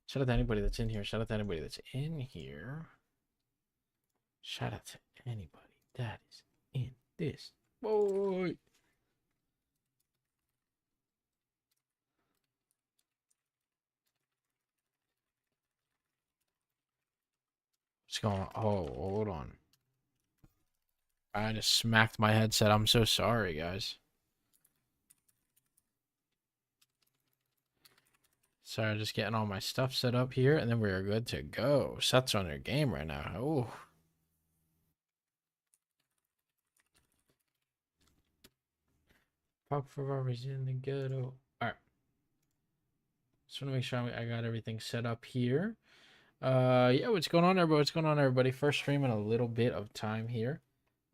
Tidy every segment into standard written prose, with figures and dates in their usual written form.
Shout out to anybody that's in here. Shout out to anybody that's in here. Shout out to anybody that is in this. Boy. What's going on? Oh, hold on. I just smacked my headset. I'm so sorry, guys. Sorry, just getting all my stuff set up here, and then we're good to go. Seth's on their game right now. Oh. Pop Ferrari's in the ghetto. Alright. Just want to make sure I got everything set up here. Yeah, what's going on, everybody? What's going on, everybody? First stream in a little bit of time here.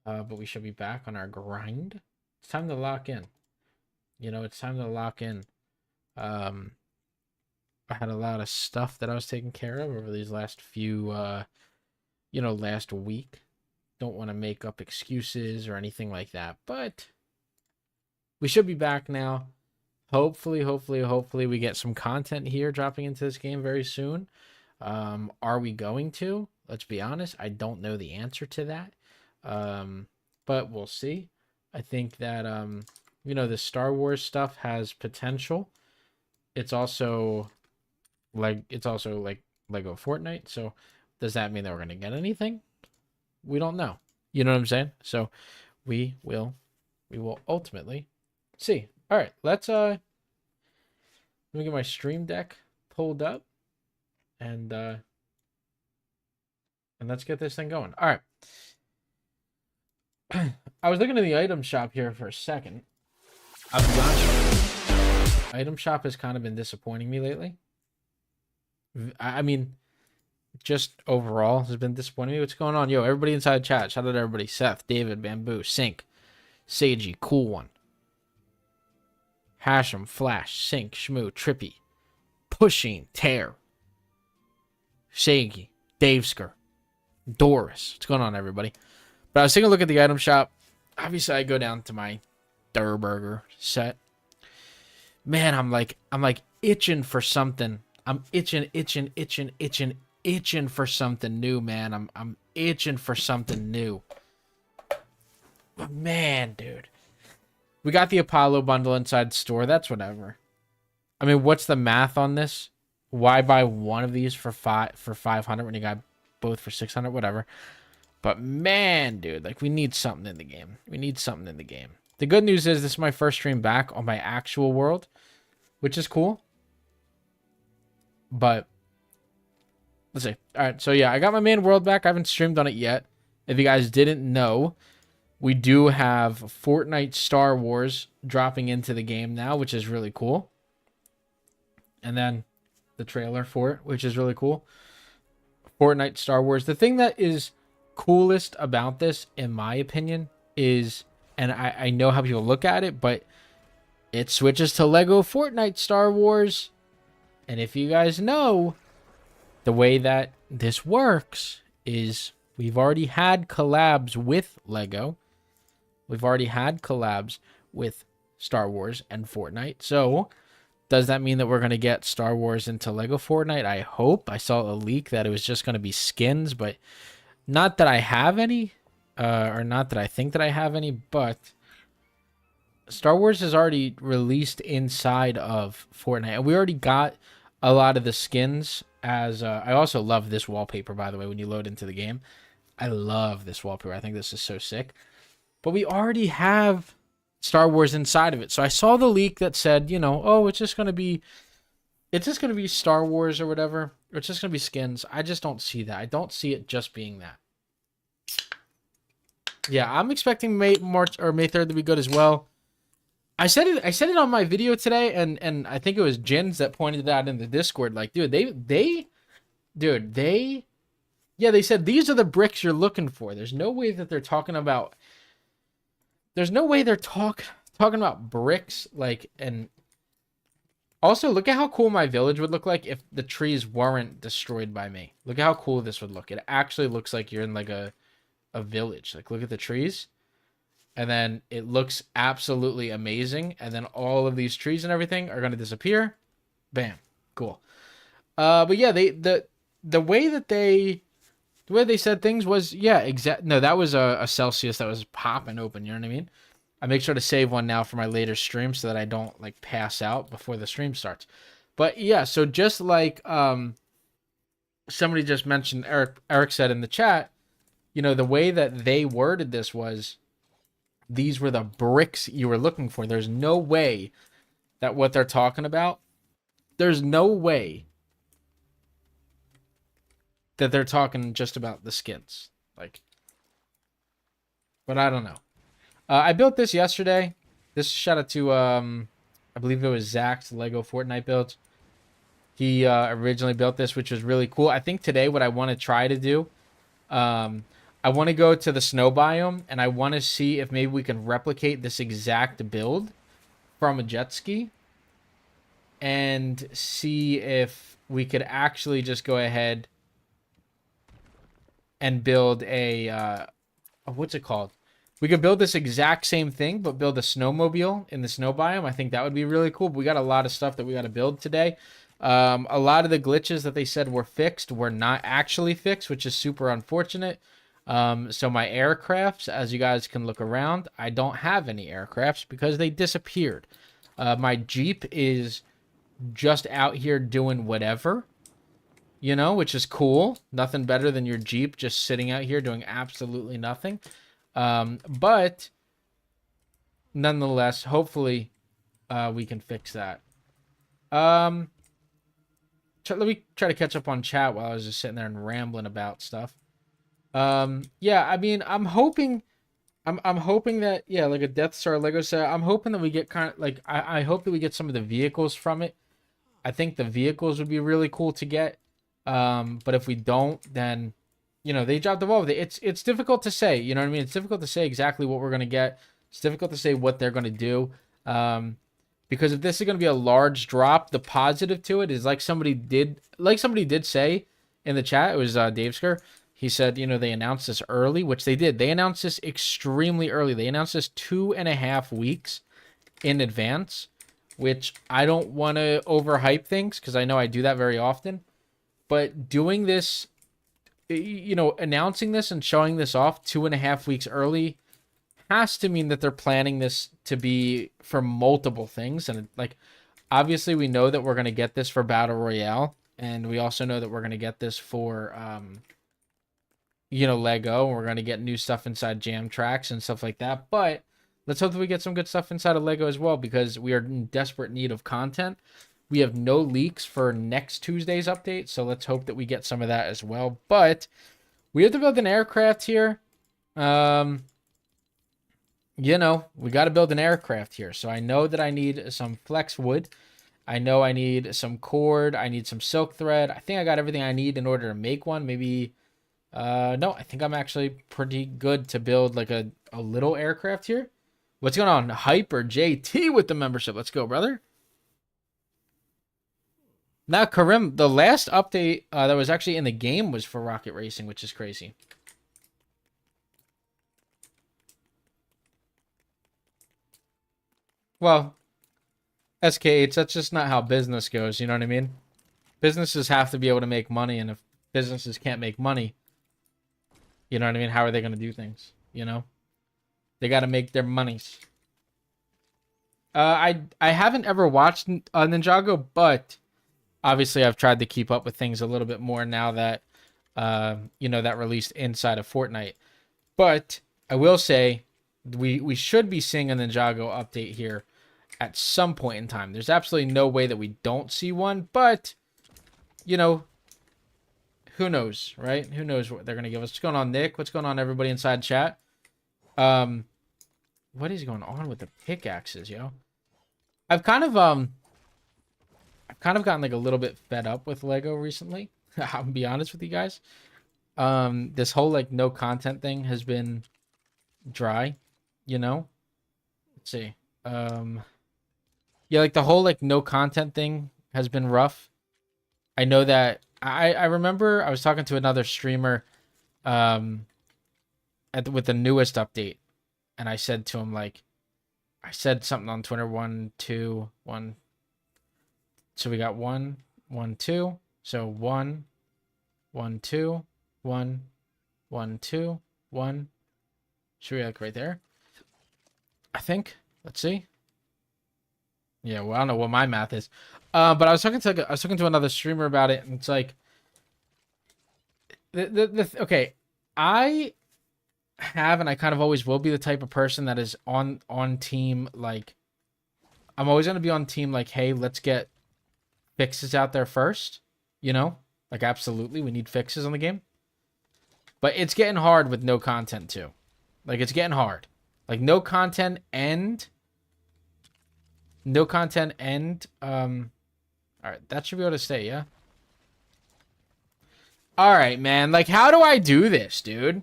But we should be back on our grind. It's time to lock in. You know, it's time to lock in. I had a lot of stuff that I was taking care of over these last few, last week. Don't want to make up excuses or anything like that, but we should be back now. Hopefully, we get some content here dropping into this game very soon. Are we going to? Let's be honest. I don't know the answer to that. But we'll see. I think that, the Star Wars stuff has potential. It's also like LEGO Fortnite. So does that mean that we're going to get anything? We don't know. You know what I'm saying? So we will ultimately see. All right, let me get my stream deck pulled up and let's get this thing going. All right. I was looking at the item shop here for a second. I'll be honest, item shop has kind of been disappointing me lately. I mean, just overall has been disappointing me. What's going on? Yo, everybody inside chat. Shout out to everybody. Seth, David, Bamboo, Sync, Seiji, Cool One, Hashem, Flash, Sync, Shmoo, Trippy, Pushing, Tear, Shaggy, Davesker, Doris. What's going on, everybody? But I was taking a look at the item shop. Obviously, I go down to my Durburger set. Man, I'm like itching for something. I'm itching for something new, man. I'm itching for something new. But man, dude. We got the Apollo bundle inside the store. That's whatever. I mean, what's the math on this? Why buy one of these for 500 when you got both for 600? Whatever. But man, dude, like we need something in the game. We need something in the game. The good news is this is my first stream back on my actual world, which is cool. But let's see. All right, so yeah, I got my main world back. I haven't streamed on it yet. If you guys didn't know, we do have Fortnite Star Wars dropping into the game now, which is really cool. And then the trailer for it, which is really cool. Fortnite Star Wars. The thing that is coolest about this, in my opinion, is, and I know how people look at it, but it switches to LEGO Fortnite Star Wars. And if you guys know, the way that this works is we've already had collabs with LEGO. We've already had collabs with Star Wars and Fortnite. So does that mean that we're going to get Star Wars into LEGO Fortnite? I hope. I saw a leak that it was just going to be skins, but not that I have any, or not that I think that I have any, but Star Wars is already released inside of Fortnite. And we already got a lot of the skins as, I also love this wallpaper, by the way, when you load into the game. I love this wallpaper. I think this is so sick. But we already have Star Wars inside of it. So I saw the leak that said, oh, it's just going to be Star Wars or whatever. Or it's just going to be skins. I just don't see that. I don't see it just being that. Yeah, I'm expecting May 3rd to be good as well. I said it on my video today, and I think it was Jins that pointed it out in the Discord. Like, dude, they said these are the bricks you're looking for. There's no way that they're talking about. There's no way they're talking about bricks, like, and also look at how cool my village would look like if the trees weren't destroyed by me. Look at how cool this would look. It actually looks like you're in like a village. Like, look at the trees. And then it looks absolutely amazing. And then all of these trees and everything are going to disappear. Bam. Cool. But yeah, the way that they said things was, yeah, exact. No, that was a Celsius that was popping open. You know what I mean? I make sure to save one now for my later stream so that I don't like pass out before the stream starts. But yeah, so just like somebody just mentioned, Eric said in the chat, you know, the way that they worded this was these were the bricks you were looking for. There's no way that what they're talking about, there's no way that they're talking just about the skins. Like, but I don't know. I built this yesterday. This shout out to I believe it was Zach's Lego Fortnite build. He originally built this, which was really cool. I think today what I want to try to do, I want to go to the snow biome and I want to see if maybe we can replicate this exact build from a jet ski and see if we could actually just go ahead and build a what's it called? We could build this exact same thing, but build a snowmobile in the snow biome. I think that would be really cool. But we got a lot of stuff that we got to build today. A lot of the glitches that they said were fixed were not actually fixed, which is super unfortunate. So my aircrafts, as you guys can look around, I don't have any aircrafts because they disappeared. My Jeep is just out here doing whatever, you know, which is cool. Nothing better than your Jeep just sitting out here doing absolutely nothing. But nonetheless, hopefully we can fix that. Let me try to catch up on chat while I was just sitting there and rambling about stuff. Yeah, I mean, I'm hoping that, yeah, like a Death Star Lego set. I'm hoping that we get kind of like, I hope that we get some of the vehicles from it. I think the vehicles would be really cool to get. But if we don't, then, you know, they dropped the ball with it. It's difficult to say, you know what I mean? It's difficult to say exactly what we're going to get. It's difficult to say what they're going to do. Because if this is going to be a large drop, the positive to it is like somebody did say in the chat, it was Dave Sker. He said, you know, they announced this early, which they did. They announced this extremely early. They announced this 2.5 weeks in advance, which I don't want to overhype things because I know I do that very often. But doing this, you know, announcing this and showing this off 2.5 weeks early has to mean that they're planning this to be for multiple things. And like, obviously we know that we're going to get this for Battle Royale. And we also know that we're going to get this for, you know, Lego. We're going to get new stuff inside Jam Tracks and stuff like that. But let's hope that we get some good stuff inside of Lego as well, because we are in desperate need of content. We have no leaks for next Tuesday's update, so let's hope that we get some of that as well. But we have to build an aircraft here. You know, we got to build an aircraft here. So I know that I need some flex wood. I know I need some cord. I need some silk thread. I think I got everything I need in order to make one. Maybe, no, I think I'm actually pretty good to build like a little aircraft here. What's going on? Hyper JT with the membership. Let's go, brother. Now, Karim, the last update that was actually in the game was for rocket racing, which is crazy. Well, SK8, that's just not how business goes, you know what I mean? Businesses have to be able to make money, and if businesses can't make money, you know what I mean? How are they going to do things, you know? They got to make their monies. I haven't ever watched Ninjago, but obviously I've tried to keep up with things a little bit more now that, you know, that released inside of Fortnite. But I will say we should be seeing a Ninjago update here at some point in time. There's absolutely no way that we don't see one, but, you know, who knows, right? Who knows what they're going to give us. What's going on, Nick? What's going on, everybody inside chat? What is going on with the pickaxes, yo? I've kind of gotten like a little bit fed up with Lego recently. I'll be honest with you guys. This whole like no content thing has been dry, you know? Let's see. Yeah, like the whole like no content thing has been rough. I know that I remember I was talking to another streamer with the newest update, and I said to him, like, I said something on Twitter, 1, 2, 1, So we got 1, 1, 2. So 1, 1, 2, 1, 1, 2, 1. Should we like right there? I think. Let's see. Yeah, well, I don't know what my math is. But I was talking to another streamer about it, and it's like okay, I have and I kind of always will be the type of person that is on team, like I'm always going to be on team like, hey, let's get fixes out there first, you know? Like absolutely, we need fixes on the game. But it's getting hard with no content too. Like it's getting hard. Like no content and all right, that should be able to stay, yeah? All right, man. Like how do I do this, dude?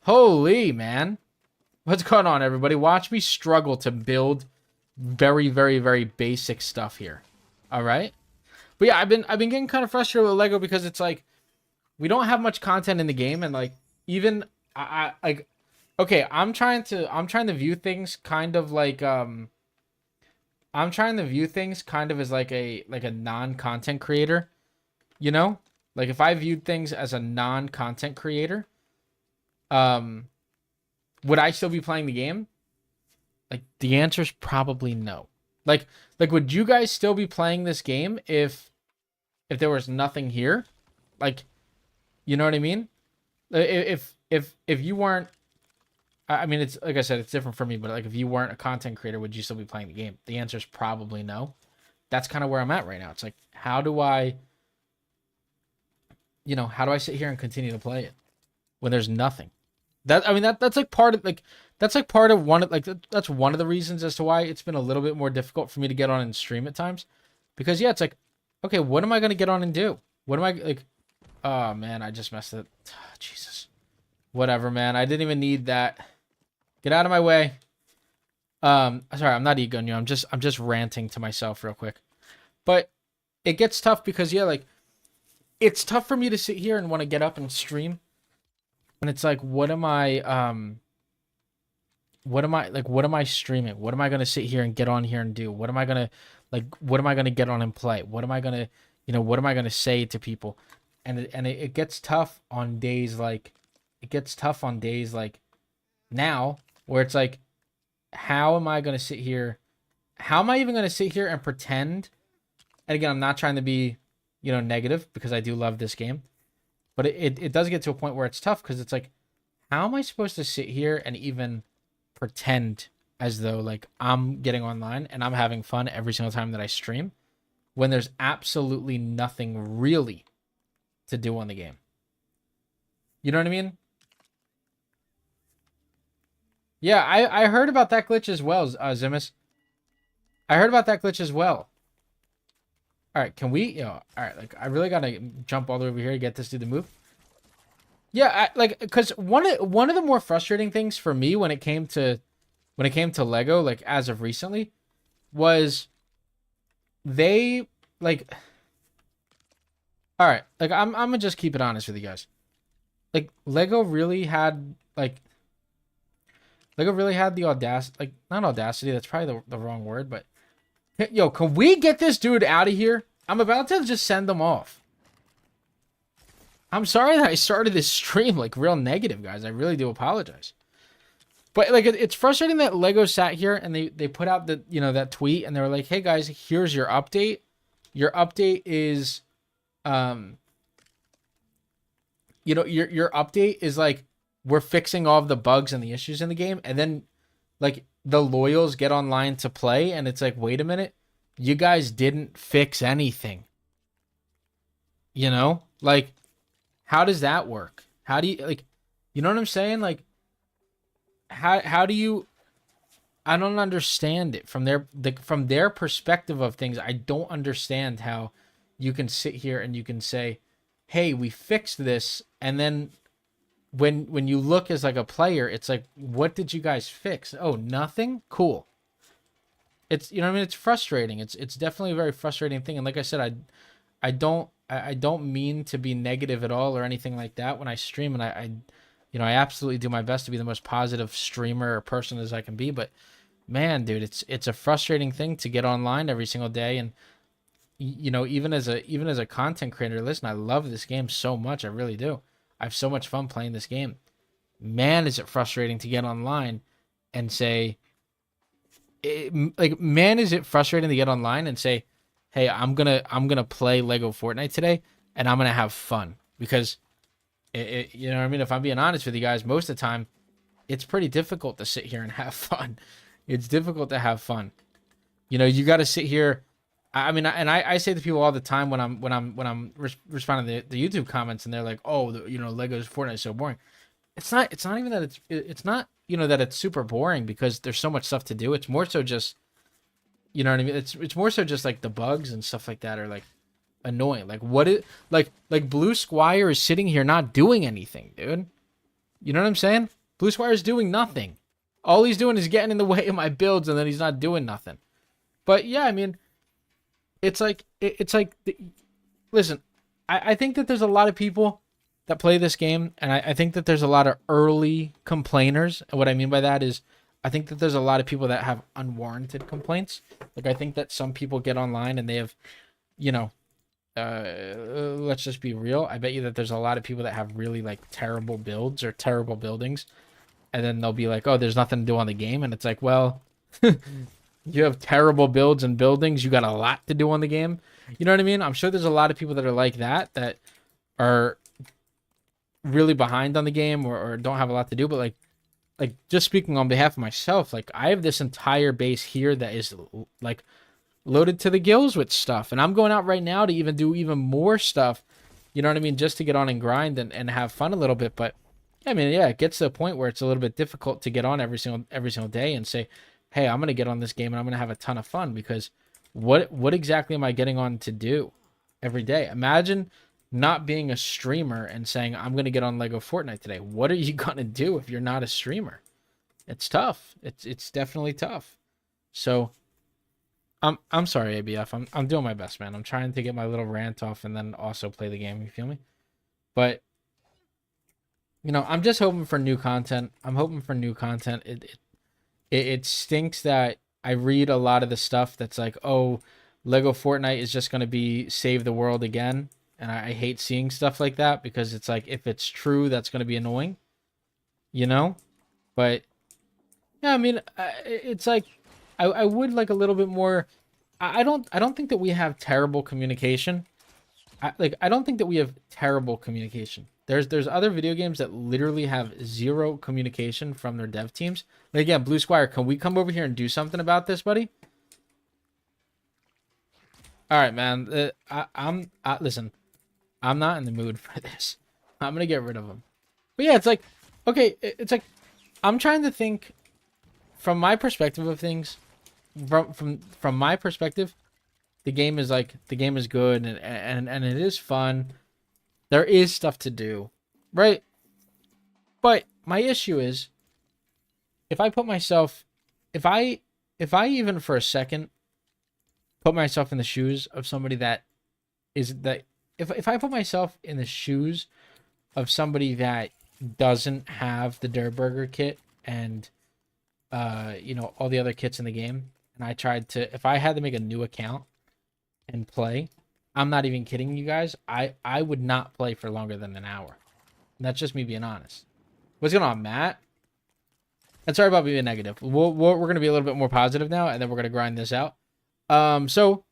Holy, man. What's going on, everybody? Watch me struggle to build very, very, very basic stuff here. All right? But yeah, I've been getting kind of frustrated with Lego because it's like we don't have much content in the game, and like even I like okay, I'm trying to view things kind of like I'm trying to view things kind of as like a non-content creator, you know? Like if I viewed things as a non-content creator, would I still be playing the game? Like the answer is probably no. Like would you guys still be playing this game if there was nothing here? Like, you know what I mean? If you weren't, I mean, it's like I said, it's different for me, but like if you weren't a content creator, would you still be playing the game? The answer is probably no. That's kind of where I'm at right now. It's like, how do I sit here and continue to play it when there's nothing? That's like part of that's one of the reasons as to why it's been a little bit more difficult for me to get on and stream at times, because yeah, it's like, okay, what am I gonna get on and do? What am I like? Oh man, I just messed it. Jesus, whatever, man. I didn't even need that. Get out of my way. Sorry, I'm not egoing you. I'm just ranting to myself real quick. But it gets tough because yeah, like it's tough for me to sit here and want to get up and stream. And it's like, what am I streaming? What am I going to sit here and get on here and do? What am I going to get on and play? What am I going to say to people? And it gets tough on days like now, where it's like, how am I going to sit here? How am I even going to sit here and pretend? And again, I'm not trying to be, negative, because I do love this game. But it does get to a point where it's tough, because it's like, how am I supposed to sit here and even pretend as though like I'm getting online and I'm having fun every single time that I stream, when there's absolutely nothing really to do on the game? You know what I mean? Yeah, I heard about that glitch as well, Zimus. I heard about that glitch as well. All right, can we, all right, like I really gotta jump all the way over here to get this dude to move. Yeah, because one of the more frustrating things for me when it came to Lego, like as of recently, was they like, all right, like I'm gonna just keep it honest with you guys. Like Lego really had the audacity, like not audacity, that's probably the wrong word, but yo, can we get this dude out of here? I'm about to just send them off. I'm sorry that I started this stream like real negative, guys. I really do apologize. But like it's frustrating that Lego sat here and they put out the that tweet, and they were like, "Hey guys, here's your update. Your update is your update is like, we're fixing all of the bugs and the issues in the game." And then like the loyals get online to play, and it's like, "Wait a minute. You guys didn't fix anything." Like, how does that work? How do you, like, you know what I'm saying? Like, how do you, I don't understand it from their perspective of things. I don't understand how you can sit here and you can say, "Hey, we fixed this," and then when you look as like a player, it's like, "What did you guys fix?" "Oh, nothing." Cool. It's, what I mean? It's frustrating. It's definitely a very frustrating thing. And like I said, I don't mean to be negative at all or anything like that when I stream, and I absolutely do my best to be the most positive streamer or person as I can be. But man, dude, it's a frustrating thing to get online every single day. And you know, even as a content creator, listen, I love this game so much. I really do. I have so much fun playing this game. Man, is it frustrating to get online and say, like, man, is it frustrating to get online and say, hey, I'm gonna play Lego Fortnite today, and I'm gonna have fun because you know what I mean. If I'm being honest with you guys, most of the time, it's pretty difficult to sit here and have fun. It's difficult to have fun. You know, you got to sit here. I mean, and I say to people all the time when I'm responding to the YouTube comments, and they're like, "Oh, you know, Lego's Fortnite is so boring." It's not even that it's not, you know, that it's super boring because there's so much stuff to do. It's more so just, you know what I mean. It's more so just like the bugs and stuff like that are like annoying. Like what it like Blue Squire is sitting here not doing anything, dude. You know what I'm saying? Blue Squire is doing nothing. All he's doing is getting in the way of my builds, and then he's not doing nothing. But yeah, I mean, listen, I think that there's a lot of people that play this game, and I think that there's a lot of early complainers. And what I mean by that is, I think that there's a lot of people that have unwarranted complaints. Like, I think that some people get online and they have, you know, let's just be real. I bet you that there's a lot of people that have really like terrible builds or terrible buildings, and then they'll be like, "Oh, there's nothing to do on the game," and it's like, well, you have terrible builds and buildings. You got a lot to do on the game. You know what I mean? I'm sure there's a lot of people that are like that are really behind on the game or don't have a lot to do. But like just speaking on behalf of myself, like I have this entire base here that is like loaded to the gills with stuff, and I'm going out right now to even do even more stuff. You know what I mean? Just to get on and grind and have fun a little bit. But I mean, yeah, it gets to a point where it's a little bit difficult to get on every single day and say, hey, I'm gonna get on this game and I'm gonna have a ton of fun, because what exactly am I getting on to do every day? Imagine not being a streamer and saying, I'm gonna get on Lego Fortnite today. What are you gonna do if you're not a streamer? It's tough. It's definitely tough. So I'm sorry, ABF. I'm doing my best, man. I'm trying to get my little rant off and then also play the game. You feel me? But you know, I'm just hoping for new content. I'm hoping for new content. It stinks that I read a lot of the stuff that's like, oh, Lego Fortnite is just gonna be save the world again, and I hate seeing stuff like that, because it's like, if it's true, that's gonna be annoying, you know. But yeah, I mean, it's like I would like a little bit more. I don't think that we have terrible communication. I don't think that we have terrible communication. There's other video games that literally have zero communication from their dev teams. But again, Blue Squire, can we come over here and do something about this, buddy? All right, man. Listen. I'm not in the mood for this. I'm gonna get rid of them. But yeah, it's like, okay, it's like, I'm trying to think from my perspective of things. From my perspective, the game is good, and it is fun. There is stuff to do, right? But my issue is, if I put myself, if I even for a second put myself in the shoes of somebody that is that, if I put myself in the shoes of somebody that doesn't have the Der Burger kit and you know, all the other kits in the game, and I tried to, if I had to make a new account and play, I'm not even kidding you guys, I would not play for longer than an hour. And that's just me being honest. What's going on, Matt? And sorry about being negative. We're going to be a little bit more positive now, and then we're going to grind this out. So,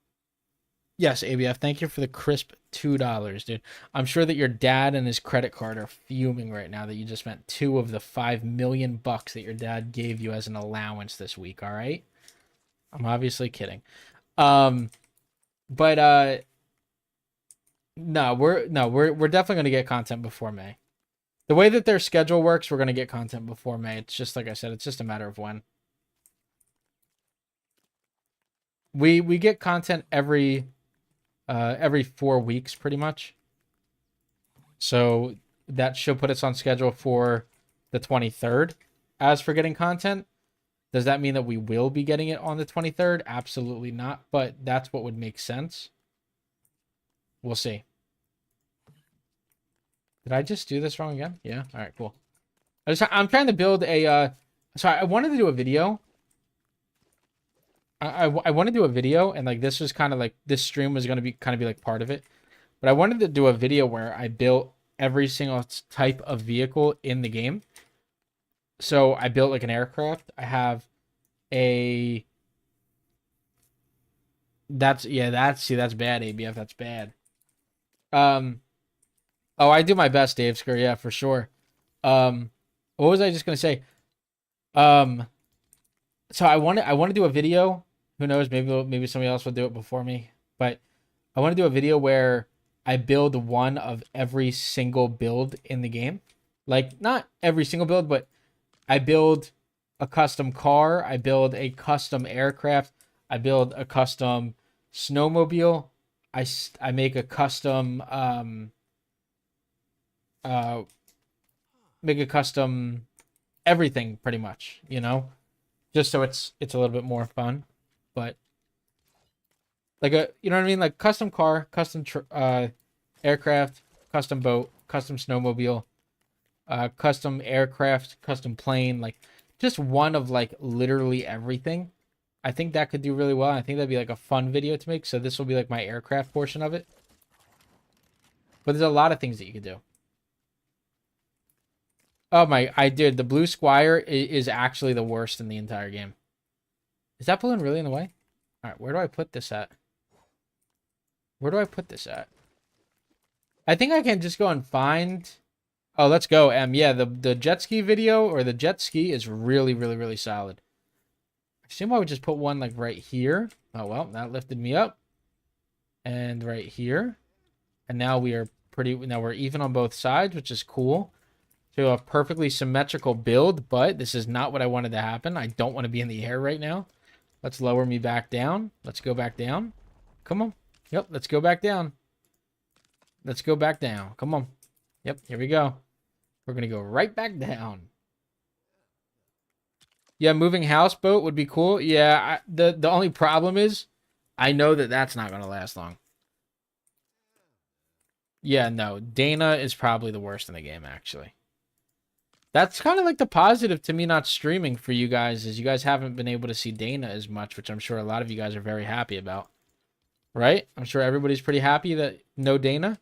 yes, ABF, thank you for the crisp $2, dude. I'm sure that your dad and his credit card are fuming right now that you just spent 2 of the $5 million that your dad gave you as an allowance this week, all right? I'm obviously kidding. But no, we're definitely going to get content before May. The way that their schedule works, we're going to get content before May. It's just like I said, it's just a matter of when. We get content every 4 weeks pretty much. So that should put us on schedule for the 23rd. As for getting content, does that mean that we will be getting it on the 23rd? Absolutely not, but that's what would make sense. We'll see. Did I just do this wrong again? Yeah. All right, cool. I'm trying to build a so I wanted to do a video I want to do a video, and like this was kind of like this stream was gonna be kind of be like part of it, but I wanted to do a video where I built every single type of vehicle in the game. So I built like an aircraft. I have a that's bad, ABF. That's bad. Um oh, I do my best, Dave Scur, yeah, for sure. What was I just gonna say? Um so I want to do a video. Who knows, maybe somebody else will do it before me. But I want to do a video where I build one of every single build in the game. Like not every single build, but I build a custom car, I build a custom aircraft, I build a custom snowmobile, I make a custom uh make a custom everything pretty much, just so it's a little bit more fun. But like a you know what I mean, like custom car, custom aircraft, custom boat, custom snowmobile, custom aircraft, custom plane, like just one of like literally everything. I think that could do really well. I think that'd be like a fun video to make. So this will be like my aircraft portion of it. But there's a lot of things that you could do. Oh my, I did. The blue squire is actually the worst in the entire game. Is that balloon really in the way? All right, where do I put this at? Where do I put this at? I think I can just go and find... Oh, let's go. Yeah, the jet ski video or the jet ski is really, really, really solid. I assume I would just put one like right here. Oh, well, that lifted me up. And right here. And now we're even on both sides, which is cool. So a perfectly symmetrical build, but this is not what I wanted to happen. I don't want to be in the air right now. Let's lower me back down. Let's go back down. Come on. Yep, let's go back down. Let's go back down. Come on. Yep, here we go. We're going to go right back down. Yeah, moving houseboat would be cool. Yeah, the only problem is I know that that's not going to last long. Yeah, no. Dana is probably the worst in the game, actually. That's kind of like the positive to me not streaming for you guys is you guys haven't been able to see Dana as much, which I'm sure a lot of you guys are very happy about. Right? I'm sure everybody's pretty happy that no Dana.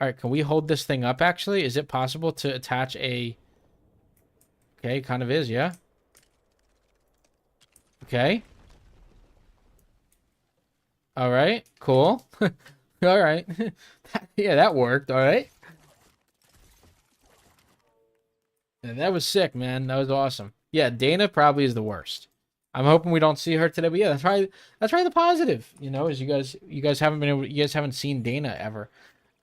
All right, can we hold this thing up, actually? Is it possible to attach a... Okay, kind of is, yeah. Okay. All right, cool. All right. Yeah, that worked, all right. Yeah, that was sick, man. That was awesome. Yeah, Dana probably is the worst. I'm hoping we don't see her today, but yeah, that's probably the positive, is you guys haven't seen Dana ever.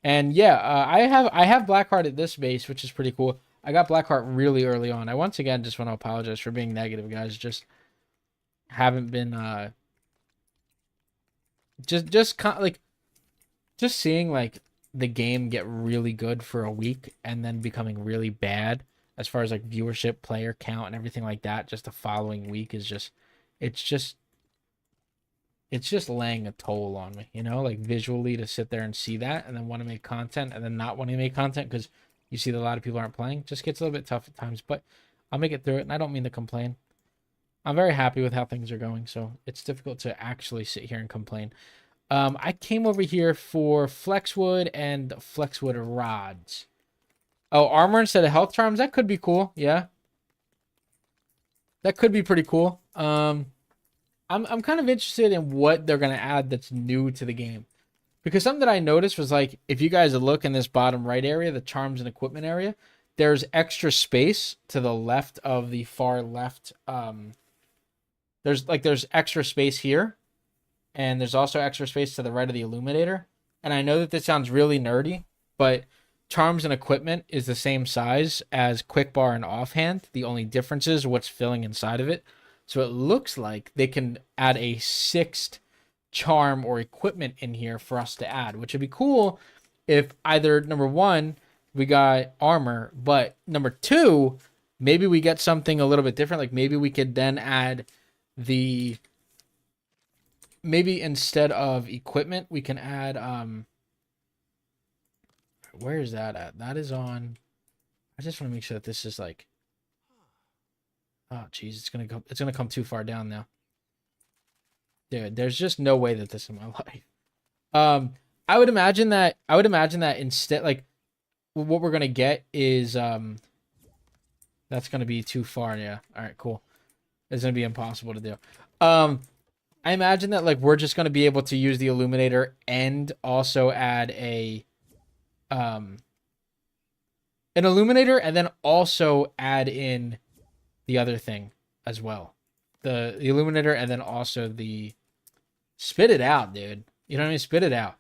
And yeah, I have Blackheart at this base, which is pretty cool. I got Blackheart really early on. I once again just want to apologize for being negative, guys. Just haven't been just seeing like the game get really good for a week and then becoming really bad as far as like viewership, player count, and everything like that. Just the following week is it's just it's just laying a toll on me, like visually to sit there and see that and then want to make content and then not wanting to make content because you see that a lot of people aren't playing. Just gets a little bit tough at times, but I'll make it through it, and I don't mean to complain. I'm very happy with how things are going, so it's difficult to actually sit here and complain. I came over here for Flexwood and Flexwood rods. Oh, armor instead of health charms? That could be cool, yeah. That could be pretty cool. I'm kind of interested in what they're going to add that's new to the game. Because something that I noticed was like, if you guys look in this bottom right area, the charms and equipment area, there's extra space to the left of the far left. There's extra space here. And there's also extra space to the right of the illuminator. And I know that this sounds really nerdy, but charms and equipment is the same size as quick bar and offhand. The only difference is what's filling inside of it. So it looks like they can add a sixth charm or equipment in here for us to add, which would be cool if either number one, we got armor, but number two, maybe we get something a little bit different. Like maybe we could then add maybe instead of equipment, we can add, where is that at? That is on, I just want to make sure that this is like, oh, geez, it's going to come too far down now. Dude, there's just no way that this is my life. I would imagine that instead, like, what we're gonna get is that's gonna be too far. Yeah. All right. Cool. It's gonna be impossible to do. I imagine that like we're just gonna be able to use the illuminator and also add um an illuminator and then also add in the other thing as well. The illuminator and then also the spit it out, dude. You know what I mean? Spit it out.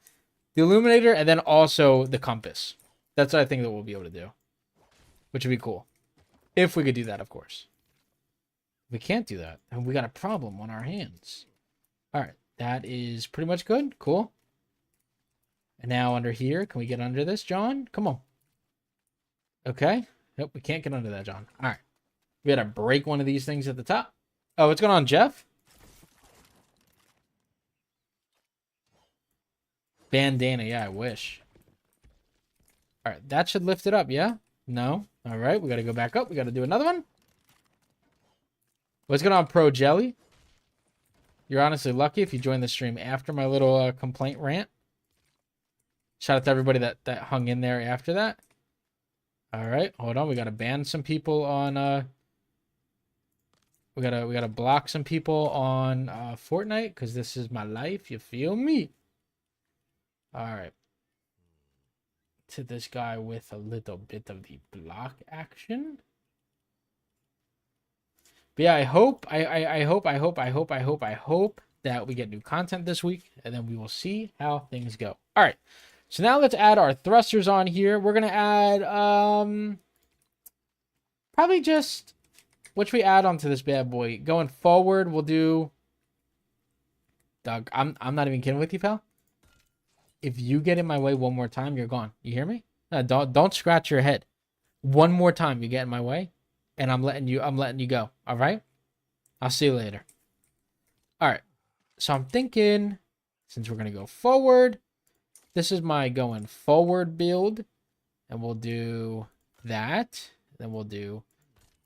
The illuminator and then also the compass. That's what I think that we'll be able to do, which would be cool. If we could do that, of course. If we can't do that, then we got a problem on our hands. All right, that is pretty much good. Cool. And now under here, can we get under this, John? Come on. Okay. Nope, we can't get under that, John. All right. We got to break one of these things at the top. Oh, what's going on, Jeff? Bandana. Yeah, I wish. All right, that should lift it up, yeah? No? All right, we got to go back up. We got to do another one. What's going on, Pro Jelly? You're honestly lucky if you joined the stream after my little complaint rant. Shout out to everybody that hung in there after that. All right, hold on. We got to ban some people on we gotta block some people on Fortnite because this is my life. You feel me? All right. To this guy with a little bit of the block action. But yeah, I hope that we get new content this week, and then we will see how things go. All right. So now let's add our thrusters on here. We're gonna add probably just what should we add onto this bad boy? Going forward, we'll do. Doug, I'm not even kidding with you, pal. If you get in my way one more time, you're gone. You hear me? Don't scratch your head. One more time, you get in my way, and I'm letting you go. All right? I'll see you later. All right. So I'm thinking, since we're gonna go forward, this is my going forward build, and we'll do that. Then we'll do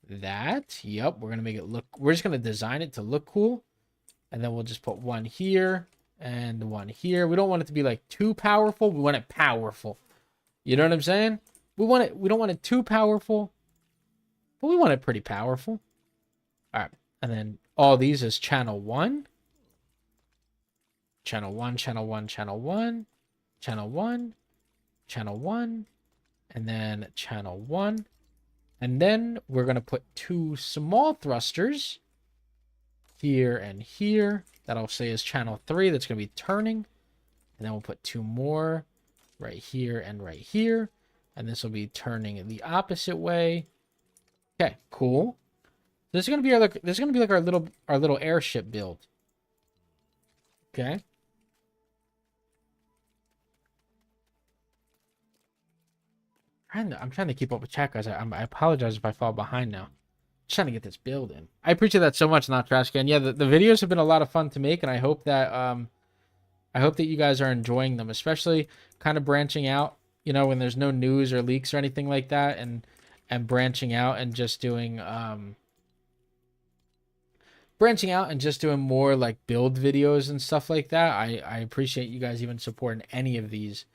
that. Yep, we're gonna make it look. We're just gonna design it to look cool, and then we'll just put one here and one here. We don't want it to be like too powerful. We want it powerful. You know what I'm saying? We don't want it too powerful, but we want it pretty powerful. All right, and then all these is channel 1. Channel 1, channel 1, channel 1, channel 1, channel 1, and then channel 1. And then we're going to put 2 small thrusters here and here. That I'll say is channel 3. That's going to be turning. And then we'll put 2 more right here and right here. And this will be turning the opposite way. Okay, cool. This is going to be like our little airship build. Okay. I'm trying to keep up with chat, guys. I apologize if I fall behind now. Just trying to get this build in. I appreciate that so much, Not Trash Can. Yeah, the videos have been a lot of fun to make, and I hope that you guys are enjoying them, especially kind of branching out, you know, when there's no news or leaks or anything like that, and branching out and just doing more like build videos and stuff like that. I appreciate you guys even supporting any of these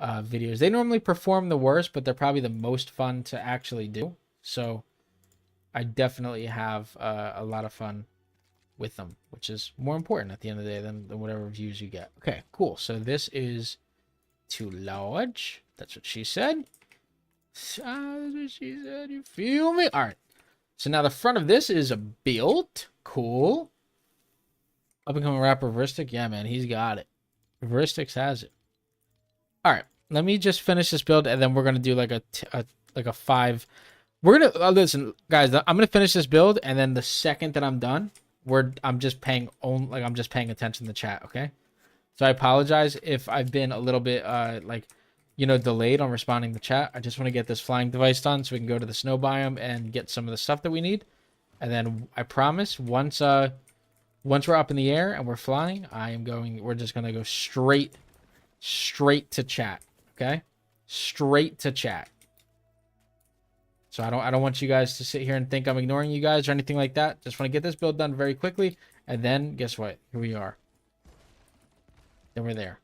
videos. They normally perform the worst, but they're probably the most fun to actually do. So I definitely have a lot of fun with them, which is more important at the end of the day than whatever views you get. Okay, cool. So this is too large. That's what she said. That's what she said. You feel me? All right. So now the front of this is built. Cool. Up and coming rapper Veristic. Yeah, man, he's got it. Veristic has it. All right, let me just finish this build, and then we're gonna do like a 5. We're gonna listen, guys. I'm gonna finish this build, and then the second that I'm done, I'm just paying attention to the chat. Okay, so I apologize if I've been a little bit delayed on responding to chat. I just want to get this flying device done so we can go to the snow biome and get some of the stuff that we need, and then I promise once we're up in the air and we're flying, we're just gonna go straight to chat. Okay, straight to chat. So I don't want you guys to sit here and think I'm ignoring you guys or anything like that. Just want to get this build done very quickly, and then guess what? Here we are. Then we're there.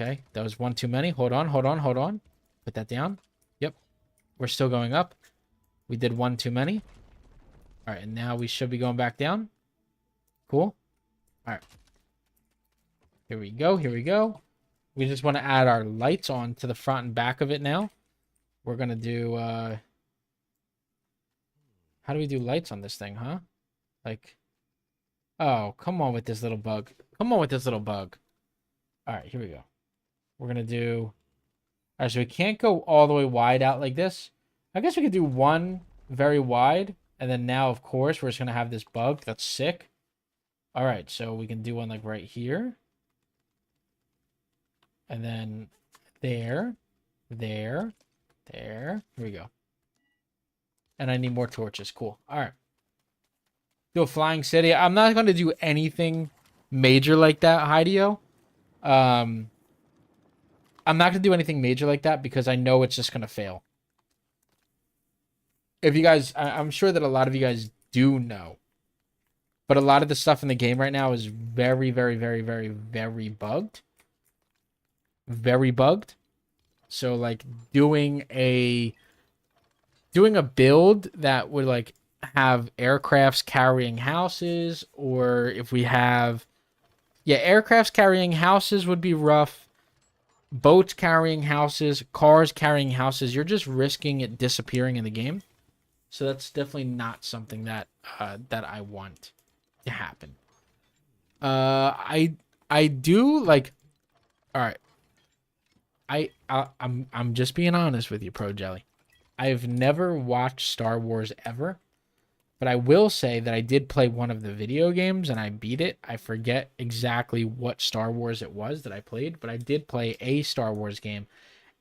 Okay, that was one too many. Hold on, hold on, hold on. Put that down. Yep. We're still going up. We did one too many. All right, and now we should be going back down. Cool. All right. Here we go, here we go. We just want to add our lights on to the front and back of it now. We're going to do... How do we do lights on this thing, huh? Like... Oh, come on with this little bug. Come on with this little bug. All right, here we go. We're going to do... All right, so we can't go all the way wide out like this. I guess we could do one very wide. And then now, of course, we're just going to have this bug. That's sick. All right, so we can do one like right here. And then there. Here we go. And I need more torches. Cool. All right. Do a flying city. I'm not going to do anything major like that, Hideo. I'm not going to do anything major like that because I know it's just going to fail. If you guys, I'm sure that a lot of you guys do know. But a lot of the stuff in the game right now is very, very, very, very, very bugged. Very bugged. So, like, doing a build that would, like, have aircrafts carrying houses, or if we have... Yeah, aircrafts carrying houses would be rough. Boats carrying houses, cars carrying houses. You're just risking it disappearing in the game. So that's definitely not something that that I want to happen. I do like... All right. I'm just being honest with you, Pro Jelly. I've never watched Star Wars ever, but I will say that I did play one of the video games and I beat it. I forget exactly what Star Wars it was that I played, but I did play a Star Wars game,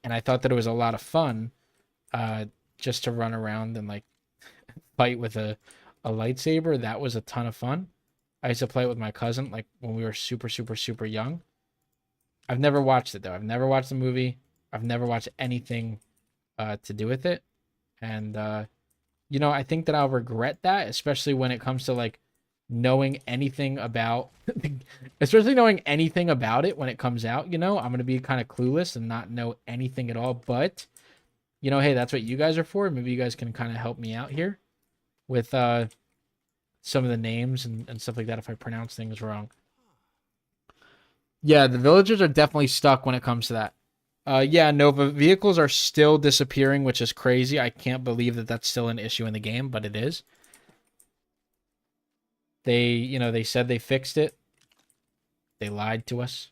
and I thought that it was a lot of fun, just to run around and like fight with a lightsaber. That was a ton of fun. I used to play it with my cousin, like when we were super, super, super young. I've never watched it though. I've never watched the movie. I've never watched anything to do with it. And, you know, I think that I'll regret that, especially when it comes to like knowing anything about, especially knowing anything about it when it comes out. You know, I'm going to be kind of clueless and not know anything at all. But, you know, hey, that's what you guys are for. Maybe you guys can kind of help me out here with some of the names and stuff like that if I pronounce things wrong. Yeah, the villagers are definitely stuck when it comes to that. Yeah, Nova, vehicles are still disappearing, which is crazy. I can't believe that that's still an issue in the game, but it is. They, you know, they said they fixed it. They lied to us.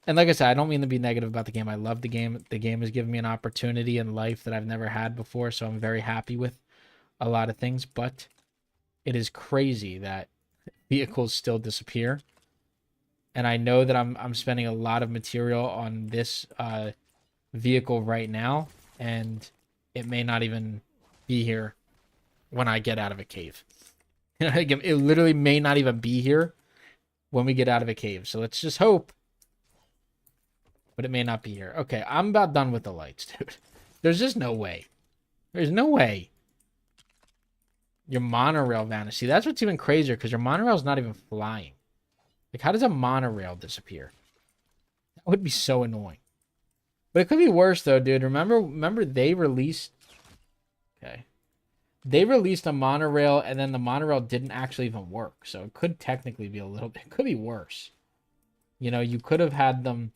And like I said, I don't mean to be negative about the game. I love the game. The game has given me an opportunity in life that I've never had before, so I'm very happy with a lot of things, but it is crazy that vehicles still disappear. And I know that I'm spending a lot of material on this vehicle right now, and it may not even be here when I get out of a cave. It literally may not even be here when we get out of a cave. So let's just hope. But it may not be here. Okay, I'm about done with the lights, dude. There's just no way. There's no way. Your monorail vanished. See, that's what's even crazier, because your monorail's not even flying. Like, how does a monorail disappear? That would be so annoying. But it could be worse, though, dude. Remember they released... Okay. They released a monorail, and then the monorail didn't actually even work. So it could technically be a little bit... It could be worse. You know, you could have had them...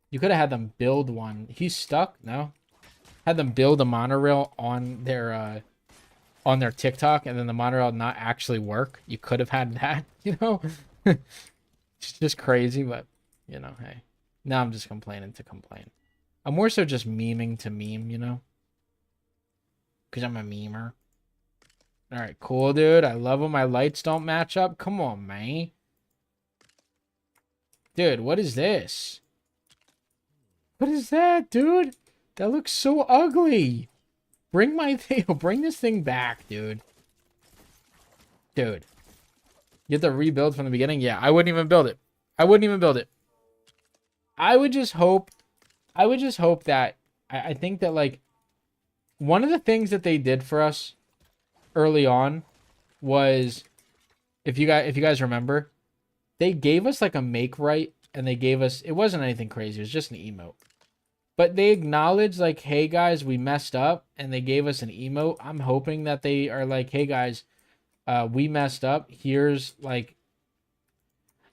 You could have had them build one. He's stuck? No? Had them build a monorail on their TikTok, and then the monorail not actually work. You could have had that, you know? It's just crazy, but, you know, hey. Now I'm just complaining to complain. I'm more so just memeing to meme, you know? Because I'm a memer. Alright, cool, dude. I love when my lights don't match up. Come on, man. Dude, what is this? What is that, dude? That looks so ugly. Bring my thing. Bring this thing back, dude. Dude. You have to rebuild from the beginning? Yeah, I wouldn't even build it. I wouldn't even build it. I would just hope that... I think that, like, one of the things that they did for us early on was... If you guys remember, They gave us like a make right, and they gave us, it wasn't anything crazy, it was just an emote. But they acknowledged like, hey guys, we messed up, and they gave us an emote. I'm hoping that they are like, hey guys, we messed up. Here's like,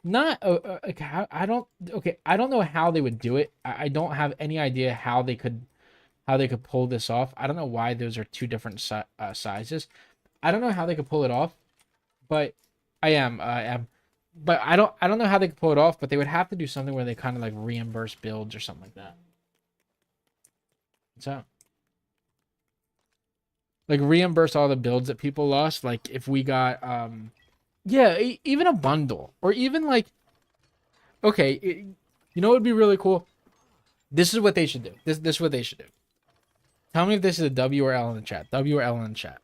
not like, I don't, okay, I don't know how they would do it. I don't have any idea how they could pull this off. I don't know why those are two different sizes. I don't know how they could pull it off, but I am. But I don't know how they could pull it off. But they would have to do something where they kind of like reimburse builds or something like that. So, like reimburse all the builds that people lost. Like if we got yeah, even a bundle, or even like, okay, you know what would be really cool? This is what they should do. This is what they should do. Tell me if this is a W or L in the chat. W or L in the chat.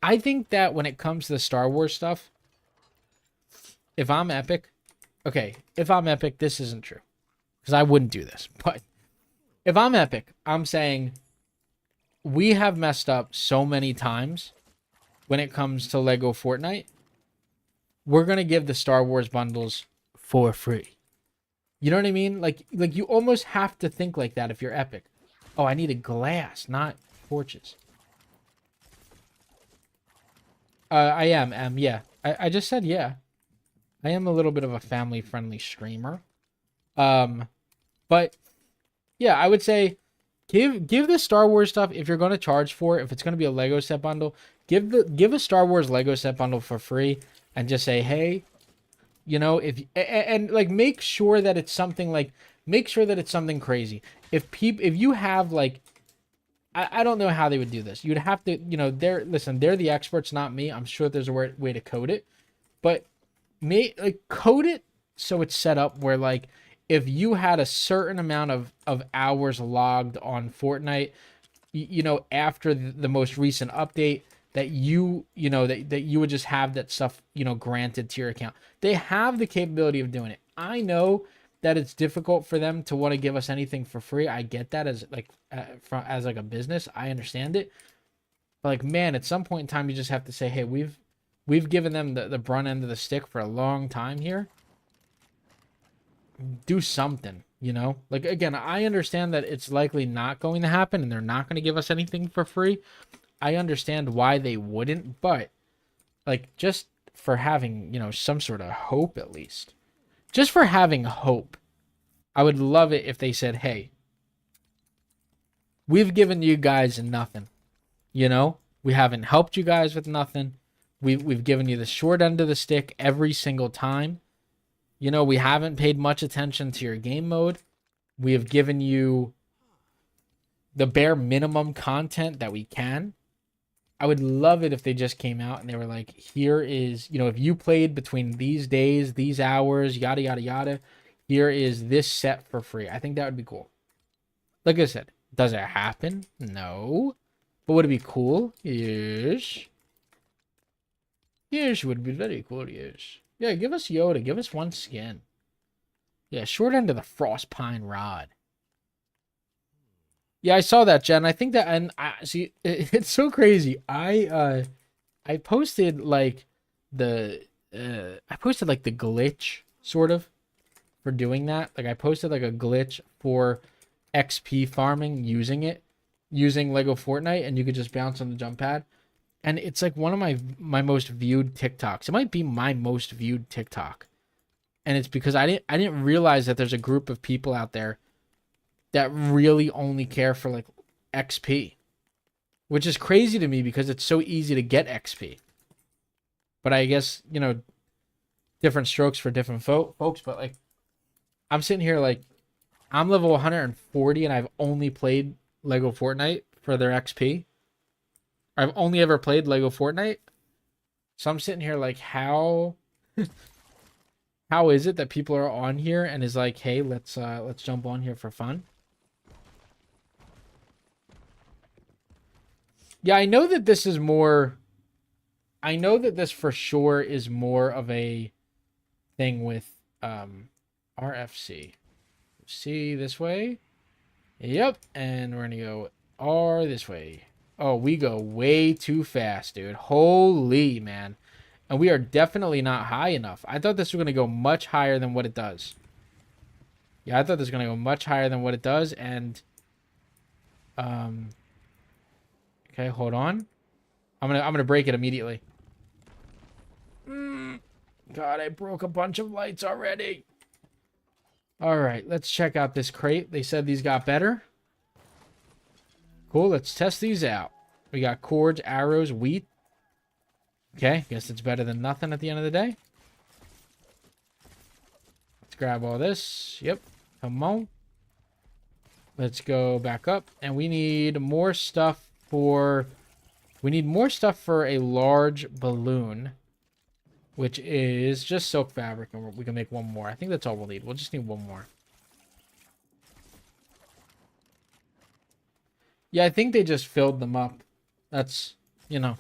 I think that when it comes to the Star Wars stuff, if I'm Epic, okay, if I'm Epic, this isn't true, because I wouldn't do this. But if I'm Epic, I'm saying we have messed up so many times when it comes to Lego Fortnite. We're gonna give the Star Wars bundles for free. You know what I mean? Like you almost have to think like that if you're Epic. Oh, I need a glass, not torches. I am, yeah. I just said yeah. I am a little bit of a family-friendly streamer. But yeah, I would say give the Star Wars stuff, if you're going to charge for it, if it's going to be a Lego set bundle, give a Star Wars Lego set bundle for free, and just say, hey, you know, and like make sure that it's something crazy. If you have like, I don't know how they would do this. You'd have to, you know, they're the experts, not me. I'm sure there's a way to code it, but code it so it's set up where like if you had a certain amount of hours logged on Fortnite, you know, after the most recent update, that you know that you would just have that stuff, you know, granted to your account. They have the capability of doing it. I know that it's difficult for them to want to give us anything for free. I get that as like as like a business. I understand it. But like, man, at some point in time, you just have to say, hey, we've given them the brunt end of the stick for a long time here. Do something, you know? Like, again, I understand that it's likely not going to happen and they're not going to give us anything for free. I understand why they wouldn't, but like, just for having, you know, some sort of hope, at least. Just for having hope. I would love it if they said, hey, we've given you guys nothing. You know? We haven't helped you guys with nothing. We've given you the short end of the stick every single time. You know, we haven't paid much attention to your game mode. We have given you the bare minimum content that we can. I would love it if they just came out and they were like, here is, you know, if you played between these days, these hours, yada, yada, yada, here is this set for free. I think that would be cool. Like I said, does it happen? No. But would it be cool? Yes. Yes, would be very cool, yes. Yeah, give us Yoda. Give us one skin. Yeah, short end of the Frostpine Rod. Yeah, I saw that, Jen. I think that, and I see, it's so crazy. I posted like I posted like the glitch sort of for doing that. Like I posted like a glitch for XP farming using Lego Fortnite, and you could just bounce on the jump pad. And it's like one of my most viewed TikToks. It might be my most viewed TikTok. And it's because I didn't realize that there's a group of people out there that really only care for like XP, which is crazy to me because it's so easy to get XP. But I guess, you know, different strokes for different folks. But like, I'm sitting here like, I'm level 140 and I've only played Lego Fortnite for their XP. I've only ever played Lego Fortnite. So I'm sitting here like, how is it that people are on here and is like, hey, let's jump on here for fun? Yeah, I know that this is more, I know that this for sure is more of a thing with RFC. C this way. Yep, and we're gonna go R this way. Oh, we go way too fast, dude. Holy, man. And we are definitely not high enough. I thought this was going to go much higher than what it does. Yeah, I thought this was going to go much higher than what it does. And, okay, hold on. I'm gonna break it immediately. God, I broke a bunch of lights already. All right, let's check out this crate. They said these got better. Cool, let's test these out. We got cords, arrows, wheat. Okay, guess it's better than nothing at the end of the day. Let's grab all this. Yep, come on. Let's go back up. And we need more stuff for... We need more stuff for a large balloon, which is just silk fabric, and we can make one more. I think that's all we'll need. We'll just need one more. Yeah, I think they just filled them up. That's, you know.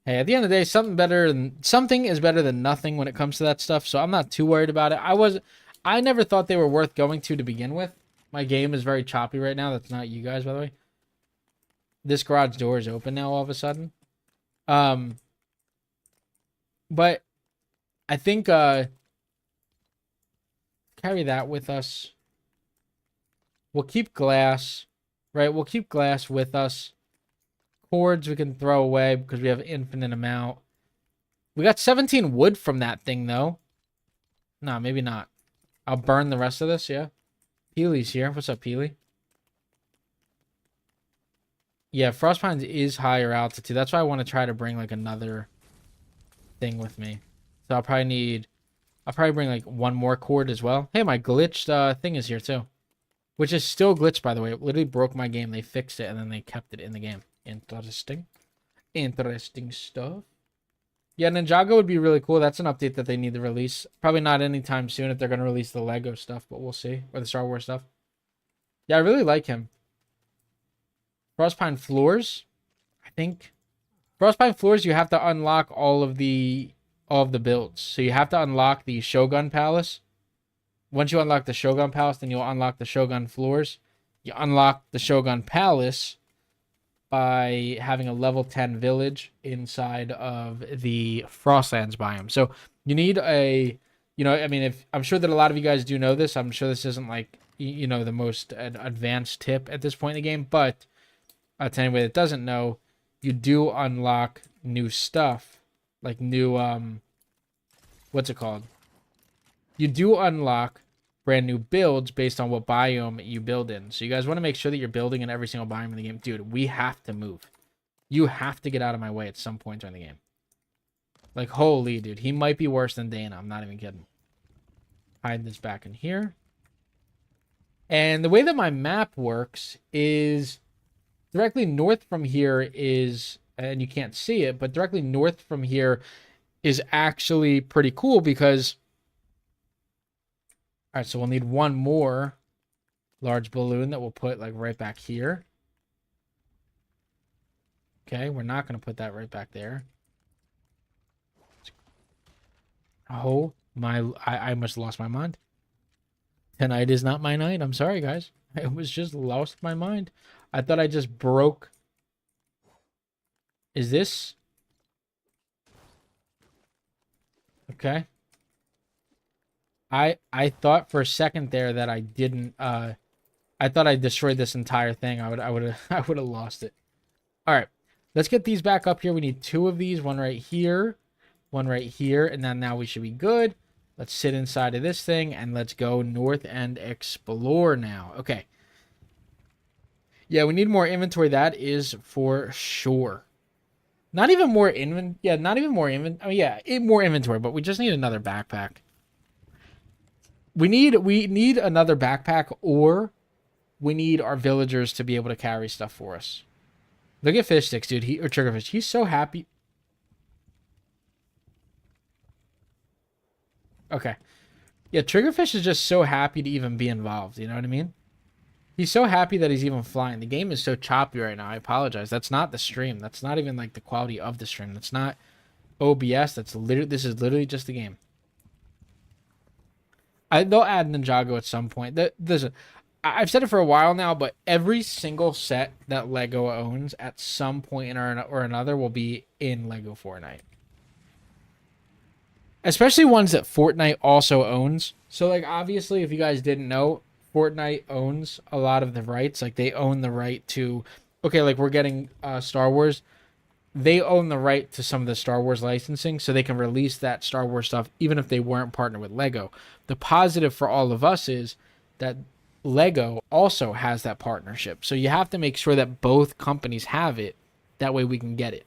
Hey, at the end of the day, something is better than nothing when it comes to that stuff. So I'm not too worried about it. I never thought they were worth going to begin with. My game is very choppy right now. That's not you guys, by the way. This garage door is open now all of a sudden. But I think carry that with us. We'll keep glass, right? We'll keep glass with us. Cords we can throw away because we have infinite amount. We got 17 wood from that thing, though. No, maybe not. I'll burn the rest of this, yeah? Peely's here. What's up, Peely? Yeah, Frostpines is higher altitude. That's why I want to try to bring, like, another thing with me. So I'll probably bring, like, one more cord as well. Hey, my glitched thing is here, too. Which is still glitched, by the way. It literally broke my game. They fixed it, and then they kept it in the game. Interesting. Interesting stuff. Yeah, Ninjago would be really cool. That's an update that they need to release. Probably not anytime soon if they're going to release the LEGO stuff, but we'll see. Or the Star Wars stuff. Yeah, I really like him. Frostpine floors. I think Frostpine floors, you have to unlock all of the builds. So you have to unlock the Shogun Palace. Once you unlock the Shogun Palace, then you'll unlock the Shogun floors. You unlock the Shogun Palace by having a level 10 village inside of the Frostlands biome. So you need a, I mean, I'm sure that a lot of you guys do know this. I'm sure this isn't like, the most advanced tip at this point in the game, but to anybody that doesn't know, you do unlock new stuff, like new, what's it called? You do unlock brand new builds based on what biome you build in. So you guys want to make sure that you're building in every single biome in the game. Dude, we have to move. You have to get out of my way at some point during the game. Like, holy, dude. He might be worse than Dana. I'm not even kidding. Hide this back in here. And the way that my map works is directly north from here is, and you can't see it, but directly north from here is actually pretty cool because... All right, so we'll need one more large balloon that we'll put like right back here. Okay, we're not going to put that right back there. Oh, I must have lost my mind. Tonight is not my night. I'm sorry, guys. I was just lost my mind. I thought I just broke. Is this? Okay. I thought for a second there that I didn't I thought I destroyed this entire thing. I would have lost it. All right. Let's get these back up here. We need 2 of these, one right here, and then now we should be good. Let's sit inside of this thing and let's go north and explore now. Okay. Yeah, we need more inventory. That is for sure. Not even more not even more inventory. Yeah, more inventory, but we just need another backpack. We need another backpack, or we need our villagers to be able to carry stuff for us. Look at Fish Sticks, dude. Or Triggerfish. He's so happy. Okay. Yeah, Triggerfish is just so happy to even be involved. You know what I mean? He's so happy that he's even flying. The game is so choppy right now. I apologize. That's not the stream. That's not even like the quality of the stream. That's not OBS. This is literally just the game. They'll add Ninjago at some point. I've said it for a while now, but every single set that LEGO owns at some point or another will be in LEGO Fortnite. especially ones that Fortnite also owns. So like obviously if you guys didn't know, Fortnite owns a lot of the rights. Like they own the right to, okay, like we're getting Star Wars. They own the right to some of the Star Wars licensing, so they can release that Star Wars stuff even if they weren't partnered with Lego. The positive for all of us is that Lego also has that partnership. So you have to make sure that both companies have it. That way we can get it.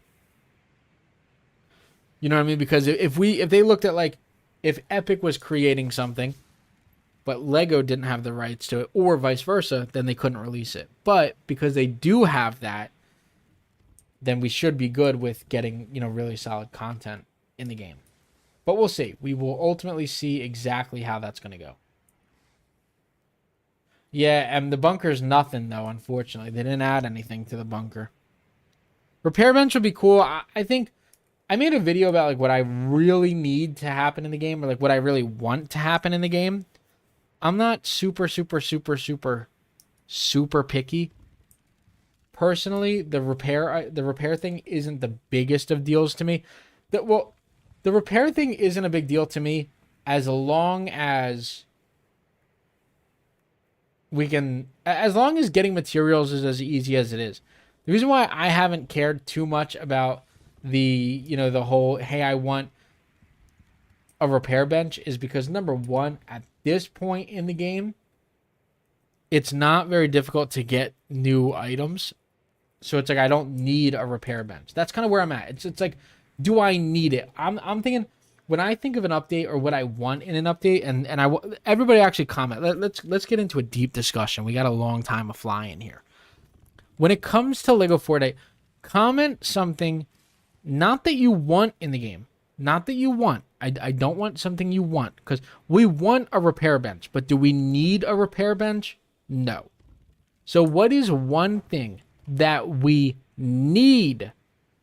You know what I mean? Because if they looked at like if Epic was creating something but Lego didn't have the rights to it or vice versa, then they couldn't release it. But because they do have that, then we should be good with getting, really solid content in the game. But we'll see. We will ultimately see exactly how that's going to go. Yeah, and the bunker's nothing, though, unfortunately. They didn't add anything to the bunker. Repair bench would be cool. I think I made a video about like what I really need to happen in the game or like what I really want to happen in the game. I'm not super, super, super, super, super picky. Personally, the repair thing isn't the biggest of deals to me. The repair thing isn't a big deal to me as long as as long as getting materials is as easy as it is. The reason why I haven't cared too much about the whole, hey, I want a repair bench is because number one, at this point in the game, it's not very difficult to get new items. So it's like I don't need a repair bench. That's kind of where I'm at. It's like, do I need it? I'm thinking when I think of an update or what I want in an update, and everybody actually comment. Let's get into a deep discussion. We got a long time of flying here. When it comes to LEGO Fortnite, comment something not that you want in the game. Not that you want. I don't want something you want because we want a repair bench. But do we need a repair bench? No. So what is one thing that we need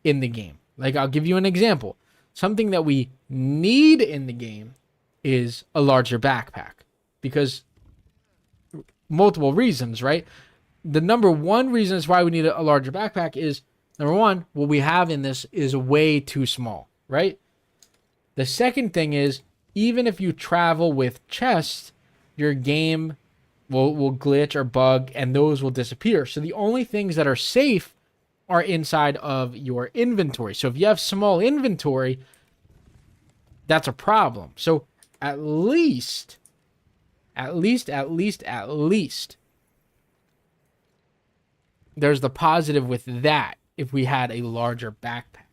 in the game? Like I'll give you an example. Something that we need in the game is a larger backpack because multiple reasons, right? The number one reason is why we need a larger backpack is number one, what we have in this is way too small, right? The second thing is even if you travel with chests, your game will glitch or bug and those will disappear. So the only things that are safe are inside of your inventory. So if you have small inventory, that's a problem. So at least, there's the positive with that if we had a larger backpack.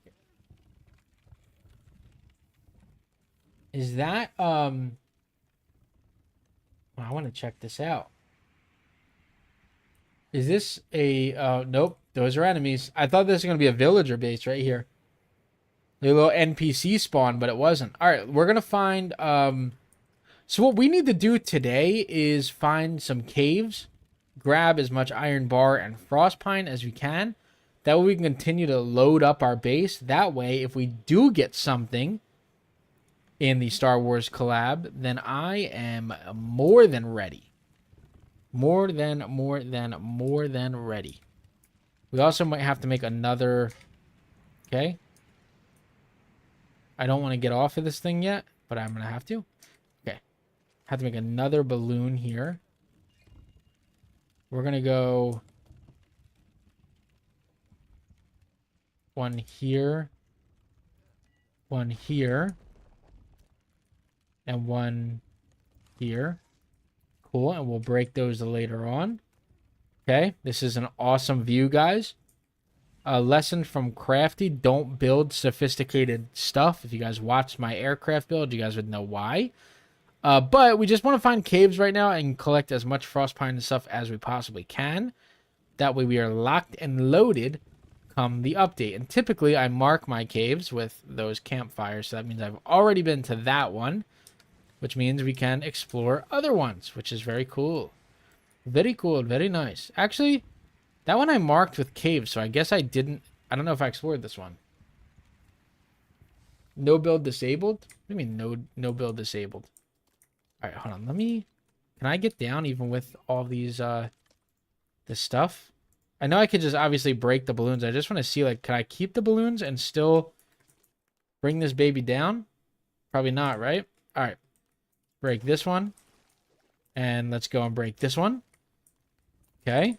Is that, I want to check this out. Is this a, nope, those are enemies. I thought this was going to be a villager base right here. A little NPC spawn, but it wasn't. All right, we're going to find, so what we need to do today is find some caves, grab as much iron bar and frost pine as we can. That way we can continue to load up our base. That way, if we do get something in the Star Wars collab, then I am more than ready. More than ready. We also might have to make another, okay? I don't want to get off of this thing yet, but I'm going to have to. Okay. Have to make another balloon here. We're going to go one here, and one here. Cool, and we'll break those later on. Okay, this is an awesome view, guys. A lesson from Crafty, don't build sophisticated stuff. If you guys watched my aircraft build, you guys would know why. But we just want to find caves right now and collect as much frost pine and stuff as we possibly can. That way we are locked and loaded come the update. And typically I mark my caves with those campfires. So that means I've already been to that one, which means we can explore other ones, which is very cool. Very cool, very nice. Actually, that one I marked with caves, so I guess I didn't. I don't know if I explored this one. No build disabled? What do you mean no build disabled? All right, hold on. Can I get down even with all these, this stuff? I know I could just obviously break the balloons. I just want to see, like, can I keep the balloons and still bring this baby down? Probably not, right? All right. Break this one. And let's go and break this one. Okay.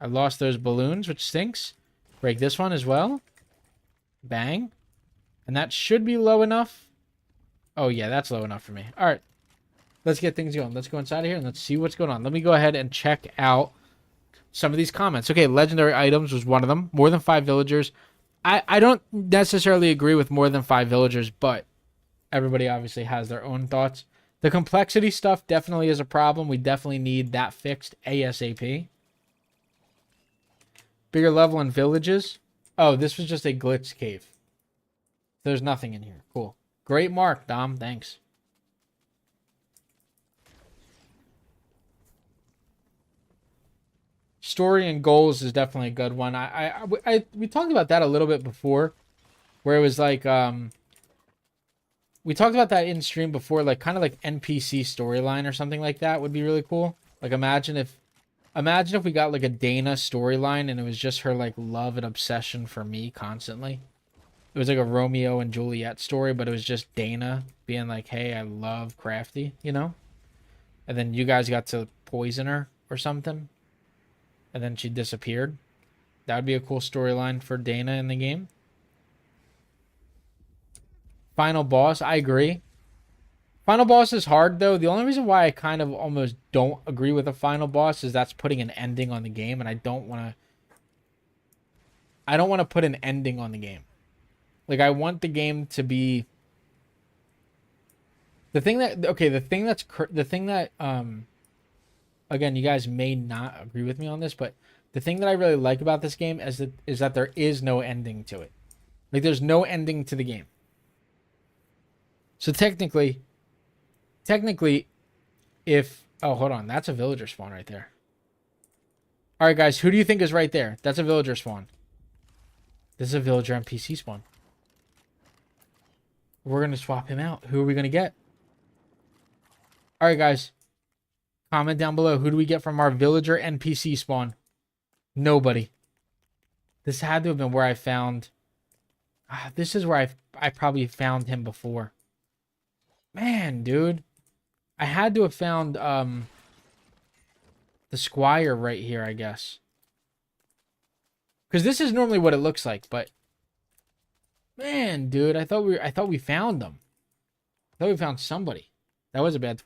I lost those balloons, which stinks. Break this one as well. Bang. And that should be low enough. Oh, yeah, that's low enough for me. All right. Let's get things going. Let's go inside of here and let's see what's going on. Let me go ahead and check out some of these comments. Okay, legendary items was one of them. More than 5 villagers. I don't necessarily agree with more than 5 villagers, but everybody obviously has their own thoughts. The complexity stuff definitely is a problem. We definitely need that fixed ASAP. Bigger level in villages. Oh, this was just a glitch cave. There's nothing in here. Cool. Great mark, Dom. Thanks. Story and goals is definitely a good one. We talked about that a little bit before, where it was like we talked about that in stream before, like kind of like NPC storyline or something like that would be really cool. Like imagine if we got like a Dana storyline and it was just her like love and obsession for me constantly. It was like a Romeo and Juliet story, but it was just Dana being like, "Hey, I love Crafty," you know? And then you guys got to poison her or something. And then she disappeared. That would be a cool storyline for Dana in the game. Final boss, I agree. Final boss is hard, though. The only reason why I kind of almost don't agree with a final boss is that's putting an ending on the game, and I don't want to put an ending on the game. Like, I want the game to be... The thing that... Okay, the thing that... Again, you guys may not agree with me on this, but the thing that I really like about this game is that there is no ending to it. Like, there's no ending to the game. So technically, if... Oh, hold on. That's a villager spawn right there. All right, guys. Who do you think is right there? That's a villager spawn. This is a villager NPC spawn. We're going to swap him out. Who are we going to get? All right, guys. Comment down below. Who do we get from our villager NPC spawn? Nobody. This had to have been where I found... this is where I probably found him before. Man, dude. I had to have found the squire right here, I guess. Because this is normally what it looks like, but... Man, dude, I thought we found them. I thought we found somebody. That was a bad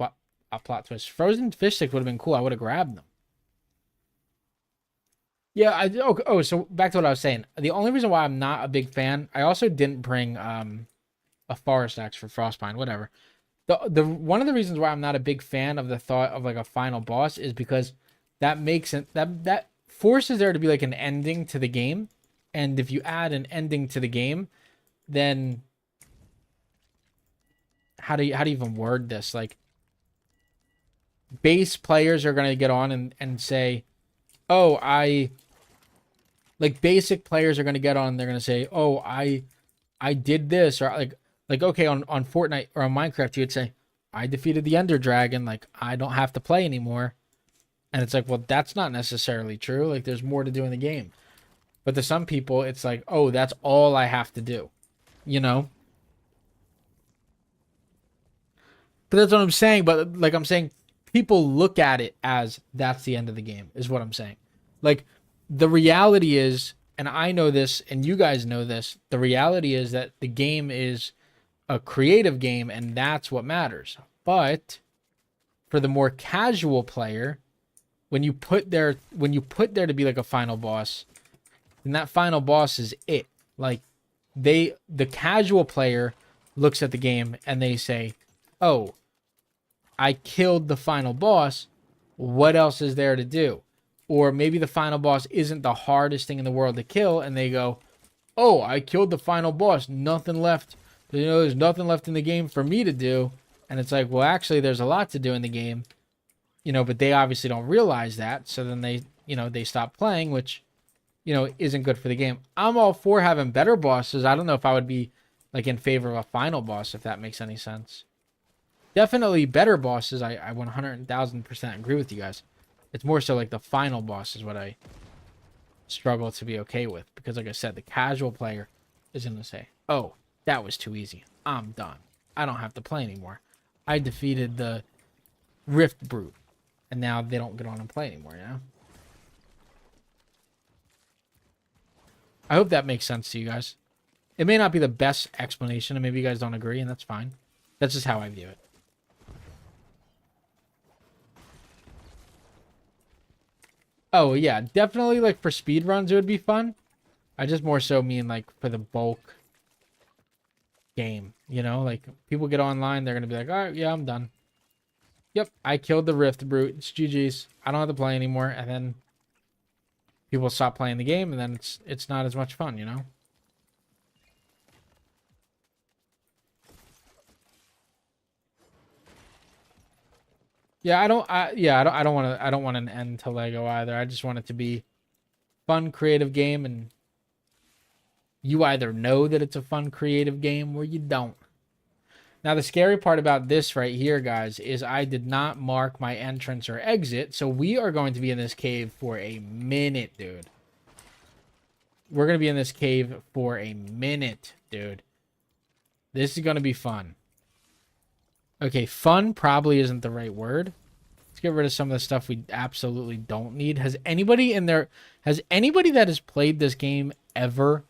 plot twist. Frozen fish sticks would have been cool. I would have grabbed them. Yeah, so back to what I was saying. The only reason why I'm not a big fan, I also didn't bring a forest axe for Frostpine, whatever. The one of the reasons why I'm not a big fan of the thought of like a final boss is because that makes it that forces there to be like an ending to the game. And if you add an ending to the game, then how do you even word this? Like, base players are going to get on and say, oh, like basic players are going to get on and they're going to say, oh, I did this, or like, okay, on Fortnite or on Minecraft, you would say, I defeated the Ender Dragon. Like, I don't have to play anymore. And it's like, well, that's not necessarily true. Like, there's more to do in the game. But to some people, it's like, oh, that's all I have to do. You know? But that's what I'm saying. But, like, I'm saying, people look at it as that's the end of the game, is what I'm saying. Like, the reality is, and I know this, and you guys know this, the reality is that the game is a creative game, and that's what matters. But for the more casual player, when you put there to be like a final boss, then that final boss is it. Like, the casual player looks at the game and they say, oh, I killed the final boss. What else is there to do? Or maybe the final boss isn't the hardest thing in the world to kill, and they go, oh, I killed the final boss. Nothing left. You know, there's nothing left in the game for me to do. And it's like, well, actually, there's a lot to do in the game. You know, but they obviously don't realize that. So then they stop playing, which, you know, isn't good for the game. I'm all for having better bosses. I don't know if I would be, like, in favor of a final boss, if that makes any sense. Definitely better bosses. I 100,000% agree with you guys. It's more so like the final boss is what I struggle to be okay with. Because like I said, the casual player is going to say, oh, that was too easy. I'm done. I don't have to play anymore. I defeated the Rift Brute, and now they don't get on and play anymore, you know? I hope that makes sense to you guys. It may not be the best explanation, and maybe you guys don't agree, and that's fine. That's just how I view it. Oh, yeah, definitely, like, for speed runs, it would be fun. I just more so mean, like, for the bulk game, you know? Like, people get online, they're going to be like, all right, yeah, I'm done. Yep, I killed the Rift Brute. It's GG's. I don't have to play anymore, and then people stop playing the game, and then it's not as much fun, you know? Yeah, I don't want an end to Lego either. I just want it to be fun, creative game, and you either know that it's a fun, creative game or you don't. Now, the scary part about this right here, guys, is I did not mark my entrance or exit, so we are going to be in this cave for a minute, dude. We're going to be in this cave for a minute, dude. This is going to be fun. Okay, fun probably isn't the right word. Let's get rid of some of the stuff we absolutely don't need. Has anybody that has played this game ever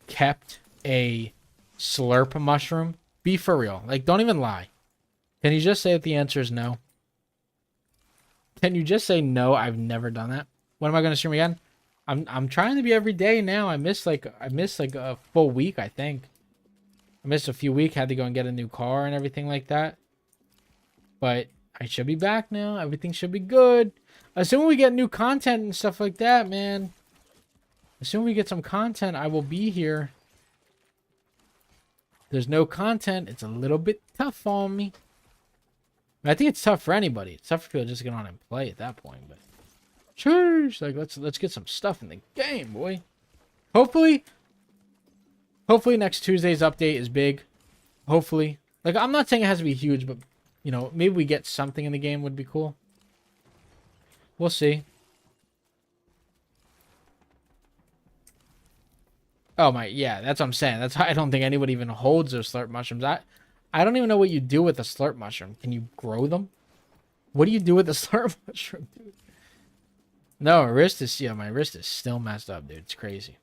kept a slurp mushroom? Be for real. Like, don't even lie. Can you just say that the answer is no? Can you just say no? I've never done that. When am I going to stream again? I'm trying to be every day now. I missed like a full week, I think. I missed a few weeks, had to go and get a new car and everything like that. But I should be back now. Everything should be good. Assuming we get new content and stuff like that, man. Assuming we get some content, I will be here. There's no content. It's a little bit tough on me. I think it's tough for anybody. It's tough for people to just get on and play at that point. But cheers, like let's get some stuff in the game, boy. Hopefully next Tuesday's update is big. Hopefully. Like, I'm not saying it has to be huge, but, you know, maybe we get something in the game would be cool. We'll see. Oh, my, yeah, that's what I'm saying. That's why I don't think anybody even holds those slurp mushrooms. I don't even know what you do with a slurp mushroom. Can you grow them? What do you do with a slurp mushroom, dude? No, my wrist is still messed up, dude. It's crazy.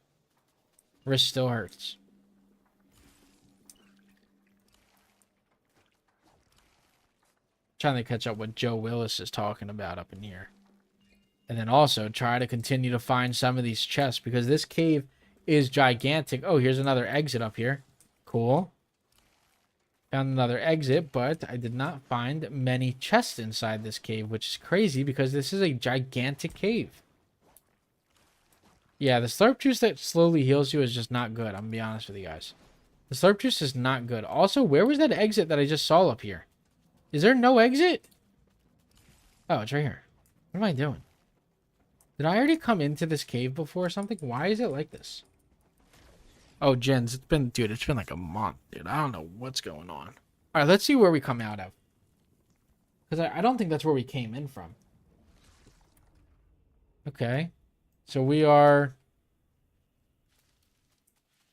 Wrist still hurts. Trying to catch up what Joe Willis is talking about up in here. And then also try to continue to find some of these chests because this cave is gigantic. Oh, here's another exit up here. Cool. Found another exit, but I did not find many chests inside this cave, which is crazy because this is a gigantic cave. Yeah, the slurp juice that slowly heals you is just not good. I'm going to be honest with you guys. The slurp juice is not good. Also, where was that exit that I just saw up here? Is there no exit? Oh, it's right here. What am I doing? Did I already come into this cave before or something? Why is it like this? Oh, Jens, it's been like a month, dude. I don't know what's going on. All right, let's see where we come out of. Because I don't think that's where we came in from. Okay. So we are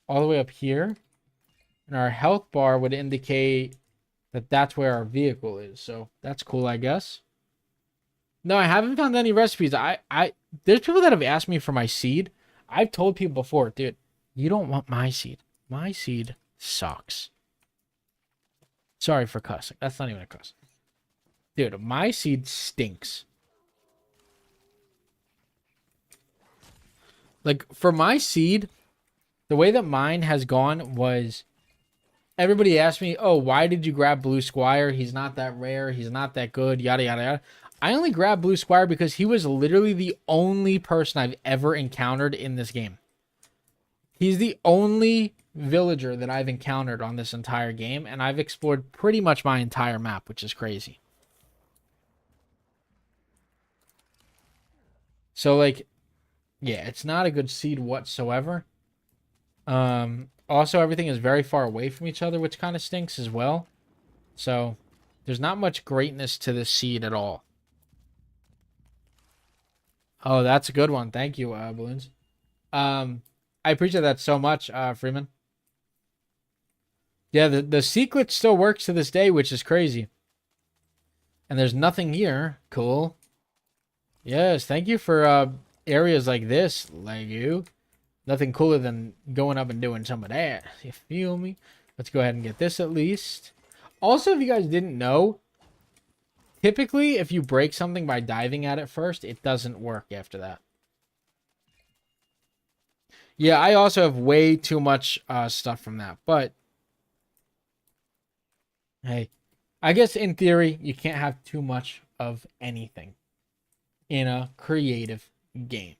all the way up here. And our health bar would indicate that that's where our vehicle is. So that's cool, I guess. No, I haven't found any recipes. There's people that have asked me for my seed. I've told people before, dude, you don't want my seed. My seed sucks. Sorry for cussing. That's not even a cuss. Dude, my seed stinks. Like, for my seed, the way that mine has gone was... Everybody asked me, oh, why did you grab Blue Squire? He's not that rare. He's not that good. Yada, yada, yada. I only grabbed Blue Squire because he was literally the only person I've ever encountered in this game. He's the only villager that I've encountered on this entire game, and I've explored pretty much my entire map, which is crazy. So, like, yeah, it's not a good seed whatsoever. Also, everything is very far away from each other, which kind of stinks as well. So, there's not much greatness to this seed at all. Oh, that's a good one. Thank you, Balloons. I appreciate that so much, Freeman. Yeah, the secret still works to this day, which is crazy. And there's nothing here. Cool. Yes, thank you for areas like this, Lego. Nothing cooler than going up and doing some of that. You feel me? Let's go ahead and get this at least. Also, if you guys didn't know, typically if you break something by diving at it first, it doesn't work after that. Yeah, I also have way too much stuff from that. But, hey, I guess in theory, you can't have too much of anything in a creative game.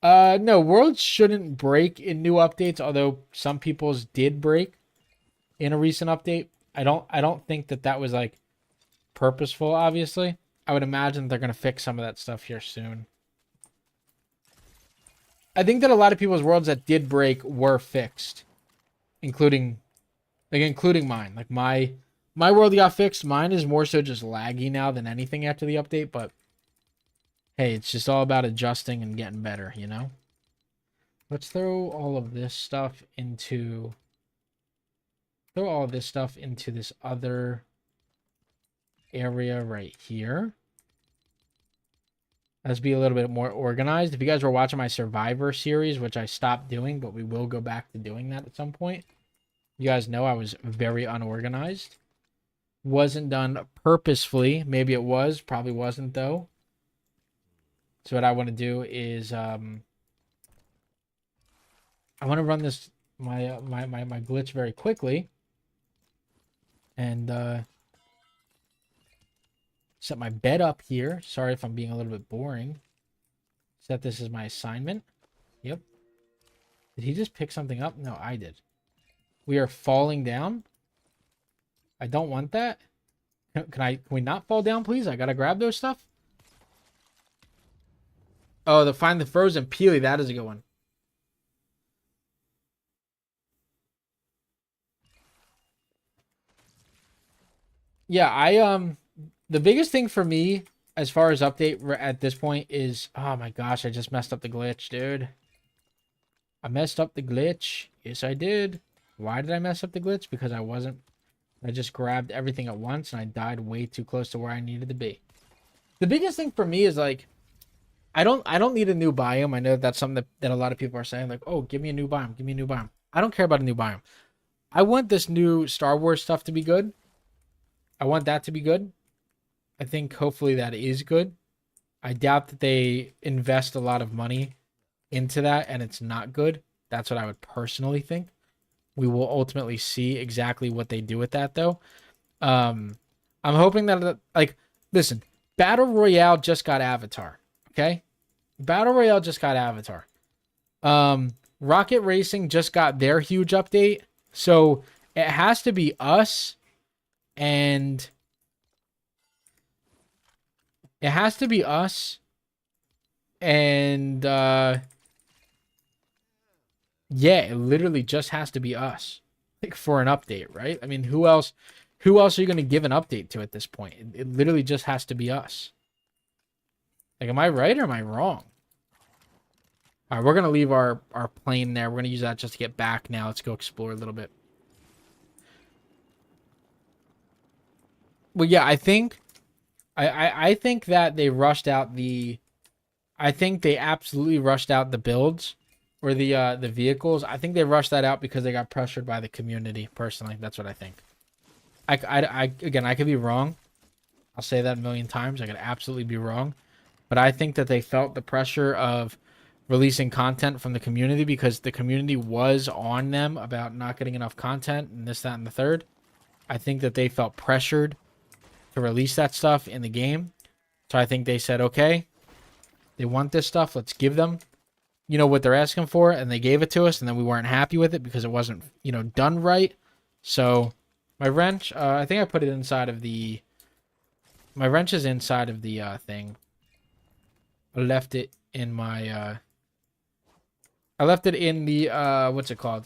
No, worlds shouldn't break in new updates, although some people's did break in a recent update. I don't think that was like purposeful, obviously. I would imagine they're going to fix some of that stuff here soon. I think that a lot of people's worlds that did break were fixed, including mine. Like my world got fixed. Mine is more so just laggy now than anything after the update, but hey, it's just all about adjusting and getting better, you know? Let's throw all of this stuff into this other area right here. Let's be a little bit more organized. If you guys were watching my Survivor series, which I stopped doing, but we will go back to doing that at some point, you guys know I was very unorganized. Wasn't done purposefully. Maybe it was. Probably wasn't, though. So what I want to do is I want to run this my glitch very quickly and set my bed up here. Sorry if I'm being a little bit boring. Set this as my assignment. Yep. Did he just pick something up? No, I did. We are falling down. I don't want that. Can we not fall down, please? I gotta grab those stuff. Oh, to find the frozen peely, that is a good one. Yeah, the biggest thing for me as far as update at this point is, oh my gosh, I just messed up the glitch, dude. I messed up the glitch. Yes, I did. Why did I mess up the glitch? Because I just grabbed everything at once and I died way too close to where I needed to be. The biggest thing for me is like, I don't need a new biome. I know that's something that a lot of people are saying, like, oh, give me a new biome, give me a new biome. I don't care about a new biome. I want this new Star Wars stuff to be good. I want that to be good. I think hopefully that is good. I doubt that they invest a lot of money into that and it's not good. That's what I would personally think. We will ultimately see exactly what they do with that, though. I'm hoping that, like, listen, Battle Royale just got Avatar, okay? Battle Royale just got Avatar. Rocket Racing just got their huge update. So it has to be us and yeah, it literally just has to be us, like, for an update, right? I mean, who else are you going to give an update to at this point? It literally just has to be us. Like, am I right or am I wrong? All right, we're going to leave our plane there. We're going to use that just to get back now. Let's go explore a little bit. Well, yeah, I think that they rushed out the... I think they absolutely rushed out the builds or the vehicles. I think they rushed that out because they got pressured by the community, personally. That's what I think. Again, I could be wrong. I'll say that a million times. I could absolutely be wrong. But I think that they felt the pressure of releasing content from the community because the community was on them about not getting enough content and this, that, and the third. I think that they felt pressured to release that stuff in the game. So I think they said, okay, they want this stuff. Let's give them, you know, what they're asking for. And they gave it to us. And then we weren't happy with it because it wasn't, you know, done right. So my wrench, I think I put it inside of the... My wrench is inside of the thing. I left it in my... I left it in the... what's it called?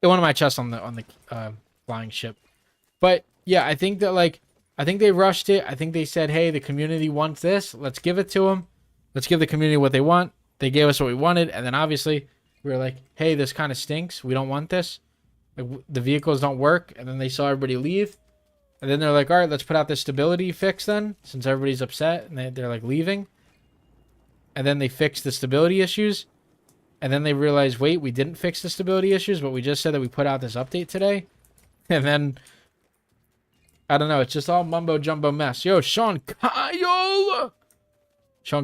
In one of my chests on the flying ship. But yeah, I think that, like... I think they rushed it. I think they said, hey, the community wants this. Let's give it to them. Let's give the community what they want. They gave us what we wanted. And then obviously we were like, hey, this kind of stinks. We don't want this. Like the vehicles don't work, and then they saw everybody leave, and then they're like, all right, let's put out this stability fix then, since everybody's upset and they're like leaving. And then they fix the stability issues, and then they realize, wait, we didn't fix the stability issues, but we just said that we put out this update today. And then I don't know, it's just all mumbo jumbo mess. Yo, Sean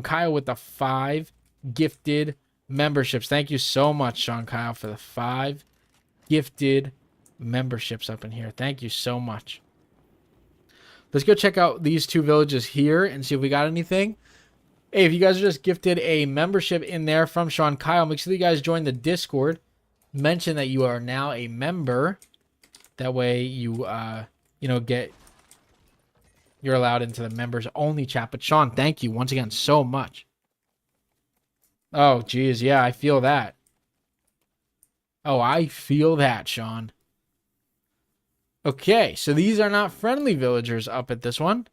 Kyle with the 5 gifted memberships. Thank you so much, Sean Kyle, for the 5 gifted memberships up in here. Thank you so much. Let's go check out these 2 villages here and see if we got anything. Hey, if you guys are just gifted a membership in there from Sean Kyle, make sure that you guys join the Discord. Mention that you are now a member. That way you, you're allowed into the members only chat. But Sean, thank you once again so much. Oh, geez. Yeah, I feel that. Oh, I feel that, Sean. Okay, so these are not friendly villagers up at this one.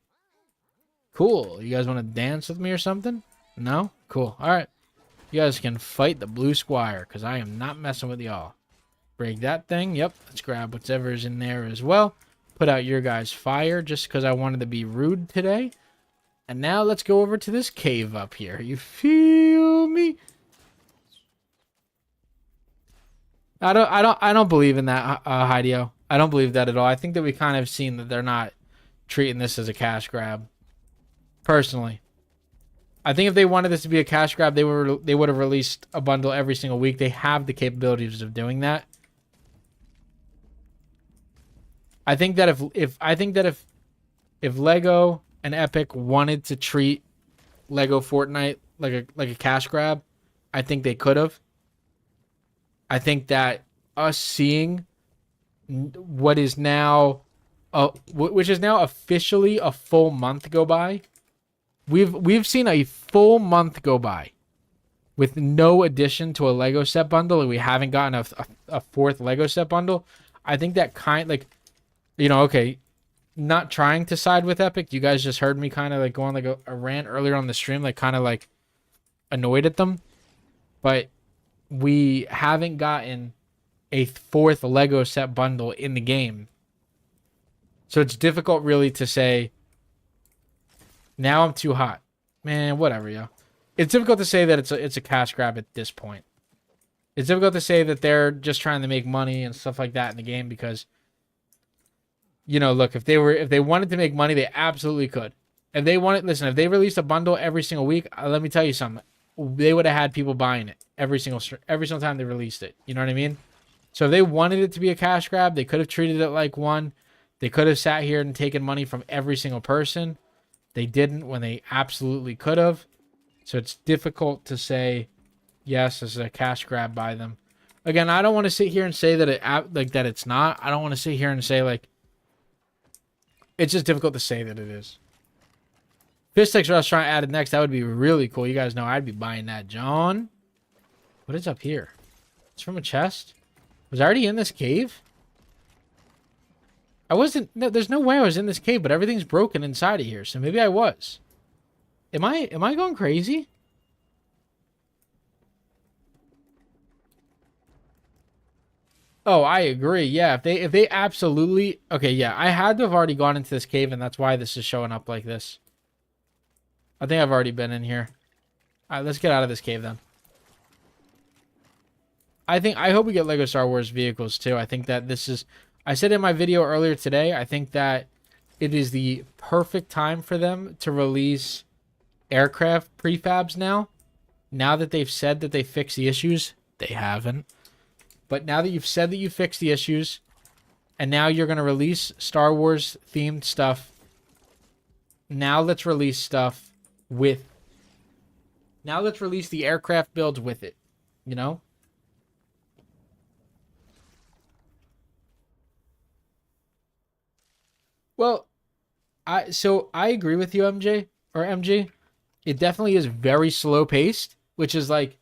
Cool. You guys want to dance with me or something? No? Cool. All right. You guys can fight the blue squire because I am not messing with y'all. Break that thing. Yep. Let's grab whatever's in there as well. Put out your guys' fire just because I wanted to be rude today. And now let's go over to this cave up here. You feel me? I don't believe in that, Hideo. I don't believe that at all. I think that we kind of seen that they're not treating this as a cash grab. Personally, I think if they wanted this to be a cash grab, they would have released a bundle every single week. They have the capabilities of doing that. I think that if Lego and Epic wanted to treat Lego Fortnite like a cash grab, I think they could have. I think that us seeing what is now, which is now officially a full month go by. We've seen a full month go by with no addition to a Lego set bundle, and we haven't gotten a 4th Lego set bundle. I think that okay, not trying to side with Epic. You guys just heard me kind of like go on like a rant earlier on the stream, like kind of like annoyed at them. But we haven't gotten a 4th Lego set bundle in the game. So it's difficult really to say, now I'm too hot. Man, whatever, yo. It's difficult to say that it's a cash grab at this point. It's difficult to say that they're just trying to make money and stuff like that in the game because, look, if they wanted to make money, they absolutely could. If they released a bundle every single week, let me tell you something. They would have had people buying it every single time they released it. You know what I mean? So if they wanted it to be a cash grab, they could have treated it like one. They could have sat here and taken money from every single person. They didn't when they absolutely could have. So it's difficult to say, yes, this is a cash grab by them. Again, I don't want to sit here and say that that it's not. I don't want to sit here and say it's just difficult to say that it is. Fish Sticks Restaurant added next. That would be really cool. You guys know I'd be buying that, John. What is up here? It's from a chest. Was I already in this cave? I wasn't. No, there's no way I was in this cave, but everything's broken inside of here, so maybe I was. Am I going crazy? Oh, I agree. Yeah, if they absolutely... Okay, yeah, I had to have already gone into this cave, and that's why this is showing up like this. I think I've already been in here. All right, let's get out of this cave then. I hope we get LEGO Star Wars vehicles too. I think that this is... I said in my video earlier today, I think that it is the perfect time for them to release aircraft prefabs now. Now that they've said that they fixed the issues, they haven't. But now that you've said that you fixed the issues, and now you're going to release Star Wars themed stuff, now let's release stuff with... Now let's release the aircraft builds with it, you know? Well, I agree with you, MJ, or MG. It definitely is very slow paced, which is like...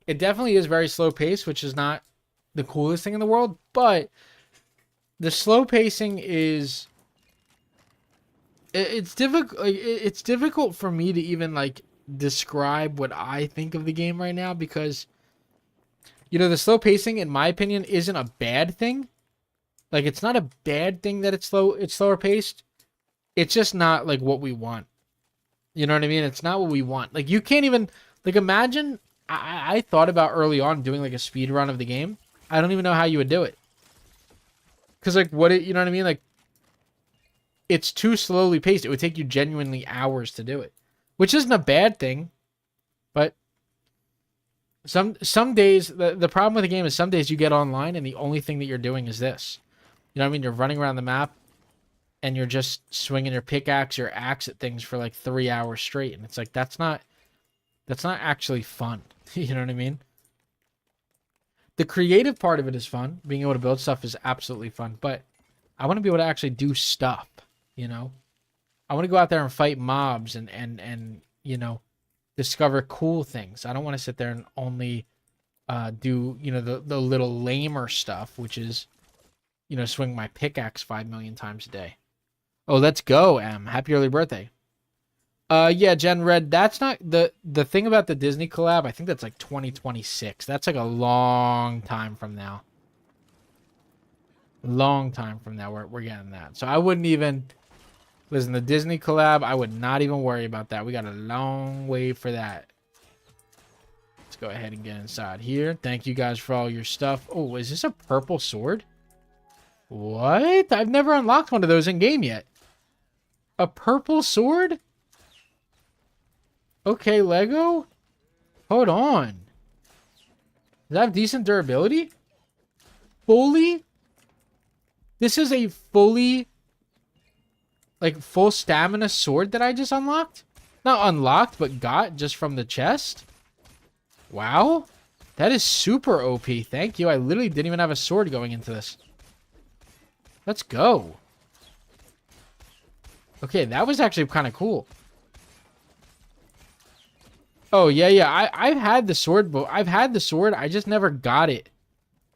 It definitely is very slow paced, which is not the coolest thing in the world, but the slow pacing is... It's difficult. It's difficult for me to even like describe what I think of the game right now, because You know, the slow pacing, in my opinion, isn't a bad thing. Like, it's not a bad thing that it's slower paced. It's just not, like, what we want. You know what I mean? It's not what we want. Like, you can't even, like, imagine, I thought about early on doing, like, a speed run of the game. I don't even know how you would do it. Because, like, you know what I mean? Like, it's too slowly paced. It would take you genuinely hours to do it. Which isn't a bad thing. But some days, the problem with the game is some days you get online and the only thing that you're doing is this. You know what I mean? You're running around the map and you're just swinging your pickaxe or axe at things for like 3 hours straight. And it's like, that's not actually fun. You know what I mean? The creative part of it is fun. Being able to build stuff is absolutely fun. But I want to be able to actually do stuff, you know? I want to go out there and fight mobs and you know, discover cool things. I don't want to sit there and only do, you know, the little lamer stuff, which is, you know, swing my pickaxe 5 million times a day. Oh, let's go, Em. Happy early birthday. Yeah, Gen Red, that's not the thing about the Disney collab. I think that's like 2026. That's like a long time from now. Long time from now we're getting that. So I wouldn't even listen, the Disney collab, I would not even worry about that. We got a long way for that. Let's go ahead and get inside here. Thank you guys for all your stuff. Oh, is this a purple sword? What? I've never unlocked one of those in game yet. A purple sword? Okay, Lego. Hold on. Does that have decent durability? Fully? This is a fully, like, full stamina sword that I just unlocked? Not unlocked, but got just from the chest? Wow. That is super OP. Thank you. I literally didn't even have a sword going into this. Let's go. Okay, that was actually kind of cool. Oh, yeah. I've had the sword, but I've had the sword. I just never got it.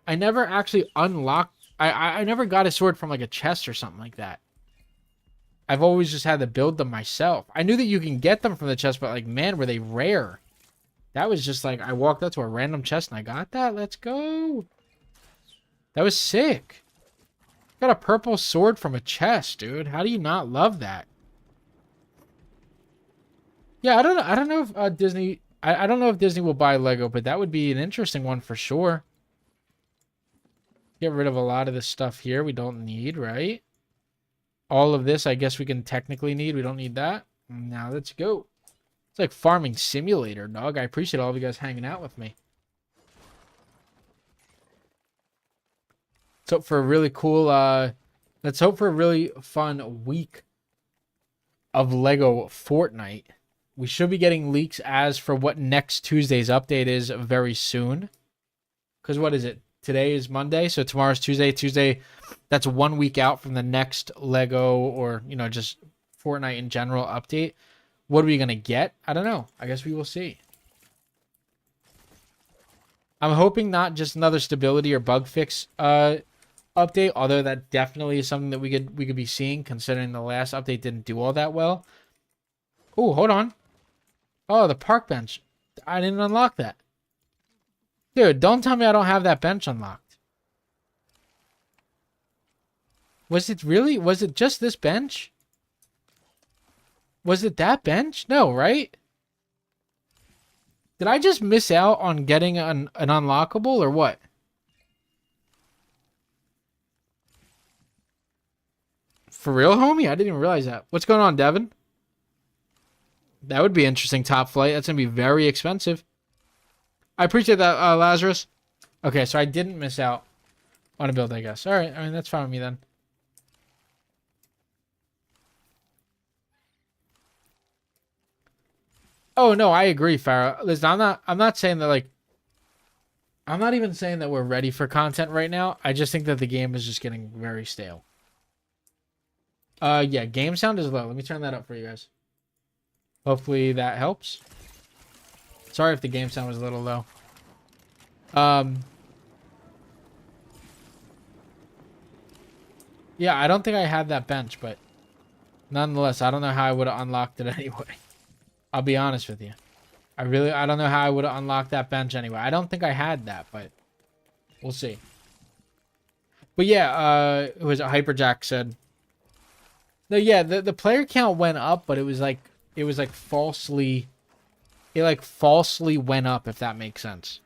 I never actually unlocked. I never got a sword from like a chest or something like that. I've always just had to build them myself. I knew that you can get them from the chest, but like, man, were they rare. That was just like, I walked up to a random chest and I got that. Let's go. That was sick. Got a purple sword from a chest, dude. How do you not love that? Yeah, I don't know if Disney, I don't know if Disney will buy Lego, but that would be an interesting one for sure. Get rid of a lot of this stuff here we don't need, right? All of this, I guess we can technically need. We don't need that. Now let's go. It's like farming simulator, dog. I appreciate all of you guys hanging out with me. Let's hope for a really cool, let's hope for a really fun week of LEGO Fortnite. We should be getting leaks as for what next Tuesday's update is very soon. Because what is it? Today is Monday, so tomorrow's Tuesday. Tuesday, that's 1 week out from the next LEGO or, you know, just Fortnite in general update. What are we going to get? I don't know. I guess we will see. I'm hoping not just another stability or bug fix update, although that definitely is something that we could be seeing considering the last update didn't do all that well. Oh, hold on. Oh, the park bench. I didn't unlock that. Dude, don't tell me I don't have that bench unlocked. Was it really? Was it just this bench? Was it that bench? No, right? Did I just miss out on getting an unlockable or what? For real, homie? I didn't even realize that. What's going on, Devin? That would be interesting, top flight. That's going to be very expensive. I appreciate that, Lazarus. Okay, so I didn't miss out on a build, I guess. All right, I mean, that's fine with me then. Oh, no, I agree, Farah. Listen, I'm not saying that, like, I'm not even saying that we're ready for content right now. I just think that the game is just getting very stale. Yeah, game sound is low. Let me turn that up for you guys. Hopefully that helps. Sorry if the game sound was a little low. Yeah, I don't think I had that bench, but nonetheless, I don't know how I would have unlocked it anyway. I'll be honest with you. I don't know how I would have unlocked that bench anyway. I don't think I had that, but We'll see. But yeah, it was Hyperjack said. No, yeah, the player count went up, but it was like falsely. It like falsely went up, if that makes sense.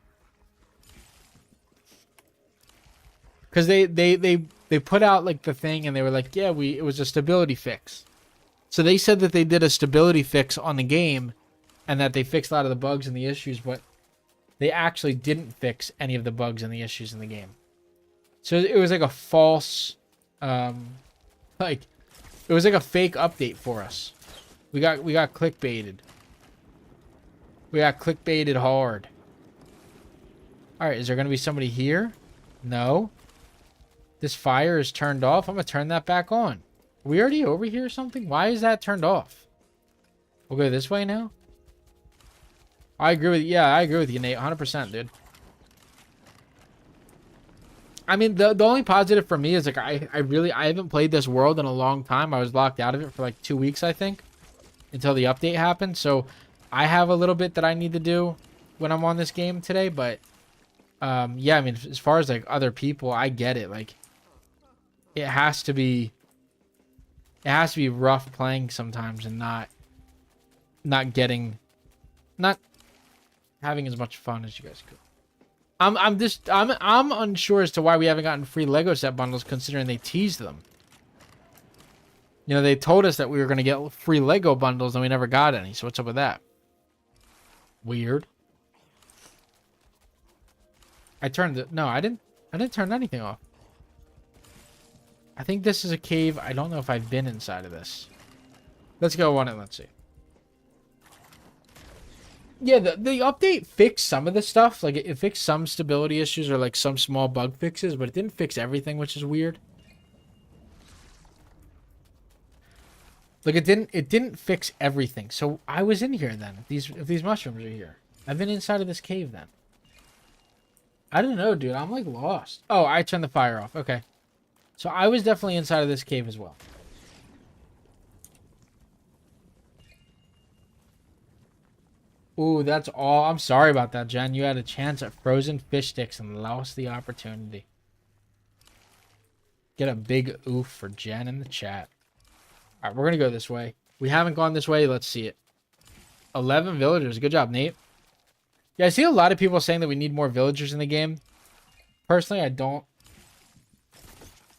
Because they put out like the thing and they were like, yeah, it was a stability fix. So they said that they did a stability fix on the game and that they fixed a lot of the bugs and the issues, but they actually didn't fix any of the bugs and the issues in the game. So it was like a false, like, it was like a fake update for us. We got clickbaited. We got clickbaited hard. Alright, is there going to be somebody here? No. This fire is turned off. I'm going to turn that back on. Are we already over here or something? Why is that turned off? We'll go this way now? I agree with you. Yeah, I agree with you, Nate. 100%, dude. I mean, the only positive for me is, like, I haven't played this world in a long time. I was locked out of it for, like, 2 weeks, I think. Until the update happened. So, I have a little bit that I need to do when I'm on this game today. But, yeah, I mean, as far as, like, other people, I get it. Like, it has to be rough playing sometimes and not having as much fun as you guys could. I'm unsure as to why we haven't gotten free Lego set bundles, considering they teased them. You know, they told us that we were going to get free Lego bundles and we never got any. So what's up with that? Weird. No, I didn't turn anything off. I think this is a cave. I don't know if I've been inside of this. Let's go on it. Let's see. Yeah, the update fixed some of the stuff. Like, it fixed some stability issues or, like, some small bug fixes, but it didn't fix everything, which is weird. Like, it didn't fix everything. So I was in here then. If these mushrooms are here. I've been inside of this cave then. I don't know, dude. I'm, like, lost. Oh, I turned the fire off. Okay. So I was definitely inside of this cave as well. Ooh, that's all. I'm sorry about that, Jen. You had a chance at frozen fish sticks and lost the opportunity. Get a big oof for Jen in the chat. All right, we're going to go this way. We haven't gone this way. Let's see it. 11 villagers. Good job, Nate. Yeah, I see a lot of people saying that we need more villagers in the game. Personally, I don't.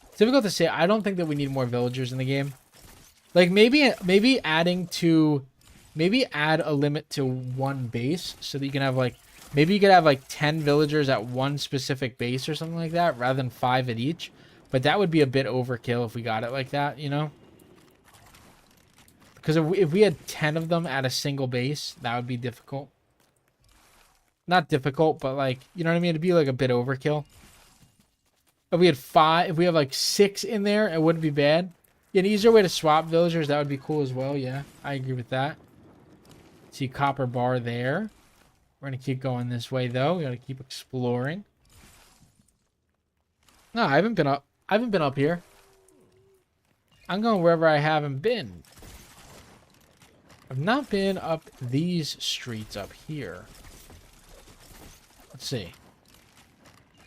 It's difficult to say. I don't think that we need more villagers in the game. Like, maybe adding to... Maybe add a limit to one base so that you can have, like, maybe you could have, like, 10 villagers at one specific base or something like that rather than 5 at each. But that would be a bit overkill if we got it like that, you know? Because if we had 10 of them at a single base, that would be difficult. Not difficult, but, like, you know what I mean? It'd be, like, a bit overkill. If we had 5, if we have, like, 6 in there, it wouldn't be bad. Yeah, an easier way to swap villagers, that would be cool as well, yeah. I agree with that. See copper bar there. We're going to keep going this way, though. We got to keep exploring. No, I haven't been up. I haven't been up here. I'm going wherever I haven't been. I've not been up these streets up here. Let's see.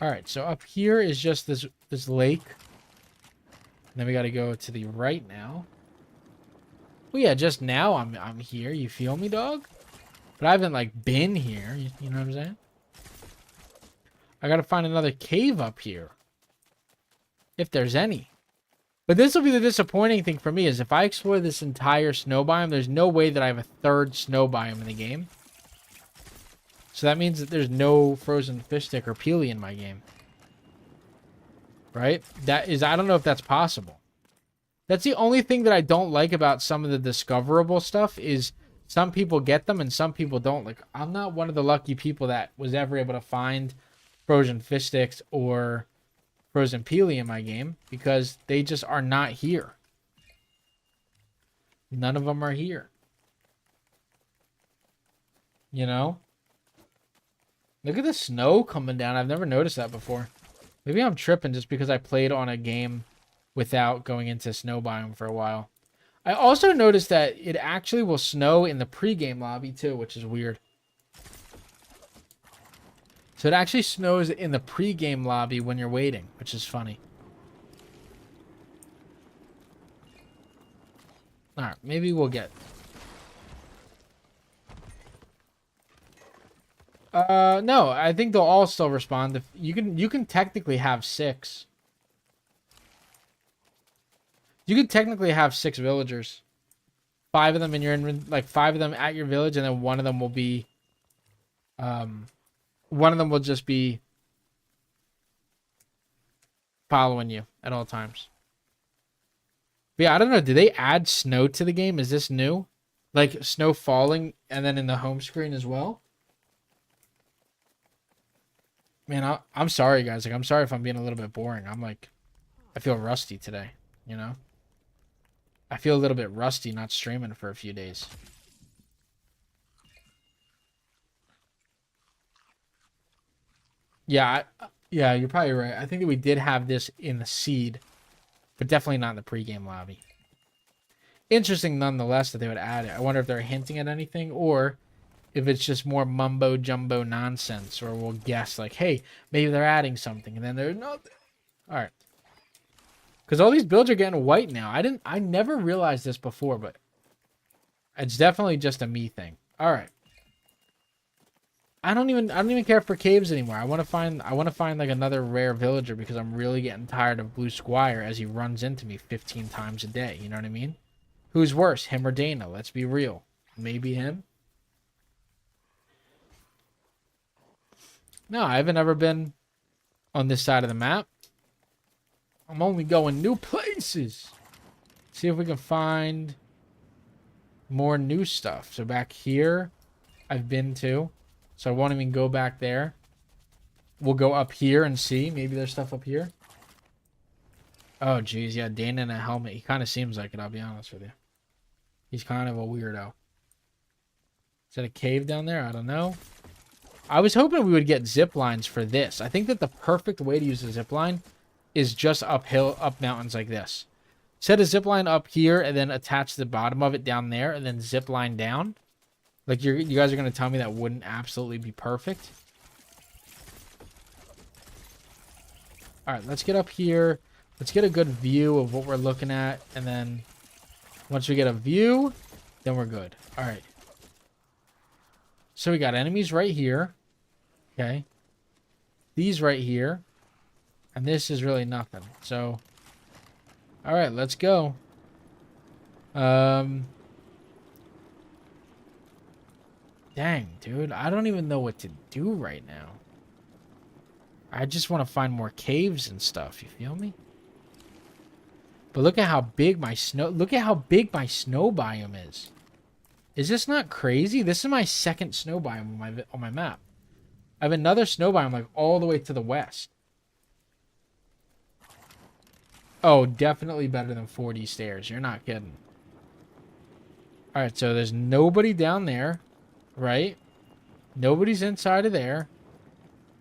All right, so up here is just this lake. And then we got to go to the right now. Well, yeah, just now I'm here. You feel me, dog? But I haven't, like, been here. You know what I'm saying? I gotta find another cave up here. If there's any. But this will be the disappointing thing for me, is if I explore this entire snow biome, there's no way that I have a third snow biome in the game. So that means that there's no frozen fish stick or peely in my game. Right? I don't know if that's possible. That's the only thing that I don't like about some of the discoverable stuff is some people get them and some people don't. Like, I'm not one of the lucky people that was ever able to find frozen fish sticks or frozen peely in my game because they just are not here. None of them are here. You know? Look at the snow coming down. I've never noticed that before. Maybe I'm tripping just because I played on a game without going into snow biome for a while. I also noticed that it actually will snow in the pregame lobby too, which is weird. So it actually snows in the pre-game lobby when you're waiting, which is funny. All right, maybe we'll get... no, I think they'll all still respond. If you can technically have 6. You could technically have 6 villagers. 5 of them in your like 5 of them at your village, and then one of them will be one of them will just be following you at all times. But yeah, I don't know. Did they add snow to the game? Is this new? Like snow falling and then in the home screen as well? Man, I'm sorry, guys. Like, I'm sorry if I'm being a little bit boring. I feel rusty today, you know? I feel a little bit rusty not streaming for a few days. Yeah, yeah, you're probably right. I think that we did have this in the seed, but definitely not in the pregame lobby. Interesting nonetheless that they would add it. I wonder if they're hinting at anything or if it's just more mumbo jumbo nonsense, or we'll guess like, hey, maybe they're adding something and then they're not. All right. Because all these builds are getting white now. I never realized this before, but it's definitely just a me thing. All right. I don't even care for caves anymore. I want to find like another rare villager because I'm really getting tired of Blue Squire as he runs into me 15 times a day. You know what I mean? Who's worse, him or Dana? Let's be real. Maybe him. No, I haven't ever been on this side of the map. I'm only going new places. See if we can find more new stuff. So back here, I've been to. So I won't even go back there. We'll go up here and see. Maybe there's stuff up here. Oh, geez. Yeah, Dana in a helmet. He kind of seems like it, I'll be honest with you. He's kind of a weirdo. Is that a cave down there? I don't know. I was hoping we would get zip lines for this. I think that the perfect way to use a zip line is just uphill, up mountains like this. Set a zip line up here and then attach the bottom of it down there and then zip line down. Like you guys are going to tell me that wouldn't absolutely be perfect. All right, let's get up here. Let's get a good view of what we're looking at. And then once we get a view, then we're good. All right. So we got enemies right here. Okay. These right here. And this is really nothing. So, all right, let's go. Dang, dude. I don't even know what to do right now. I just want to find more caves and stuff. You feel me? But look at how big my snow... Look at how big my snow biome is. Is this not crazy? This is my second snow biome on my map. I have another snow biome like all the way to the west. Oh, definitely better than 40 stairs. You're not kidding. All right, so there's nobody down there, right? Nobody's inside of there.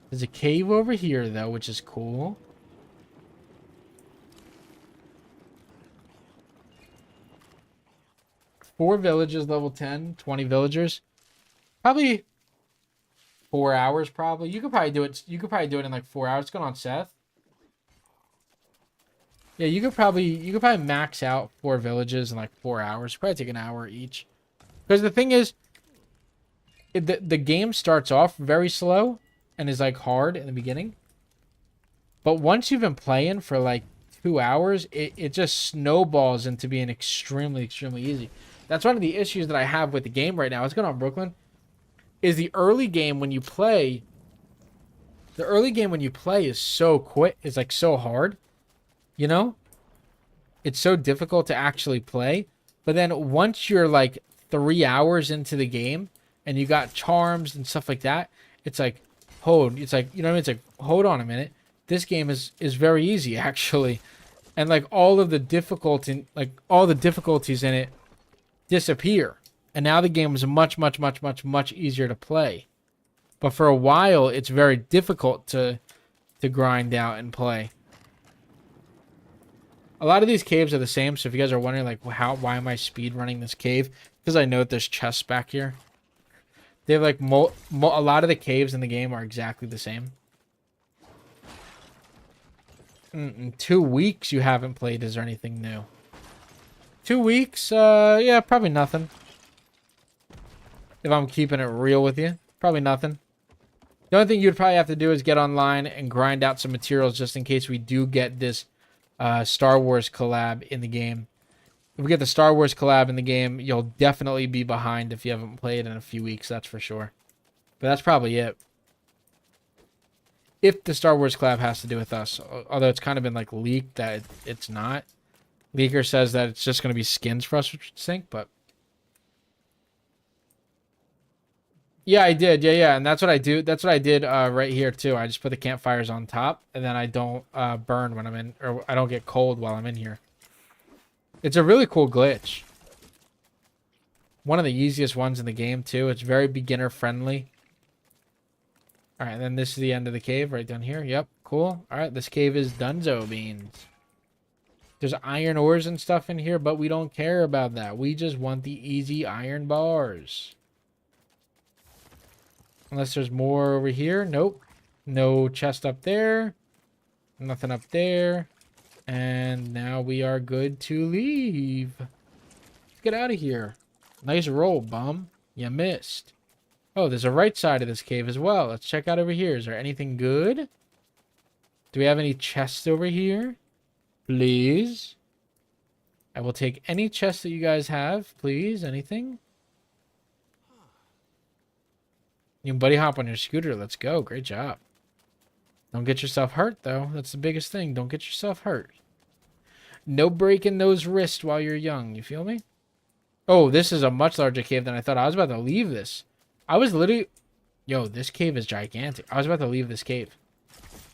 There's a cave over here, though, which is cool. Four villages, level 10, 20 villagers. Probably 4 hours, probably. You could probably do it. You could probably do it in like 4 hours. What's going on, Seth? Yeah, you could probably max out 4 villages in like 4 hours. Probably take an hour each. Because the thing is, the game starts off very slow and is like hard in the beginning. But once you've been playing for like 2 hours, it just snowballs into being extremely, extremely easy. That's one of the issues that I have with the game right now. What's going on, Brooklyn? Is the early game when you play... The early game when you play is so quick. It's like so hard. You know? It's so difficult to actually play. But then once you're like 3 hours into the game and you got charms and stuff like that, it's like, it's like, you know what I mean? It's like, hold on a minute. This game is very easy, actually. And like all the difficulties in it disappear. And now the game is much, much, much, much, much easier to play. But for a while, it's very difficult to grind out and play. A lot of these caves are the same, so if you guys are wondering, like, why am I speed running this cave? Because I know that there's chests back here. They have like a lot of the caves in the game are exactly the same. In 2 weeks you haven't played. Is there anything new? 2 weeks? Yeah, probably nothing. If I'm keeping it real with you, probably nothing. The only thing you'd probably have to do is get online and grind out some materials just in case we do get this Star Wars collab in the game. If we get the Star Wars collab in the game, you'll definitely be behind if you haven't played in a few weeks, that's for sure. But that's probably it. If the Star Wars collab has to do with us, although it's kind of been like leaked that it's not. Leaker says that it's just going to be skins for us, which stink, but yeah, I did. Yeah, and that's what I do. That's what I did right here too. I just put the campfires on top, and then I don't burn when I'm in, or I don't get cold while I'm in here. It's a really cool glitch. One of the easiest ones in the game too. It's very beginner friendly. All right, and then this is the end of the cave right down here. Yep, cool. All right, this cave is Dunzo Beans. There's iron ores and stuff in here, but we don't care about that. We just want the easy iron bars. Unless there's more over here. Nope. No chest up there. Nothing up there. And now we are good to leave. Let's get out of here. Nice roll, bum. You missed. Oh, there's a right side of this cave as well. Let's check out over here. Is there anything good? Do we have any chests over here? Please. I will take any chest that you guys have. Please. Anything? You can buddy hop on your scooter. Let's go. Great job. Don't get yourself hurt, though. That's the biggest thing. Don't get yourself hurt. No breaking those wrists while you're young. You feel me? Oh, this is a much larger cave than I thought. I was about to leave this. I was literally... Yo, this cave is gigantic. I was about to leave this cave.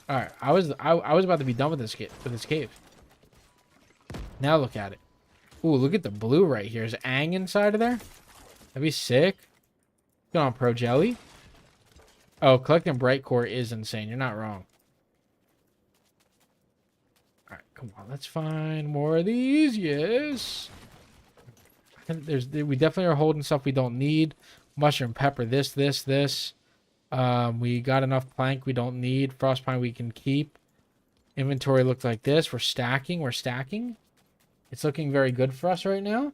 Alright, I was about to be done with this cave. Now look at it. Ooh, look at the blue right here. Is Aang inside of there? That'd be sick. What's going on, Pro Jelly? Oh, collecting Bright Core is insane. You're not wrong. Alright, come on. Let's find more of these. Yes. We definitely are holding stuff we don't need. Mushroom, pepper, this. We got enough plank we don't need. Frostpine we can keep. Inventory looks like this. We're stacking. It's looking very good for us right now.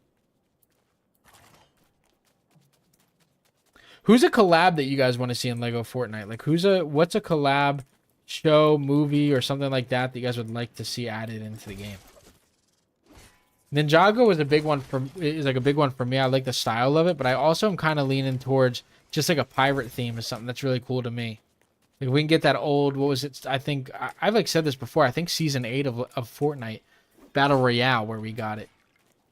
Who's a collab that you guys want to see in LEGO Fortnite? Like, what's a collab show, movie, or something like that you guys would like to see added into the game? Ninjago is a big one for me. I like the style of it, but I also am kind of leaning towards just like a pirate theme is something that's really cool to me. Like, we can get that old, what was it? I think I've like said this before. I think season 8 of Fortnite Battle Royale, where we got it,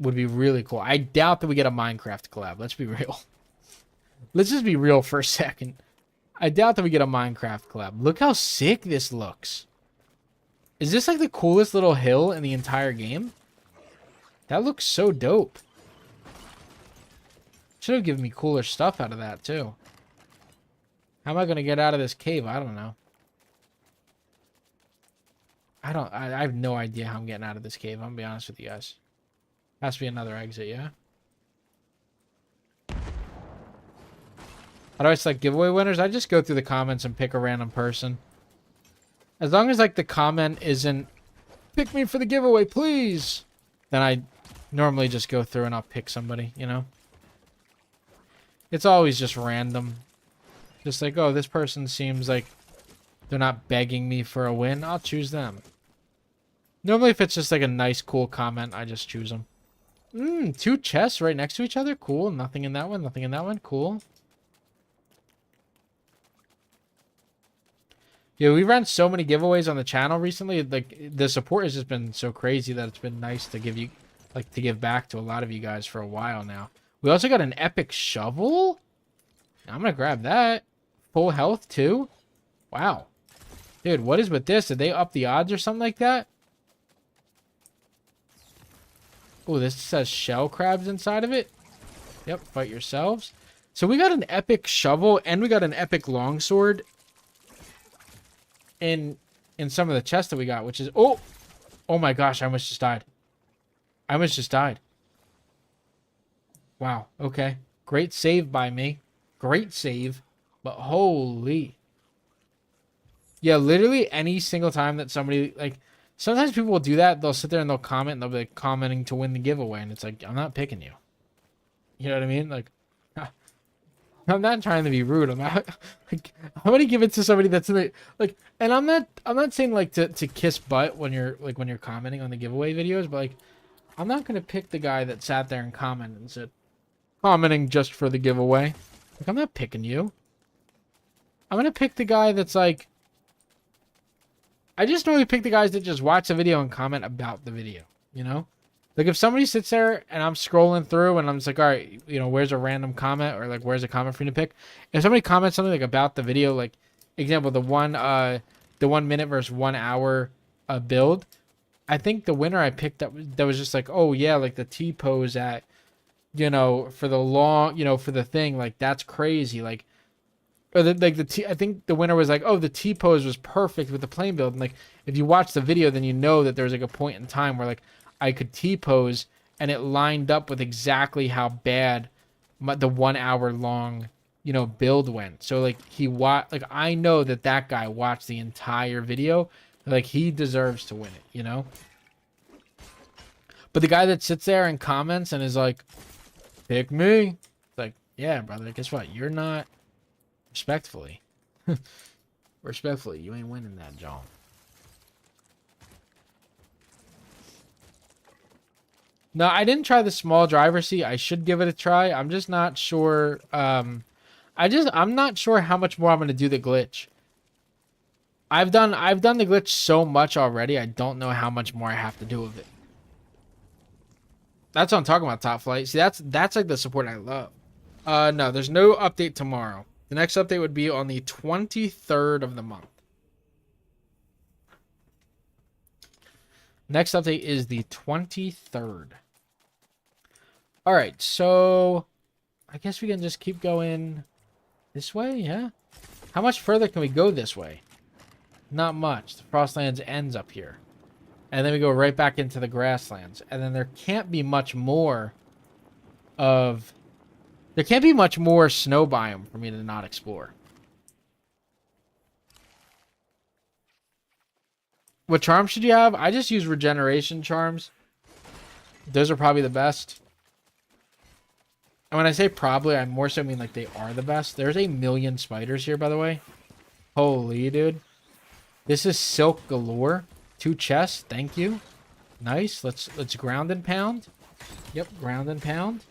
would be really cool. I doubt that we get a Minecraft collab. Let's be real. Let's just be real for a second. I doubt that we get a Minecraft collab. Look how sick this looks. Is this like the coolest little hill in the entire game? That looks so dope. Should have given me cooler stuff out of that too. How am I going to get out of this cave? I don't know. I have no idea how I'm getting out of this cave. I'm going to be honest with you guys. Has to be another exit, yeah? How do I select giveaway winners? I just go through the comments and pick a random person. As long as like the comment isn't, pick me for the giveaway, please. Then I normally just go through and I'll pick somebody, you know? It's always just random. Just like, oh, this person seems like they're not begging me for a win. I'll choose them. Normally, if it's just like a nice, cool comment, I just choose them. 2 chests right next to each other. Cool. Nothing in that one. Nothing in that one. Cool. Yeah, we ran so many giveaways on the channel recently. Like, the support has just been so crazy that it's been nice to give you, like, to give back to a lot of you guys for a while now. We also got an epic shovel. I'm gonna grab that. Full health too. Wow, dude, what is with this? Did they up the odds or something like that? Oh, this says shell crabs inside of it. Yep, fight yourselves. So we got an epic shovel and we got an epic longsword in some of the chests that we got, which is oh my gosh, I almost just died. Wow, okay. Great save by me. great save, but holy. Yeah, literally any single time that somebody, like, sometimes people will do that. They'll sit there and they'll comment and they'll be like, commenting to win the giveaway. And it's like, I'm not picking you. You know what I mean? Like, I'm not trying to be rude. I'm not, like, I'm gonna give it to somebody that's in the, like, and I'm not saying like to kiss butt when you're commenting on the giveaway videos, but like, I'm not gonna pick the guy that sat there and commented and said, commenting just for the giveaway. Like, I'm not picking you. I'm gonna pick the guy that's like, I just normally pick the guys that just watch the video and comment about the video, you know? Like, if somebody sits there and I'm scrolling through and I'm just like, all right, you know, where's a random comment, or like, where's a comment for you to pick? If somebody comments something like about the video, like, example, the 1 minute versus 1 hour build, I think the winner I picked that was just like, oh yeah, like the T pose at, you know, for the long, you know, for the thing, like, that's crazy, like, or I think the winner was like, oh, the T pose was perfect with the plane build, and like, if you watch the video, then you know that there was like a point in time where like I could T pose and it lined up with exactly how bad the 1 hour long, you know, build went. So like like, I know that guy watched the entire video, like, he deserves to win it, you know. But the guy that sits there and comments and is like, pick me, it's like, yeah, brother, guess what? You're not, respectfully, you ain't winning that, John. No, I didn't try the small driver's seat. I should give it a try. I'm just not sure. I'm not sure how much more I'm gonna do the glitch. I've done the glitch so much already. I don't know how much more I have to do with it. That's what I'm talking about, Top Flight. See, that's like the support I love. No, there's no update tomorrow. The next update would be on the 23rd of the month. Next update is the 23rd. All right, so I guess we can just keep going this way, yeah? How much further can we go this way? Not much. The Frostlands ends up here. And then we go right back into the Grasslands. And then there can't be much more snow biome for me to not explore. What charms should you have? I just use regeneration charms. Those are probably the best. And when I say probably, I more so mean like they are the best. There's a million spiders here, by the way. Holy, dude. This is silk galore. 2 chests, thank you. Nice. Let's ground and pound. Yep, ground and pound.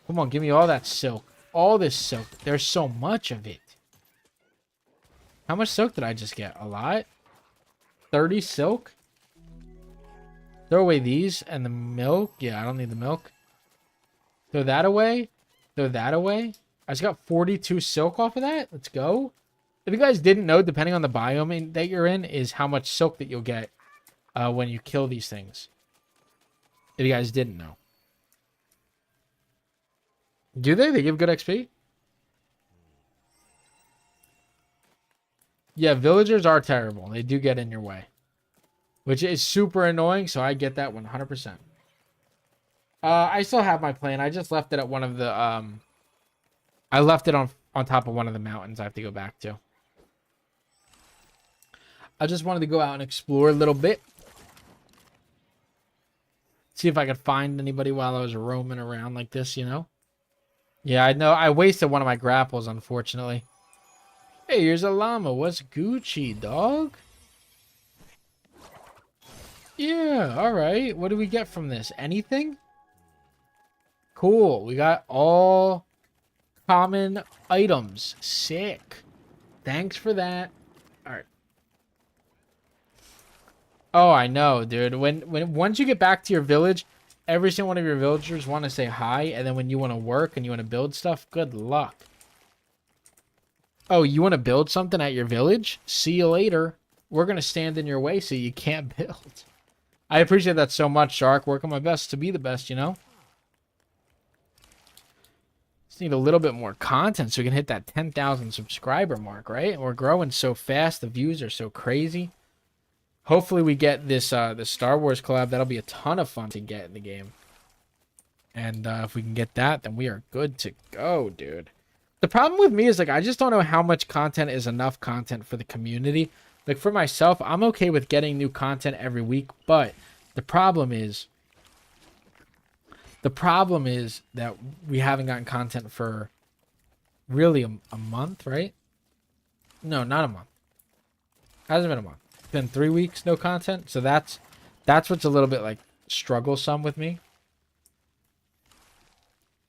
Come on, give me all that silk. All this silk. There's so much of it. How much silk did I just get? A lot? 30 silk? Throw away these and the milk. Yeah, I don't need the milk. Throw that away. Throw that away. I just got 42 silk off of that. Let's go. If you guys didn't know, depending on the biome that you're in, is how much silk that you'll get when you kill these things. If you guys didn't know. Do they? They give good XP? Yeah, villagers are terrible. They do get in your way. Which is super annoying, so I get that 100%. I still have my plane. I just left it at one of the... I left it on top of one of the mountains I have to go back to. I just wanted to go out and explore a little bit. See if I could find anybody while I was roaming around like this, you know? Yeah, I know. I wasted one of my grapples, unfortunately. Hey, here's a llama. What's Gucci, dog? Yeah, alright. What do we get from this? Anything? Cool. We got all common items. Sick. Thanks for that. Alright. Oh, I know, dude. Once you get back to your village, every single one of your villagers want to say hi, and then when you want to work and you want to build stuff, good luck. Oh, you want to build something at your village? See you later. We're going to stand in your way so you can't build. I appreciate that so much, Shark. Working my best to be the best, you know? Just need a little bit more content so we can hit that 10,000 subscriber mark, right? And we're growing so fast. The views are so crazy. Hopefully we get this the Star Wars collab. That'll be a ton of fun to get in the game. And if we can get that, then we are good to go, dude. The problem with me is like I just don't know how much content is enough content for the community. Like for myself, I'm okay with getting new content every week, but the problem is that we haven't gotten content for really a month, right? No, not a month. Hasn't been a month. It's been 3 weeks, no content. So that's what's a little bit like strugglesome with me.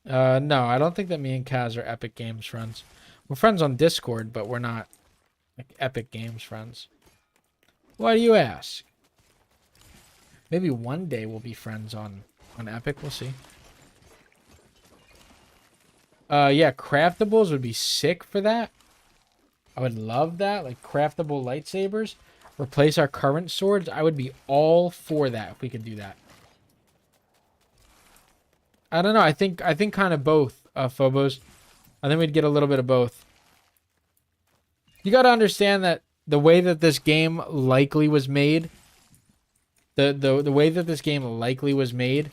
No, I don't think that me and Kaz are Epic Games friends. We're friends on Discord, but we're not like Epic Games friends. Why do you ask? Maybe one day we'll be friends on Epic. We'll see. Yeah, craftables would be sick for that. I would love that. Like craftable lightsabers. Replace our current swords. I would be all for that if we could do that. I don't know. I think kind of both, Phobos. I think we'd get a little bit of both. You got to understand that the way that this game likely was made, the way that this game likely was made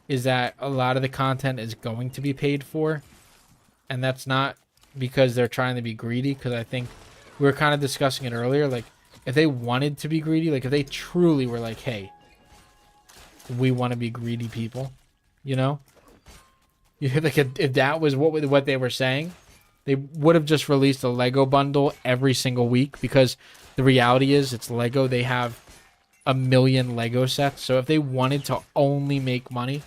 is that a lot of the content is going to be paid for. And that's not because they're trying to be greedy, because I think we were kind of discussing it earlier. Like, if they wanted to be greedy, like if they truly were like, hey, we want to be greedy people, you know? Like if that was what they were saying, they would have just released a Lego bundle every single week, because the reality is it's Lego. They have 1 million Lego sets. So if they wanted to only make money,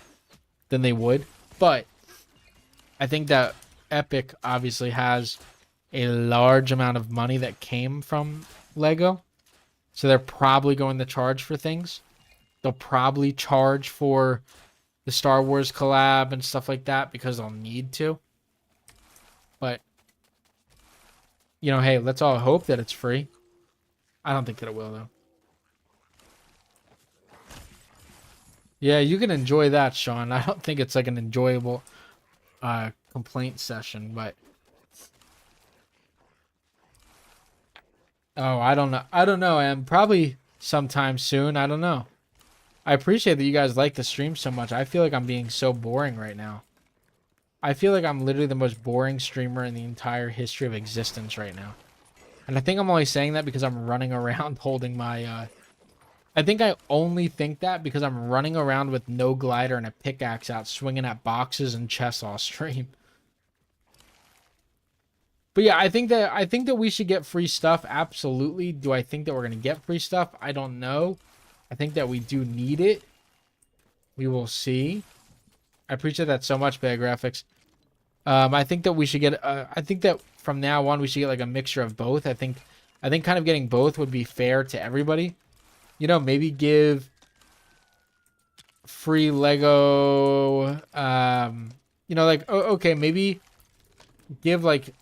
then they would. But I think that Epic obviously has a large amount of money that came from Lego. So they're probably going to charge for things. They'll probably charge for the Star Wars collab and stuff like that because they'll need to. But, you know, hey, let's all hope that it's free. I don't think that it will, though. Yeah, you can enjoy that, Sean. I don't think it's like an enjoyable complaint session, but oh, I don't know, and probably sometime soon. I don't know. I appreciate that you guys like the stream so much. I feel like I'm being so boring right now. I feel like I'm literally the most boring streamer in the entire history of existence right now. And I think I'm only saying that because I'm running around holding my I think I only think that because I'm running around with no glider and a pickaxe out swinging at boxes and chests all stream. But yeah, I think that we should get free stuff. Absolutely. Do I think that we're going to get free stuff? I don't know. I think that we do need it. We will see. I appreciate that so much, Bad Graphics. I think that we should get I think that from now on we should get like a mixture of both. I think kind of getting both would be fair to everybody. You know, maybe give free Lego you know, like okay, maybe give like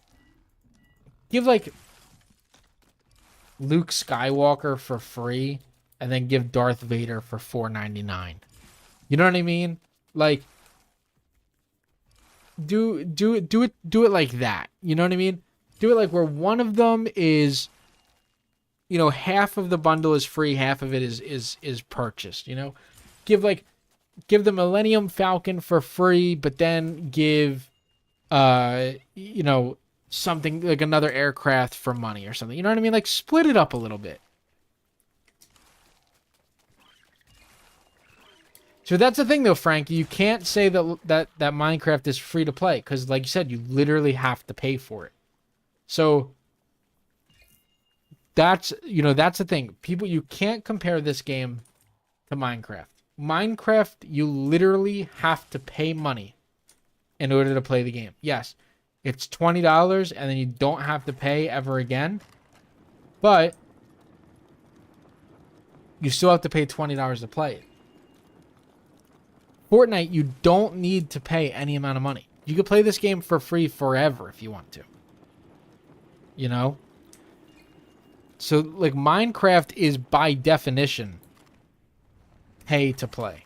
Luke Skywalker for free and then give Darth Vader for $4.99. You know what I mean? Like do it like that. You know what I mean? Do it like where one of them is, you know, half of the bundle is free, half of it is purchased, you know? Give the Millennium Falcon for free, but then give you know, something like another aircraft for money or something. You know what I mean? Like split it up a little bit. So that's the thing though, Frankie. You can't say that Minecraft is free to play because, like you said, you literally have to pay for it. So that's, you know, that's the thing. People, you can't compare this game to Minecraft. Minecraft, you literally have to pay money in order to play the game. Yes, it's $20 and then you don't have to pay ever again. But you still have to pay $20 to play it. Fortnite, you don't need to pay any amount of money. You can play this game for free forever if you want to. You know? So, like, Minecraft is, by definition, pay to play.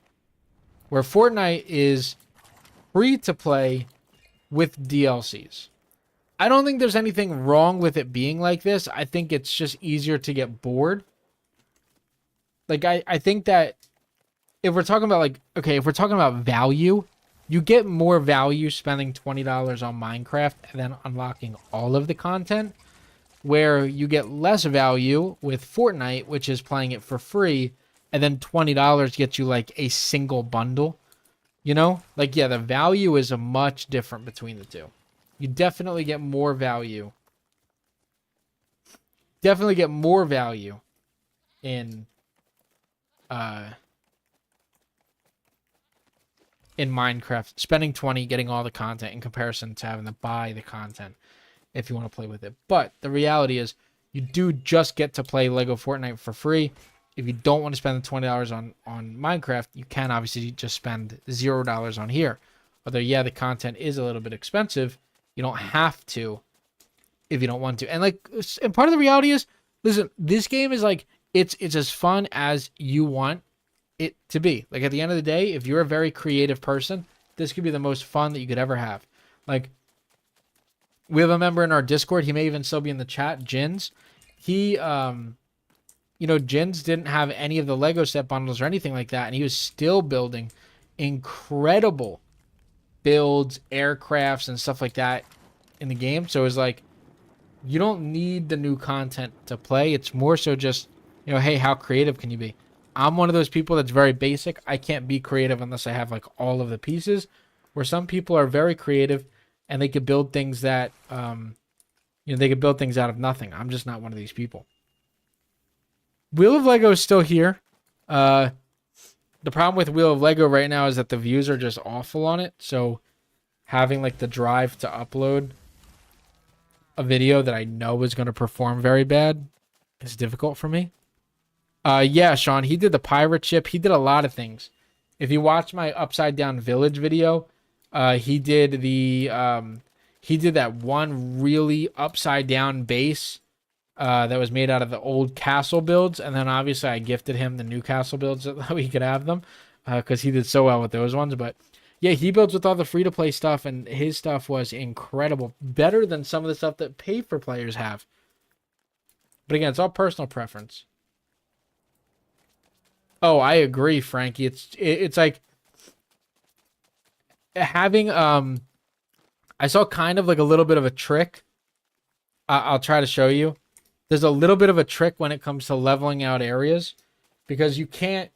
Where Fortnite is free to play with DLCs. I don't think there's anything wrong with it being like this. I think it's just easier to get bored. Like, I think that if we're talking about, like, okay, if we're talking about value, You get more value spending $20 on Minecraft and then unlocking all of the content, where you get less value with Fortnite, which is playing it for free, and then $20 gets you like a single bundle. You know? Like, yeah, the value is a much different between the two. You definitely get more value. Definitely get more value in Minecraft, spending 20, getting all the content in comparison to having to buy the content if you want to play with it. But the reality is you do just get to play LEGO Fortnite for free. If you don't want to spend the $20 on Minecraft, you can obviously just spend $0 on here. Although, yeah, the content is a little bit expensive. You don't have to if you don't want to. And like, and part of the reality is, listen, this game is like, it's as fun as you want it to be. Like, at the end of the day, if you're a very creative person, this could be the most fun that you could ever have. Like, we have a member in our Discord. He may even still be in the chat, Jins. He, you know, Jins didn't have any of the Lego set bundles or anything like that, and he was still building incredible builds, aircrafts, and stuff like that in the game. So it's like, you don't need the new content to play. It's more so just, you know, hey, how creative can you be? I'm one of those people that's very basic. I can't be creative unless I have like all of the pieces, where some people are very creative and they could build things that, you know, they could build things out of nothing. I'm just not one of these people. Wheel of Lego is still here. The problem with Wheel of Lego right now is that the views are just awful on it. So having like the drive to upload a video that I know is going to perform very bad is difficult for me. Yeah, Sean, he did the pirate ship. He did a lot of things. If you watch my Upside Down Village video, he did that one really upside down base that was made out of the old castle builds, and then obviously I gifted him the new castle builds so he could have them because he did so well with those ones. But yeah, he builds with all the free-to-play stuff, and his stuff was incredible. Better than some of the stuff that pay-for-players have. But again, it's all personal preference. Oh, I agree, Frankie. It's like having I saw kind of like a little bit of a trick. I'll try to show you. There's a little bit of a trick when it comes to leveling out areas, because you can't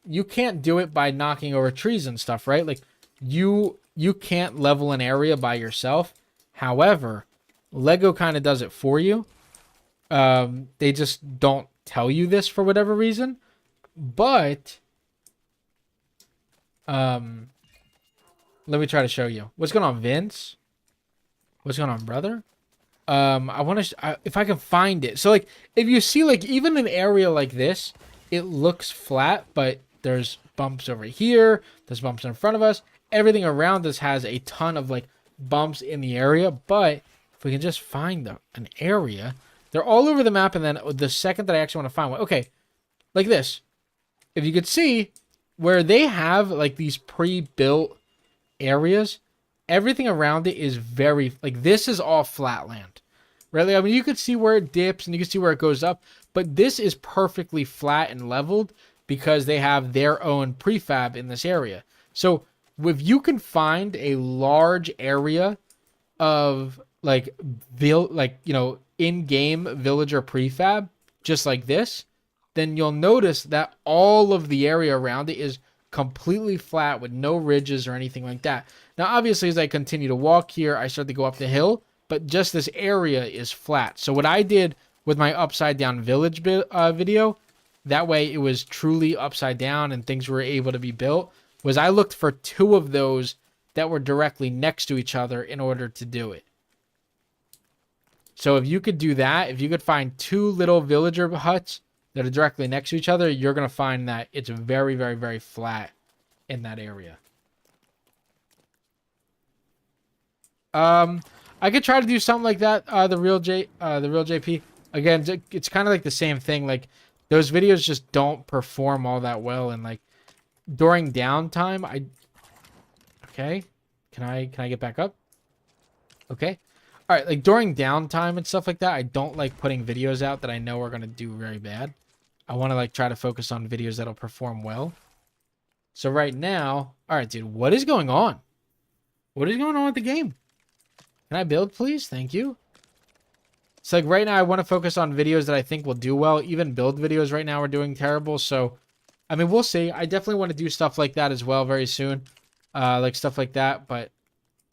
do it by knocking over trees and stuff, right? Like you can't level an area by yourself. However, Lego kind of does it for you. They just don't tell you this for whatever reason. But let me try to show you. What's going on, Vince? What's going on, brother? I want to if I can find it. So like, if you see like even an area like this, it looks flat, but there's bumps over here, there's bumps in front of us. Everything around us has a ton of like bumps in the area, but if we can just find an area, they're all over the map. And then the second that I actually want to find one, okay, like this. If you could see where they have like these pre-built areas, everything around it is very, like, this is all flatland, right? I mean, you could see where it dips and you can see where it goes up, but this is perfectly flat and leveled because they have their own prefab in this area. So if you can find a large area of like in-game villager prefab, just like this, then you'll notice that all of the area around it is completely flat with no ridges or anything like that. Now, obviously, as I continue to walk here, I start to go up the hill, but just this area is flat. So what I did with my upside down village video, that way it was truly upside down and things were able to be built, was I looked for 2 of those that were directly next to each other in order to do it. So if you could do that, if you could find 2 little villager huts that are directly next to each other, you're going to find that it's very, very, very flat in that area. I could try to do something like that. The real JP. Again, it's kind of like the same thing. Like, those videos just don't perform all that well. And like during downtime, okay. Can I get back up? Okay. All right. Like during downtime and stuff like that, I don't like putting videos out that I know are going to do very bad. I want to like try to focus on videos that'll perform well. So right now, all right, dude, what is going on? What is going on with the game? Can I build, please? Thank you. It's like right now I want to focus on videos that I think will do well. Even build videos right now are doing terrible. So, I mean, we'll see. I definitely want to do stuff like that as well very soon. Like stuff like that. But,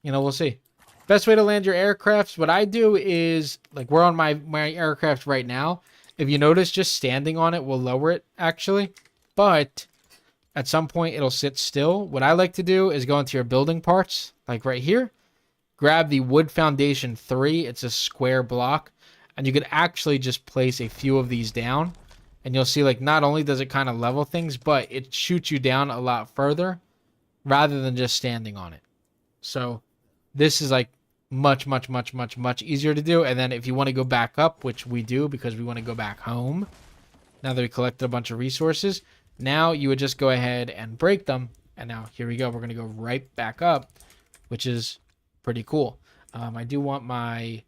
you know, we'll see. Best way to land your aircrafts. What I do is, like, we're on my aircraft right now. If you notice, just standing on it will lower it, actually. But at some point, it'll sit still. What I like to do is go into your building parts, like right here. Grab the wood foundation 3. It's a square block. And you could actually just place a few of these down. And you'll see, like, not only does it kind of level things, but it shoots you down a lot further rather than just standing on it. So this is, like, much easier to do. And then if you want to go back up, which we do because we want to go back home, now that we collected a bunch of resources, now you would just go ahead and break them. And now here we go. We're going to go right back up, which is pretty cool. I do want my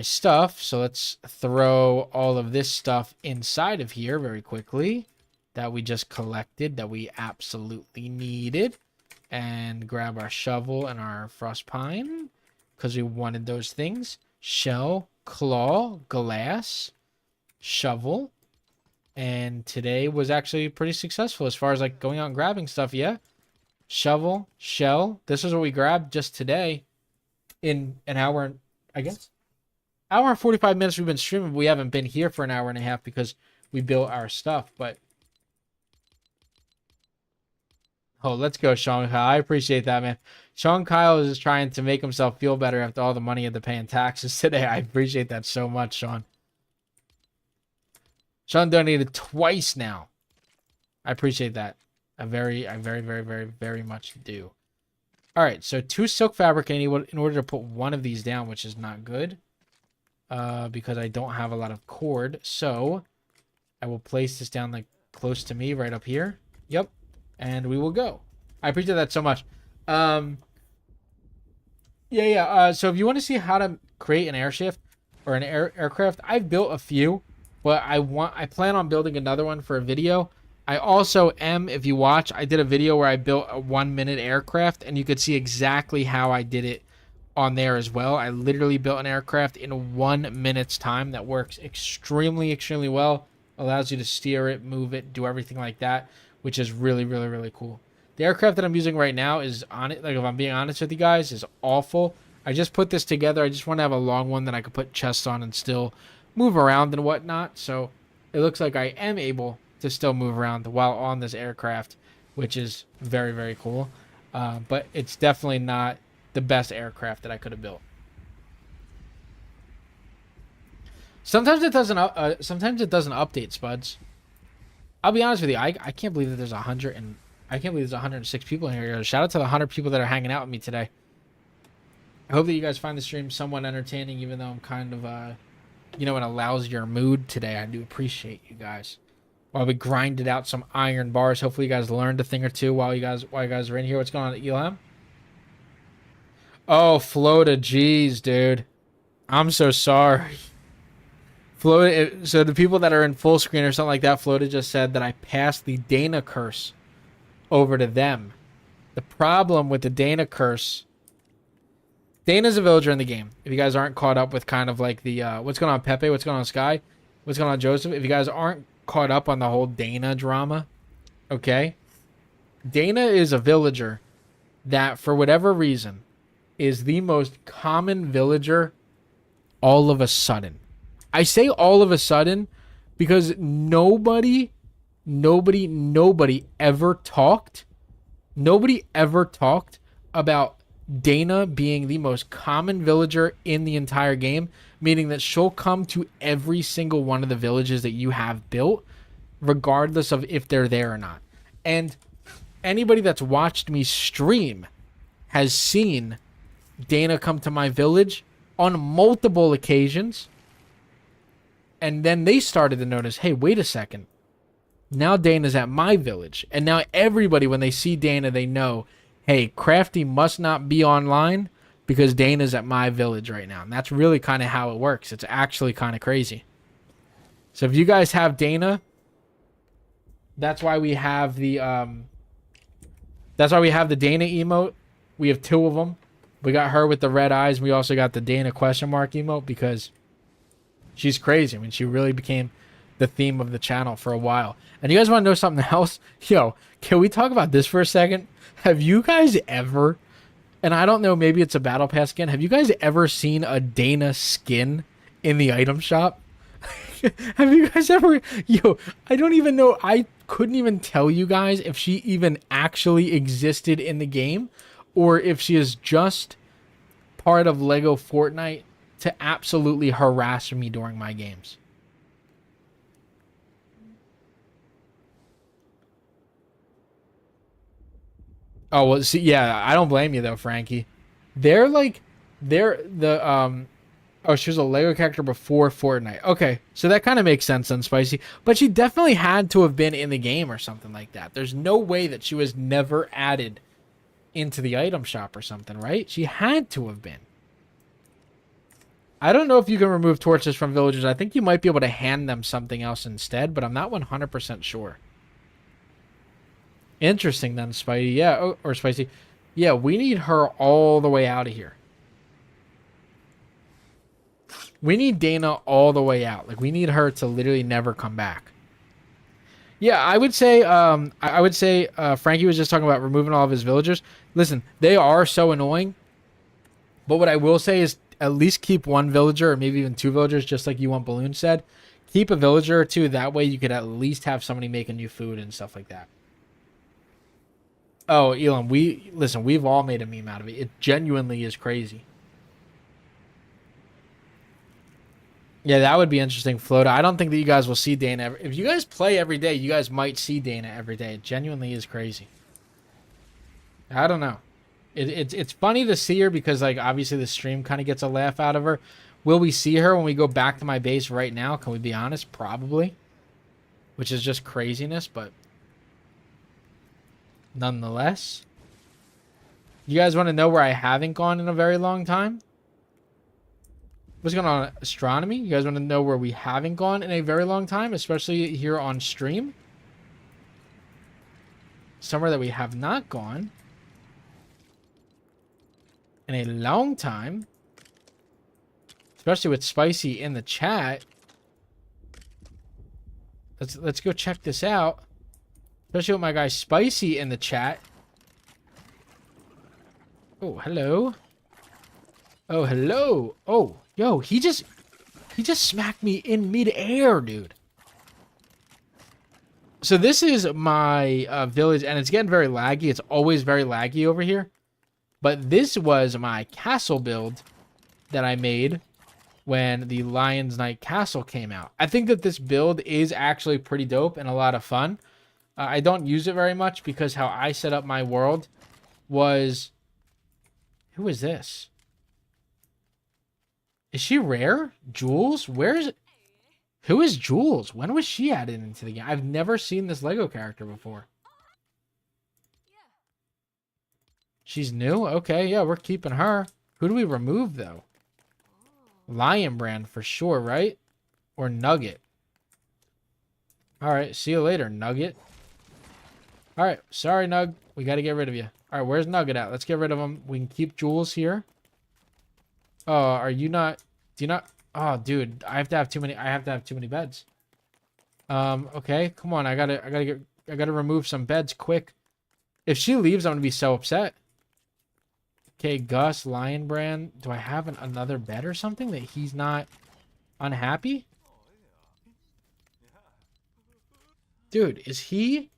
stuff, so let's throw all of this stuff inside of here very quickly that we just collected that we absolutely needed. And grab our shovel and our frost pine because we wanted those things. Shell, claw, glass, shovel. And today was actually pretty successful as far as like going out and grabbing stuff. Yeah. Shovel, shell. This is what we grabbed just today in an hour, I guess. Hour and 45 minutes we've been streaming. We haven't been here for an hour and a half because we built our stuff, but oh, let's go, Sean Kyle. I appreciate that, man. Sean Kyle is trying to make himself feel better after all the money he had to pay in taxes today. I appreciate that so much, Sean. Sean donated twice now. I appreciate that. I very much do. All right, so 2 silk fabric in order to put one of these down, which is not good because I don't have a lot of cord. So I will place this down like close to me right up here. Yep. And we will go. I appreciate that so much. So if you want to see how to create an airshift or an aircraft, I've built a few, but I plan on building another one for a video. I also am, if you watch, I did a video where I built a 1-minute aircraft, and you could see exactly how I did it on there as well. I literally built an aircraft in 1 minute's time that works extremely well. Allows you to steer it, move it, do everything like that, which is really cool. The aircraft that I'm using right now is on it. Like, if I'm being honest with you guys, is awful. I just put this together. I just want to have a long one that I could put chests on and still move around and whatnot. So it looks like I am able to still move around while on this aircraft, which is very cool. But it's definitely not the best aircraft that I could have built. Sometimes it doesn't. Sometimes it doesn't update, Spuds. I'll be honest with you. I can't believe that there's 100 and I can't believe there's 106 people in here. Shout out to the 100 people that are hanging out with me today. I hope that you guys find the stream somewhat entertaining, even though I'm kind of in a lousier mood today. I do appreciate you guys. While we grinded out some iron bars, hopefully you guys learned a thing or two while you guys are in here. What's going on at Elam? Oh, Flota, jeez, dude. I'm so sorry. Flota, so the people that are in full screen or something like that, Flota just said that I passed the Dana curse over to them. The problem with the Dana curse, Dana's a villager in the game. If you guys aren't caught up with kind of like the, what's going on Pepe, what's going on Sky, what's going on Joseph, if you guys aren't caught up on the whole Dana drama, okay? Dana is a villager that, for whatever reason, is the most common villager all of a sudden. I say all of a sudden because nobody ever talked about Dana being the most common villager in the entire game, meaning that she'll come to every single one of the villages that you have built, regardless of if they're there or not. And anybody that's watched me stream has seen Dana come to my village on multiple occasions. And then they started to notice, hey, wait a second. Now Dana's at my village. And now everybody, when they see Dana, they know, hey, Crafty must not be online because Dana's at my village right now. And that's really kind of how it works. It's actually kind of crazy. So if you guys have Dana, that's why we have the Dana emote We have two of them. We got her with the red eyes. We also got the Dana question mark emote because she's crazy. I mean, she really became the theme of the channel for a while. And you guys want to know something else? Yo, can we talk about this for a second? Have you guys ever, and I don't know, maybe it's a battle pass skin. Have you guys ever seen a Dana skin in the item shop? Have you guys ever, yo, I don't even know. I couldn't even tell you guys if she even actually existed in the game or if she is just part of LEGO Fortnite to absolutely harass me during my games. Oh, well, see, yeah, I don't blame you though, Frankie. They're like, they're the, oh, she was a LEGO character before Fortnite. Okay, so that kind of makes sense then, Spicy. But she definitely had to have been in the game or something like that. There's no way that she was never added into the item shop or something, right? She had to have been. I don't know if you can remove torches from villagers. I think you might be able to hand them something else instead, but I'm not 100% sure. Interesting then, Spidey. Yeah, oh, or Spicy. Yeah, we need her all the way out of here. We need Dana all the way out. Like, we need her to literally never come back. Yeah, I would say, Frankie was just talking about removing all of his villagers. Listen, they are so annoying. But what I will say is at least keep one villager or maybe even two villagers, just like you want Balloon said. Keep a villager or two. That way you could at least have somebody making you food and stuff like that. Oh, Elon, listen, we've all made a meme out of it. It genuinely is crazy. Yeah, that would be interesting, Floata. I don't think that you guys will see Dana. If you guys play every day, you guys might see Dana every day. It genuinely is crazy. I don't know. It's funny to see her because, like, obviously the stream kind of gets a laugh out of her. Will we see her when we go back to my base right now? Can we be honest? Probably. Which is just craziness, but nonetheless. You guys want to know where I haven't gone in a very long time? What's going on, astronomy? You guys want to know where we haven't gone in a very long time, especially here on stream? Somewhere that we have not gone in a long time, especially with Spicy in the chat. Let's go check this out. Especially with my guy Spicy in the chat. Oh, hello. Oh, hello. Oh, yo, he just smacked me in midair, dude. So this is my village, and it's getting very laggy. It's always very laggy over here. But this was my castle build that I made when the Lion's Night Castle came out. I think that this build is actually pretty dope and a lot of fun. I don't use it very much because how I set up my world was... Who is this? Is she rare? Jules? Where is it? Who is Jules? When was she added into the game? I've never seen this LEGO character before. She's new? Okay, yeah, we're keeping her. Who do we remove, though? Lion Brand for sure, right? Or Nugget. Alright, see you later, Nugget. Alright, sorry, Nug. We gotta get rid of you. Alright, where's Nugget at? Let's get rid of him. We can keep Jules here. Oh, are you not... Do you not... Oh, dude, I have to have too many beds. Okay, come on. I gotta remove some beds quick. If she leaves, I'm gonna be so upset. Okay, Gus, Lion Brand. Do I have another bed or something that he's not unhappy? Dude, is he...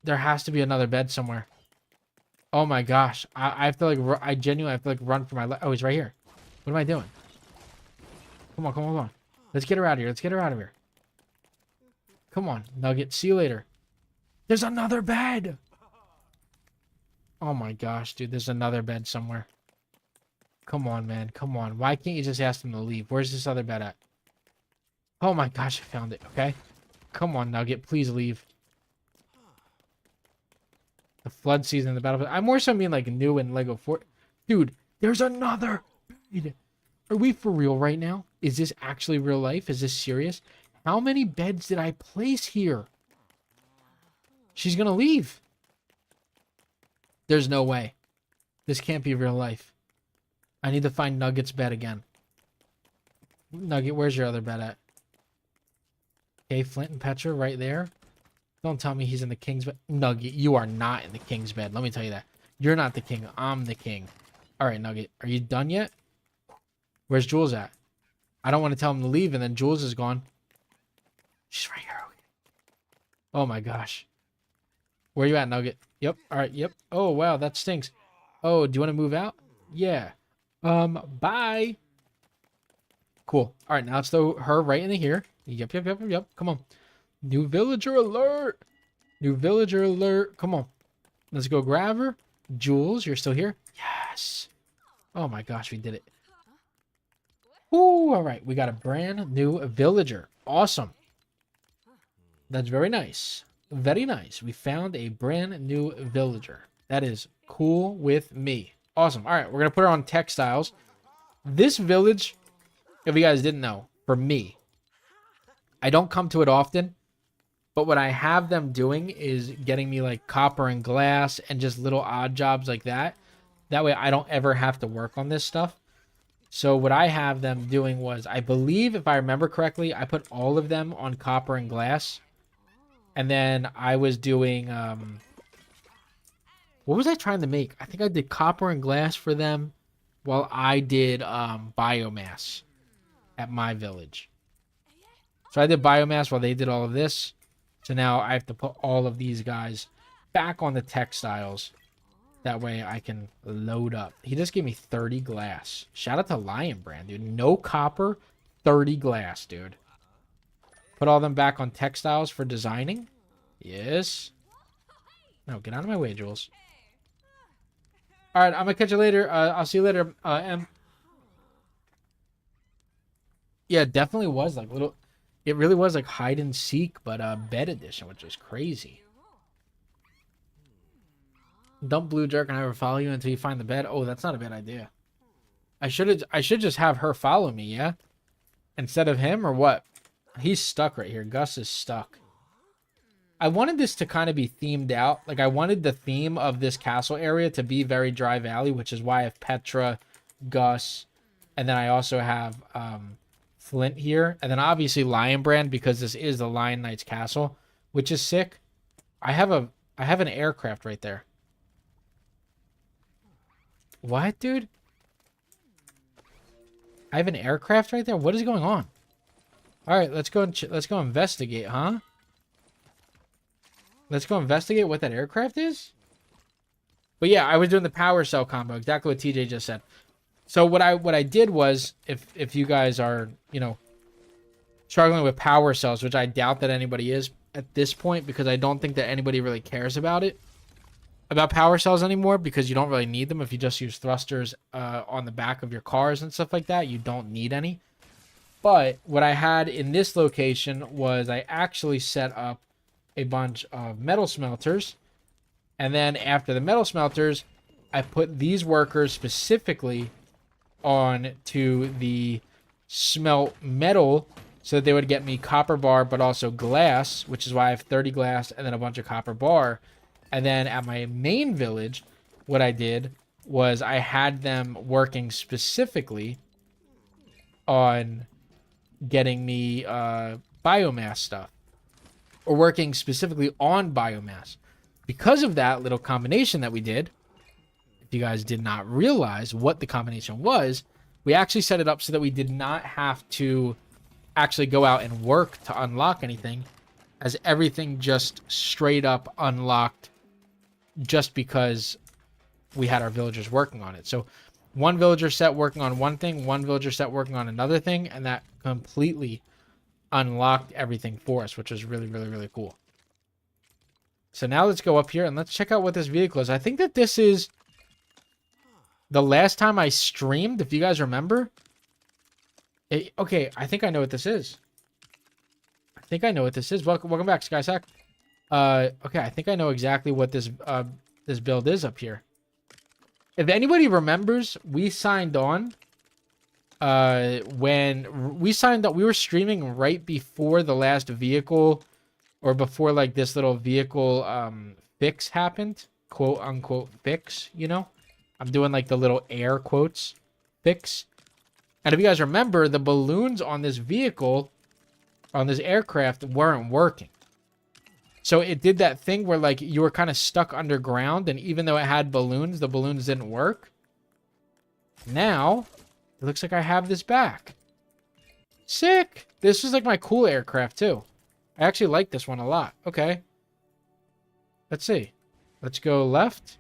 There has to be another bed somewhere. Oh my gosh. I have to like, I genuinely have to like run for my life. Oh, he's right here. What am I doing? Come on, come on, come on. Let's get her out of here. Let's get her out of here. Come on, Nugget. See you later. There's another bed. Oh my gosh, dude. There's another bed somewhere. Come on, man. Come on. Why can't you just ask them to leave? Where's this other bed at? Oh my gosh, I found it. Okay. Come on, Nugget. Please leave. The flood season, the battle. I more so mean like new in LEGO Fort. Dude, there's another bed. Are we for real right now? Is this actually real life? Is this serious? How many beds did I place here? She's gonna leave. There's no way. This can't be real life. I need to find Nugget's bed again. Nugget, where's your other bed at? Okay, Flint and Petra right there. Don't tell me he's in the king's bed. Nugget, you are not in the king's bed. Let me tell you that. You're not the king. I'm the king. All right, Nugget. Are you done yet? Where's Jules at? I don't want to tell him to leave, and then Jules is gone. She's right here. Oh, my gosh. Where you at, Nugget? Yep. All right. Yep. Oh, wow. That stinks. Oh, do you want to move out? Yeah. Bye. Cool. All right. Now let's throw her right into here. Yep. Come on. New villager alert. New villager alert. Come on. Let's go grab her. Jules, you're still here? Yes. Oh, my gosh. We did it. Ooh. All right. We got a brand new villager. Awesome. That's very nice. Very nice. We found a brand new villager. That is cool with me. Awesome. All right, we're going to put her on textiles. This village, if you guys didn't know, for me, I don't come to it often, but what I have them doing is getting me like copper and glass and just little odd jobs like that. That way I don't ever have to work on this stuff. So what I have them doing was, I believe, if I remember correctly, I put all of them on copper and glass. And then I was doing, what was I trying to make? I think I did copper and glass for them while I did biomass at my village. So I did biomass while they did all of this. So now I have to put all of these guys back on the textiles. That way I can load up. He just gave me 30 glass. Shout out to Lion Brand, dude. No copper, 30 glass, dude. Put all them back on textiles for designing. Yes. No, get out of my way, Jules. All right, I'm going to catch you later. I'll see you later, Em. Yeah, it definitely was like little... It really was like hide and seek, but bed edition, which is crazy. Dump Blue Jerk and have her follow you until you find the bed. Oh, that's not a bad idea. I should just have her follow me, yeah? Instead of him, or what? He's stuck right here. Gus is stuck. I wanted this to kind of be themed out. Like, I wanted the theme of this castle area to be very Dry Valley, which is why I have Petra, Gus, and then I also have Flint here. And then obviously Lion Brand, because this is the Lion Knight's castle, which is sick. I have an aircraft right there. What, dude? I have an aircraft right there? What is going on? All right, let's go investigate, huh? Let's go investigate what that aircraft is. But yeah, I was doing the power cell combo, exactly what TJ just said. So what I did was, if you guys are, you know, struggling with power cells, which I doubt that anybody is at this point, because I don't think that anybody really cares about power cells anymore, because you don't really need them. If you just use thrusters on the back of your cars and stuff like that, you don't need any. But what I had in this location was I actually set up a bunch of metal smelters. And then after the metal smelters, I put these workers specifically on to the smelt metal so that they would get me copper bar, but also glass, which is why I have 30 glass and then a bunch of copper bar. And then at my main village, what I did was I had them working specifically on getting me biomass stuff, or working specifically on biomass. Because of that little combination that we did, if you guys did not realize what the combination was, we actually set it up so that we did not have to actually go out and work to unlock anything, as everything just straight up unlocked just because we had our villagers working on it. So one villager set working on one thing, one villager set working on another thing, and that completely unlocked everything for us, which was really, really, really cool. So now let's go up here and let's check out what this vehicle is. I think that this is the last time I streamed, if you guys remember. Okay, I think I know what this is. Welcome back, SkySack. Okay, I think I know exactly what this build is up here. If anybody remembers, we signed on when we signed up. We were streaming right before the last vehicle, or before like this little vehicle fix happened. quote unquote fix, you know? I'm doing like the little air quotes fix. And if you guys remember, the balloons on this vehicle, on this aircraft, weren't working. So it did that thing where like you were kind of stuck underground, and even though it had balloons, the balloons didn't work. Now, it looks like I have this back. Sick! This is like my cool aircraft too. I actually like this one a lot. Okay. Let's see. Let's go left.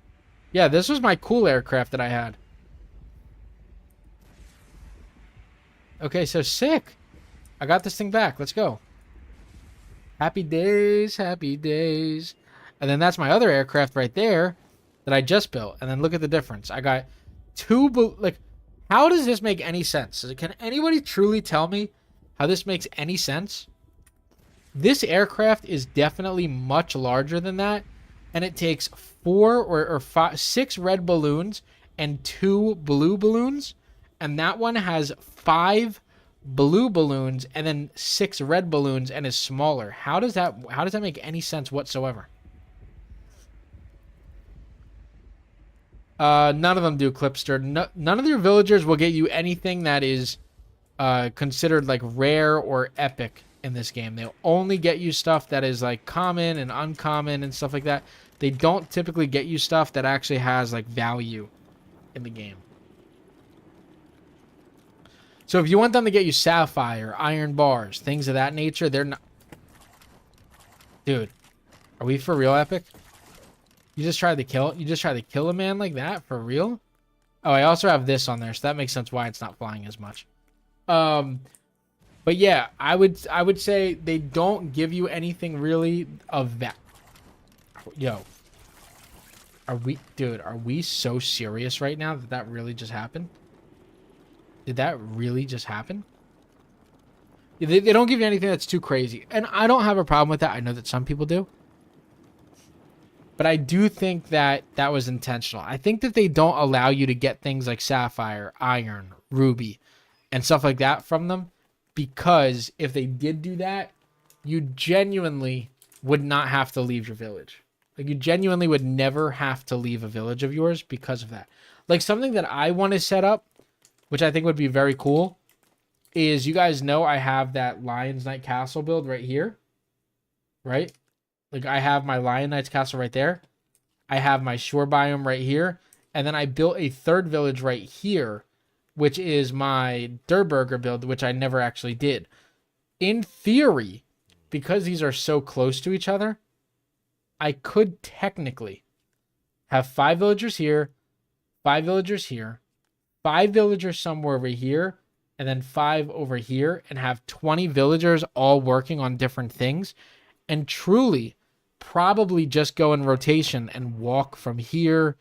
Yeah, this was my cool aircraft that I had. Okay, so sick. I got this thing back. Let's go. Happy days, happy days. And then that's my other aircraft right there that I just built. And then look at the difference. I got two, like, how does this make any sense? Can anybody truly tell me how this makes any sense? This aircraft is definitely much larger than that. And it takes 6 red balloons and 2 blue balloons. And that one has 5 blue balloons and then 6 red balloons and is smaller. How does that make any sense whatsoever? None of them do, Clipster. None of your villagers will get you anything that is considered like rare or epic in this game. They'll only get you stuff that is like common and uncommon and stuff like that. They don't typically get you stuff that actually has like value in the game. So if you want them to get you sapphire, iron bars, things of that nature, they're not... Dude, are we for real, Epic? You just tried to kill a man like that? For real? Oh, I also have this on there, so that makes sense why it's not flying as much. But yeah, I would say they don't give you anything really of that. Yo. Are we so serious right now that really just happened? Did that really just happen? They don't give you anything that's too crazy. And I don't have a problem with that. I know that some people do. But I do think that that was intentional. I think that they don't allow you to get things like sapphire, iron, ruby, and stuff like that from them. Because if they did do that, you genuinely would not have to leave your village. Like, you genuinely would never have to leave a village of yours because of that. Like, something that I want to set up, which I think would be very cool, is you guys know I have that Lion's Knight Castle build right here. Right? Like, I have my Lion Knight's Castle right there. I have my shore biome right here. And then I built a third village right here, which is my Durburger build, which I never actually did. In theory, because these are so close to each other, I could technically have 5 villagers here, 5 villagers here, 5 villagers somewhere over here, and then 5 over here, and have 20 villagers all working on different things, and truly probably just go in rotation and walk from here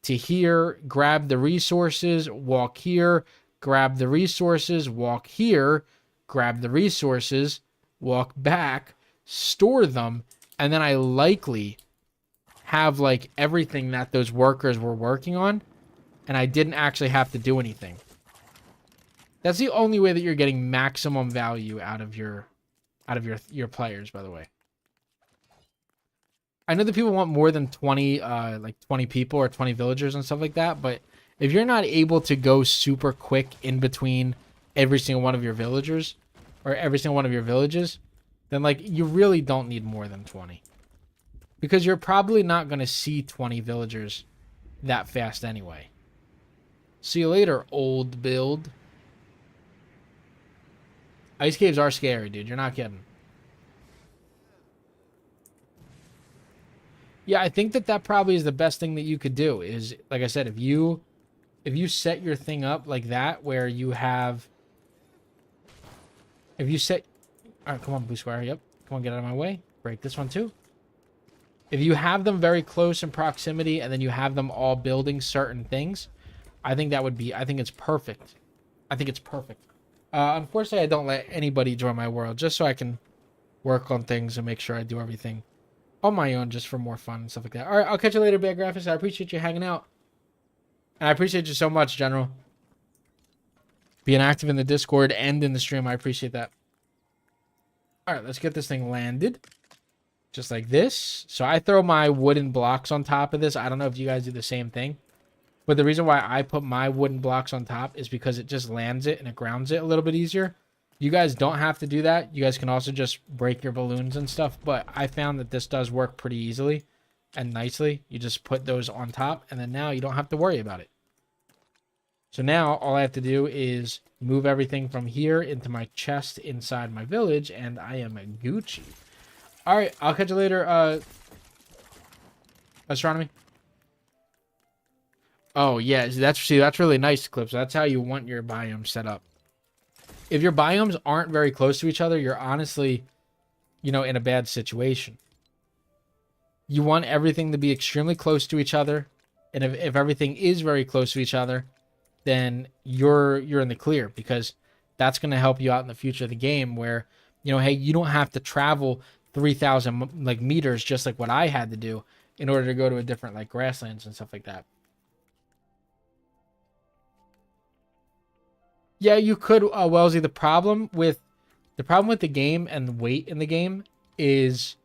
to here, grab the resources, walk here, grab the resources, walk here, grab the resources, walk back, store them, and then I likely have like everything that those workers were working on, and I didn't actually have to do anything. That's the only way that you're getting maximum value out of your players, by the way. I know that people want more than 20 like 20 people or 20 villagers and stuff like that, but if you're not able to go super quick in between every single one of your villagers or every single one of your villages, then like you really don't need more than 20. Because you're probably not going to see 20 villagers that fast anyway. See you later, old build. Ice caves are scary, dude. You're not kidding. Yeah, I think that probably is the best thing that you could do is, like I said, if you set your thing up like that, where you have, all right, come on, blue square. Yep. Come on, get out of my way. Break this one too. If you have them very close in proximity and then you have them all building certain things, I think it's perfect. I think it's perfect. Unfortunately, I don't let anybody join my world just so I can work on things and make sure I do everything on my own just for more fun and stuff like that. All right, I'll catch you later, Bad Graphics. I appreciate you hanging out. And I appreciate you so much, General. Being active in the Discord and in the stream, I appreciate that. All right, let's get this thing landed. just like this. So I throw my wooden blocks on top of this. I don't know if you guys do the same thing. But the reason why I put my wooden blocks on top is because it just lands it and it grounds it a little bit easier. You guys don't have to do that. You guys can also just break your balloons and stuff. But I found that this does work pretty easily and nicely. You just put those on top and then now you don't have to worry about it. So now all I have to do is move everything from here into my chest inside my village and I am a Gucci. All right, I'll catch you later, astronomy. Oh, yeah, that's really nice, Clips. That's how you want your biome set up. If your biomes aren't very close to each other, you're honestly, in a bad situation. You want everything to be extremely close to each other, and if everything is very close to each other, then you're in the clear, because that's going to help you out in the future of the game where, hey, you don't have to travel 3,000 like meters just like what I had to do in order to go to a different like grasslands and stuff like that. Yeah, you could, Wellesley. The problem with the game and the weight in the game is,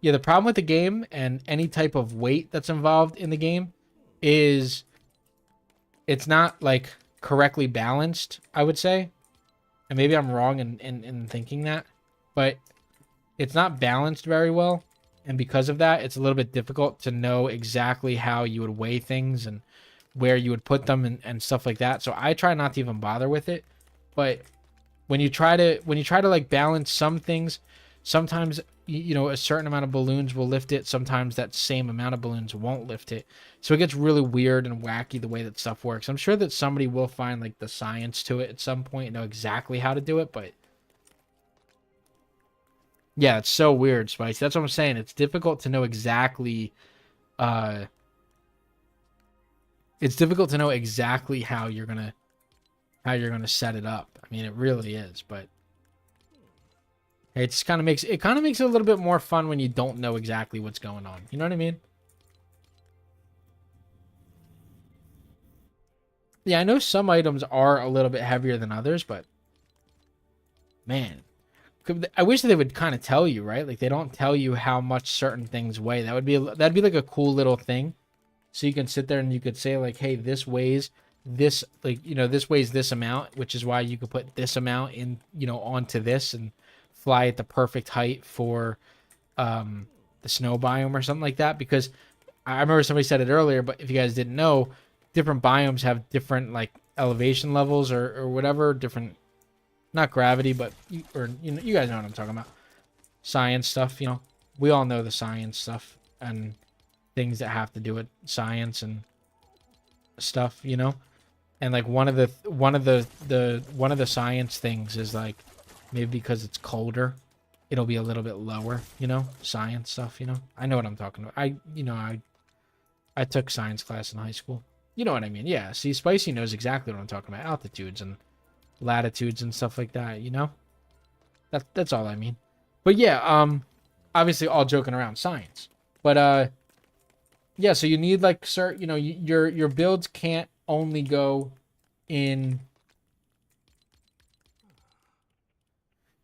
the problem with the game and any type of weight that's involved in the game is it's not like correctly balanced, I would say. And maybe I'm wrong in thinking that, but it's not balanced very well. And because of that, it's a little bit difficult to know exactly how you would weigh things and where you would put them and stuff like that. So I try not to even bother with it. But when you try to like balance some things, sometimes a certain amount of balloons will lift it, sometimes that same amount of balloons won't lift it. So it gets really weird and wacky the way that stuff works. I'm sure that somebody will find like the science to it at some point and know exactly how to do it, but yeah, it's so weird, Spice. That's what I'm saying. It's difficult to know exactly it's difficult to know exactly how you're gonna set it up. I mean, it really is, but it just kind of makes it a little bit more fun when you don't know exactly what's going on. You know what I mean? Yeah, I know some items are a little bit heavier than others, but man, I wish they would kind of tell you, right? Like they don't tell you how much certain things weigh. That'd be like a cool little thing. So you can sit there and you could say like, hey, this weighs this, like, this weighs this amount, which is why you could put this amount in, onto this and fly at the perfect height for the snow biome or something like that. Because I remember somebody said it earlier, but if you guys didn't know, different biomes have different like elevation levels or whatever, different, not gravity, but you guys know what I'm talking about. Science stuff, we all know the science stuff and things that have to do with science and stuff, and like one of the science things is like maybe because it's colder it'll be a little bit lower, science stuff. I know what I'm talking about. I took science class in high school. You know what I mean? Yeah, see, Spicy knows exactly what I'm talking about. Altitudes and latitudes and stuff like that, that's all I mean. But yeah, obviously all joking around, science. But yeah, so you need like your builds can't only go in.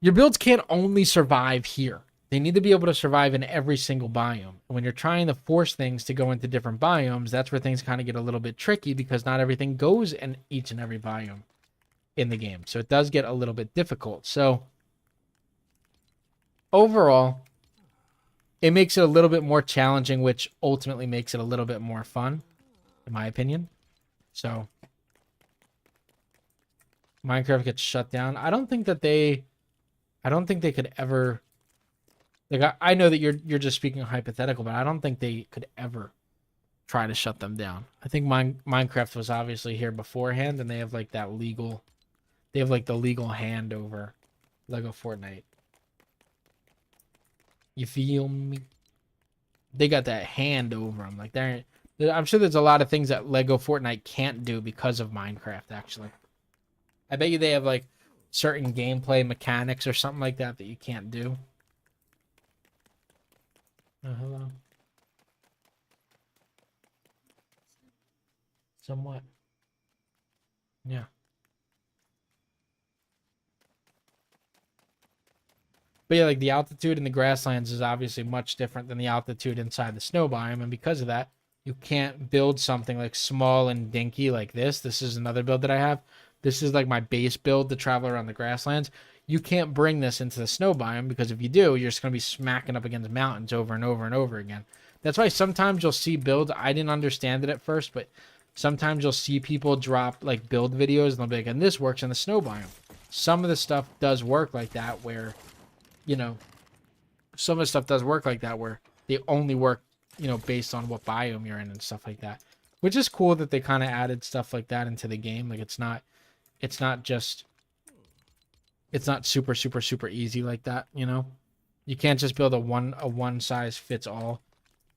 Your builds can't only survive here. They need to be able to survive in every single biome. When you're trying to force things to go into different biomes, that's where things kind of get a little bit tricky because not everything goes in each and every biome in the game. So it does get a little bit difficult. So overall, it makes it a little bit more challenging, which ultimately makes it a little bit more fun, in my opinion. So Minecraft gets shut down. I don't think they could ever. Like I know that you're just speaking hypothetical, but I don't think they could ever try to shut them down. I think Minecraft was obviously here beforehand, and they have like that legal. They have like the legal hand over LEGO Fortnite. You feel me? They got that hand over them. Like I'm sure there's a lot of things that LEGO Fortnite can't do because of Minecraft. Actually, I bet you they have like certain gameplay mechanics or something like that that you can't do. Oh, hello. Somewhat. Yeah. But yeah, like the altitude in the grasslands is obviously much different than the altitude inside the snow biome, and because of that, you can't build something like small and dinky like this. This is another build that I have. This is like my base build to travel around the grasslands. You can't bring this into the snow biome because if you do, you're just going to be smacking up against mountains over and over and over again. That's why sometimes you'll see builds. I didn't understand it at first, but sometimes you'll see people drop like build videos and they'll be like, and this works in the snow biome. Some of the stuff does work like that where, you know, some of the stuff does work like that where they only work, you know, based on what biome you're in and stuff like that. Which is cool that they kind of added stuff like that into the game. Like it's not super, super, super easy like that, you know? You can't just build a one size fits all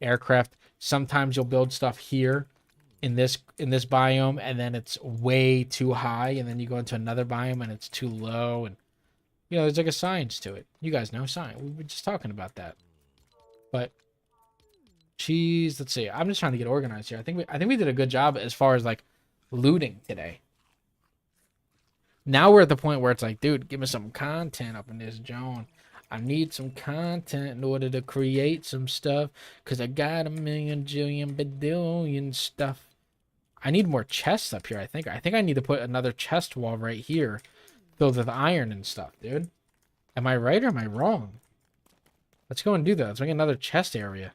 aircraft. Sometimes you'll build stuff here in this biome and then it's way too high and then you go into another biome and it's too low and you know, there's like a science to it. You guys know science. We were just talking about that. But geez, let's see. I'm just trying to get organized here. I think we did a good job as far as like looting today. Now we're at the point where it's like, dude, give me some content up in this, John. I need some content in order to create some stuff because I got a million, jillion, badillion stuff. I need more chests up here, I think. I think I need to put another chest wall right here filled with iron and stuff, dude. Am I right or am I wrong? Let's go and do that. Let's make another chest area.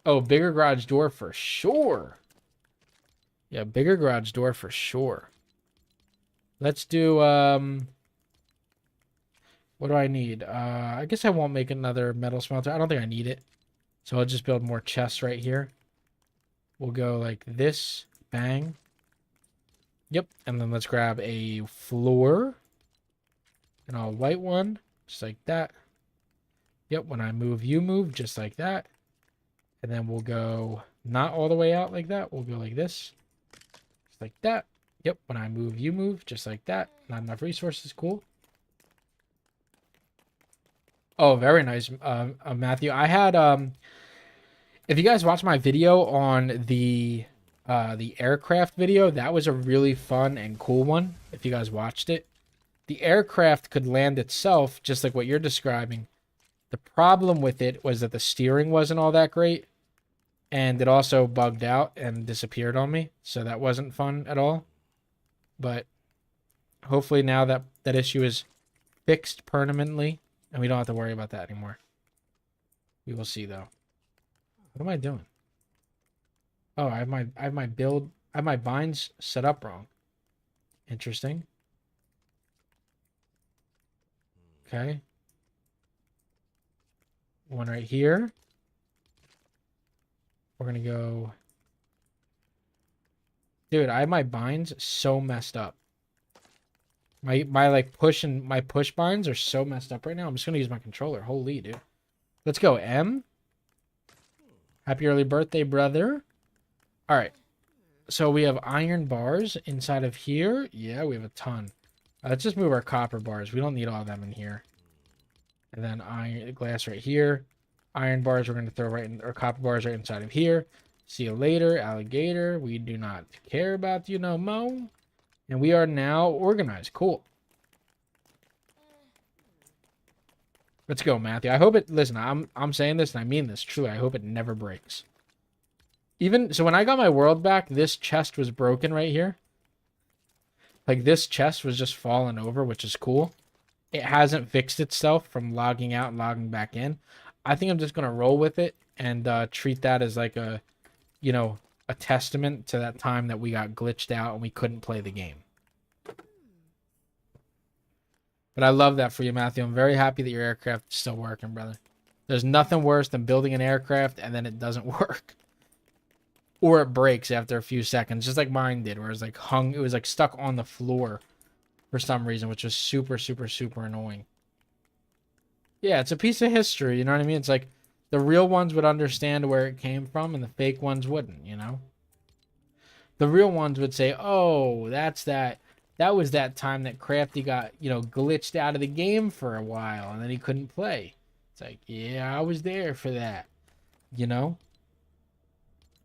Oh, bigger garage door for sure. Yeah, bigger garage door for sure. Let's do, what do I need? I guess I won't make another metal smelter. I don't think I need it. So I'll just build more chests right here. We'll go like this. Bang. Yep. And then let's grab a floor. An all white one. Just like that. Yep. When I move, you move. Just like that. And then we'll go not all the way out like that. We'll go like this. Just like that. Yep. When I move, you move. Just like that. Not enough resources. Cool. Oh, very nice, Matthew. I had, if you guys watched my video on the aircraft video, that was a really fun and cool one. If you guys watched it, the aircraft could land itself just like what you're describing. The problem with it was that the steering wasn't all that great, and it also bugged out and disappeared on me, so that wasn't fun at all. But hopefully now that issue is fixed permanently, and we don't have to worry about that anymore. We will see though. What am I doing? Oh, I have my binds set up wrong. Interesting. Okay. One right here. We're gonna go. Dude, I have my binds so messed up. My like push binds are so messed up right now. I'm just gonna use my controller. Holy dude. Let's go, M. Happy early birthday, brother. Alright. So we have iron bars inside of here. Yeah, we have a ton. Let's just move our copper bars. We don't need all of them in here. And then iron glass right here. Iron bars we're going to throw right in, or copper bars right inside of here. See you later, alligator. We do not care about you no more. And we are now organized. Cool. Let's go, Matthew. I hope it, listen, I'm saying this and I mean this truly. I hope it never breaks. Even, so when I got my world back, this chest was broken right here. Like this chest was just falling over, which is cool. It hasn't fixed itself from logging out and logging back in. I think I'm just going to roll with it and treat that as like a, you know, a testament to that time that we got glitched out and we couldn't play the game. But I love that for you, Matthew. I'm very happy that your aircraft is still working, brother. There's nothing worse than building an aircraft and then it doesn't work. Or it breaks after a few seconds, just like mine did, where it was like it was like stuck on the floor for some reason, which was super, super, super annoying. Yeah, it's a piece of history, you know what I mean? It's like the real ones would understand where it came from and the fake ones wouldn't, you know? The real ones would say, oh, that's that. That was that time that Crafty got, you know, glitched out of the game for a while and then he couldn't play. It's like, yeah, I was there for that, you know?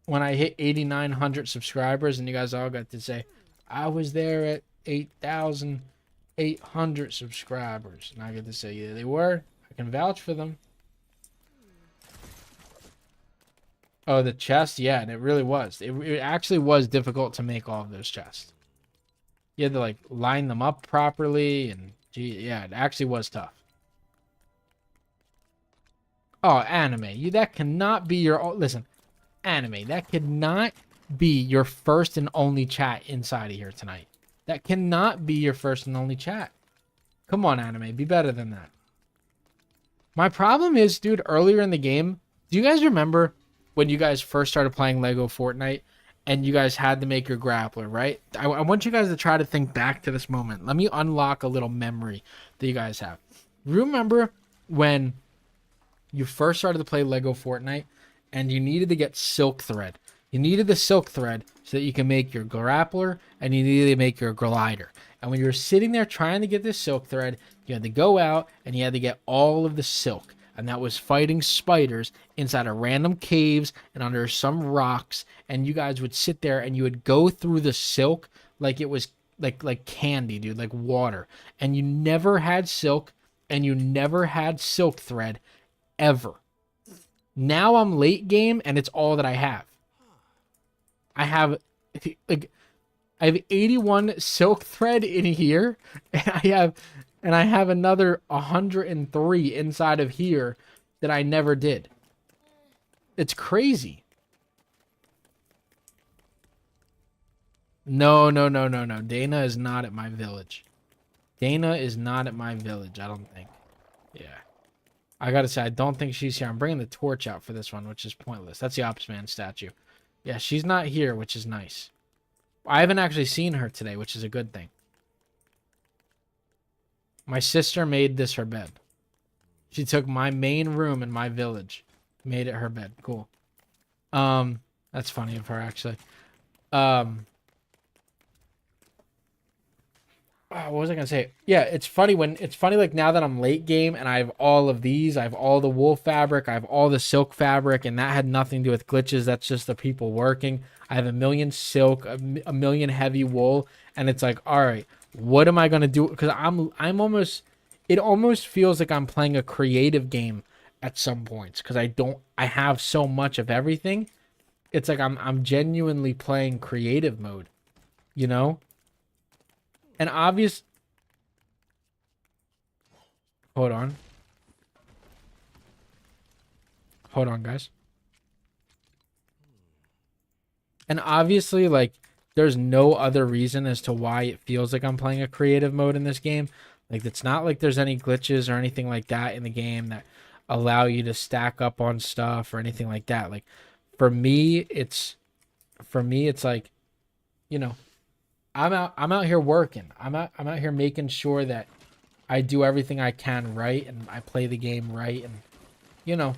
When I hit 8,900 subscribers and you guys all got to say, I was there at 8,000, 800 subscribers. Not good to say yeah, they were. I can vouch for them. Oh, the chest? Yeah, and it really was. It actually was difficult to make all of those chests. You had to, like, line them up properly, and, gee, yeah, it actually was tough. Oh, anime. That cannot be your... Listen, anime, that could not be your first and only chat inside of here tonight. That cannot be your first and only chat. Come on, anime. Be better than that. My problem is, dude, earlier in the game, do you guys remember when you guys first started playing LEGO Fortnite and you guys had to make your grappler, right? I want you guys to try to think back to this moment. Let me unlock a little memory that you guys have. Remember when you first started to play LEGO Fortnite and you needed to get silk thread? You needed the silk thread so that you can make your grappler and you needed to make your glider. And when you were sitting there trying to get this silk thread, you had to go out and you had to get all of the silk. And that was fighting spiders inside of random caves and under some rocks. And you guys would sit there and you would go through the silk like it was like candy, dude, like water. And you never had silk and you never had silk thread ever. Now I'm late game and it's all that I have. I have 81 silk thread in here, and I have another 103 inside of here that I never did. It's crazy. No. Dana is not at my village. Dana is not at my village, I don't think. Yeah. I gotta say, I don't think she's here. I'm bringing the torch out for this one, which is pointless. That's the Ops Man statue. Yeah, she's not here, which is nice. I haven't actually seen her today, which is a good thing. My sister made this her bed. She took my main room in my village, made it her bed. Cool. That's funny of her, actually. What was I gonna say? Yeah, it's funny like now that I'm late game and I have all of these, I have all the wool fabric, I have all the silk fabric, and that had nothing to do with glitches. That's just the people working. I have a million silk, a million heavy wool, and it's like, all right, what am I gonna do? Because I'm almost, it almost feels like I'm playing a creative game at some points because I have so much of everything. It's like I'm genuinely playing creative mode, you know. And obvious. Hold on, guys. And obviously, like, there's no other reason as to why it feels like I'm playing a creative mode in this game. Like, it's not like there's any glitches or anything like that in the game that allow you to stack up on stuff or anything like that. Like, for me, it's like, you know, I'm out here working. I'm out here making sure that I do everything I can right and I play the game right, and you know,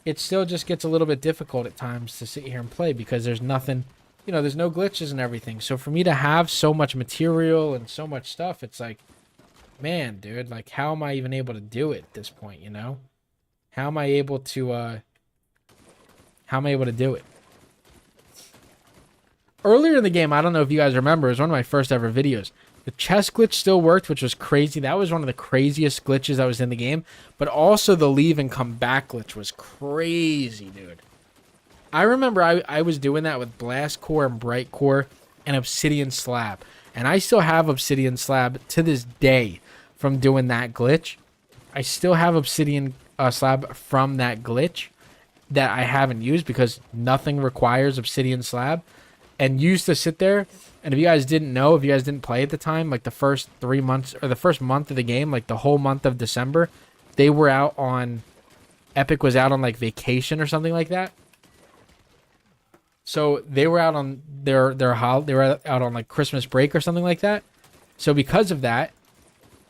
it still just gets a little bit difficult at times to sit here and play because there's nothing, you know, there's no glitches and everything. So for me to have so much material and so much stuff, it's like, man, dude, like, how am I even able to do it at this point, you know? How am I able to do it? Earlier in the game, I don't know if you guys remember, it was one of my first ever videos. The chest glitch still worked, which was crazy. That was one of the craziest glitches that was in the game. But also the leave and come back glitch was crazy, dude. I remember I was doing that with blast core and bright core and obsidian slab. And I still have obsidian slab to this day from doing that glitch. I still have obsidian slab from that glitch that I haven't used because nothing requires obsidian slab. And used to sit there, and if you guys didn't know, if you guys didn't play at the time, like the first 3 months, or the first month of the game, like the whole month of December, they were out on, Epic was out on like vacation or something like that. So they were out on they were out on like Christmas break or something like that. So because of that,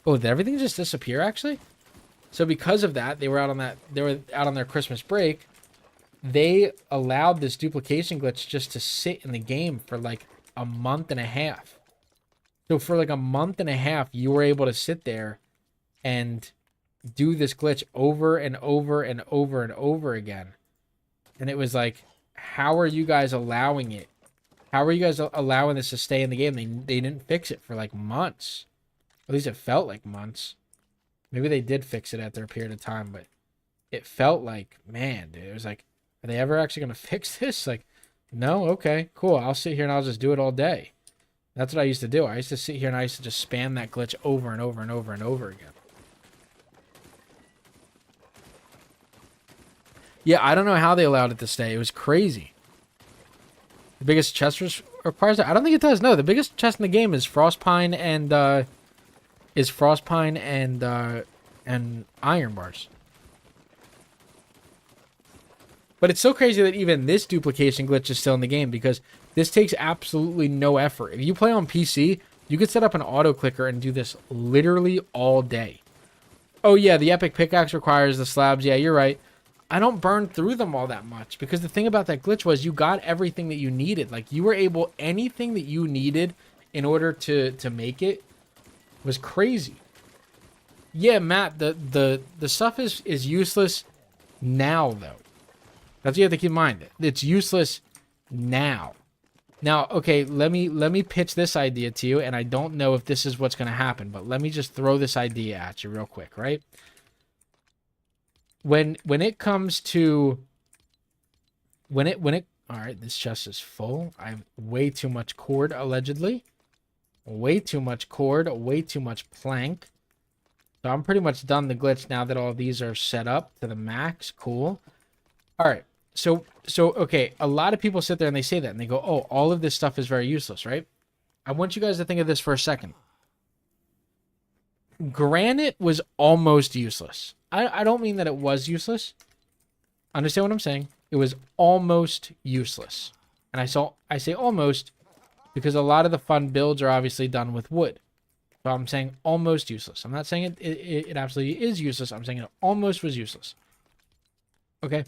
oh, did everything just disappear actually? So because of that, they were out on their Christmas break. They allowed this duplication glitch just to sit in the game for like a month and a half. So for like a month and a half, you were able to sit there and do this glitch over and over and over and over again. And it was like, how are you guys allowing it? How are you guys allowing this to stay in the game? They didn't fix it for like months. At least it felt like months. Maybe they did fix it after a period of time, but it felt like, man, dude, it was like, are they ever actually going to fix this? Like, no? Okay, cool. I'll sit here and I'll just do it all day. That's what I used to do. I used to sit here and I used to just spam that glitch over and over and over and over again. Yeah, I don't know how they allowed it to stay. It was crazy. The biggest chest requires that? I don't think it does. No, the biggest chest in the game is Frostpine and iron bars. But it's so crazy that even this duplication glitch is still in the game because this takes absolutely no effort. If you play on PC, you could set up an auto clicker and do this literally all day. Oh yeah, the epic pickaxe requires the slabs. Yeah, you're right. I don't burn through them all that much because the thing about that glitch was you got everything that you needed. Like you were able, anything that you needed in order to make it was crazy. Yeah, Matt, the stuff is useless now though. That's what you have to keep in mind. It's useless now. Now, okay, let me pitch this idea to you, and I don't know if this is what's going to happen, but let me just throw this idea at you real quick, right? When it comes to all right, this chest is full. I have way too much cord, allegedly. Way too much cord, way too much plank. So I'm pretty much done the glitch now that all these are set up to the max. Cool. All right. So okay, a lot of people sit there and they say that and they go, "Oh, all of this stuff is very useless," right? I want you guys to think of this for a second. Granite was almost useless. I don't mean that it was useless. Understand what I'm saying? It was almost useless. And I say almost because a lot of the fun builds are obviously done with wood. So I'm saying almost useless. I'm not saying it absolutely is useless. I'm saying it almost was useless. Okay?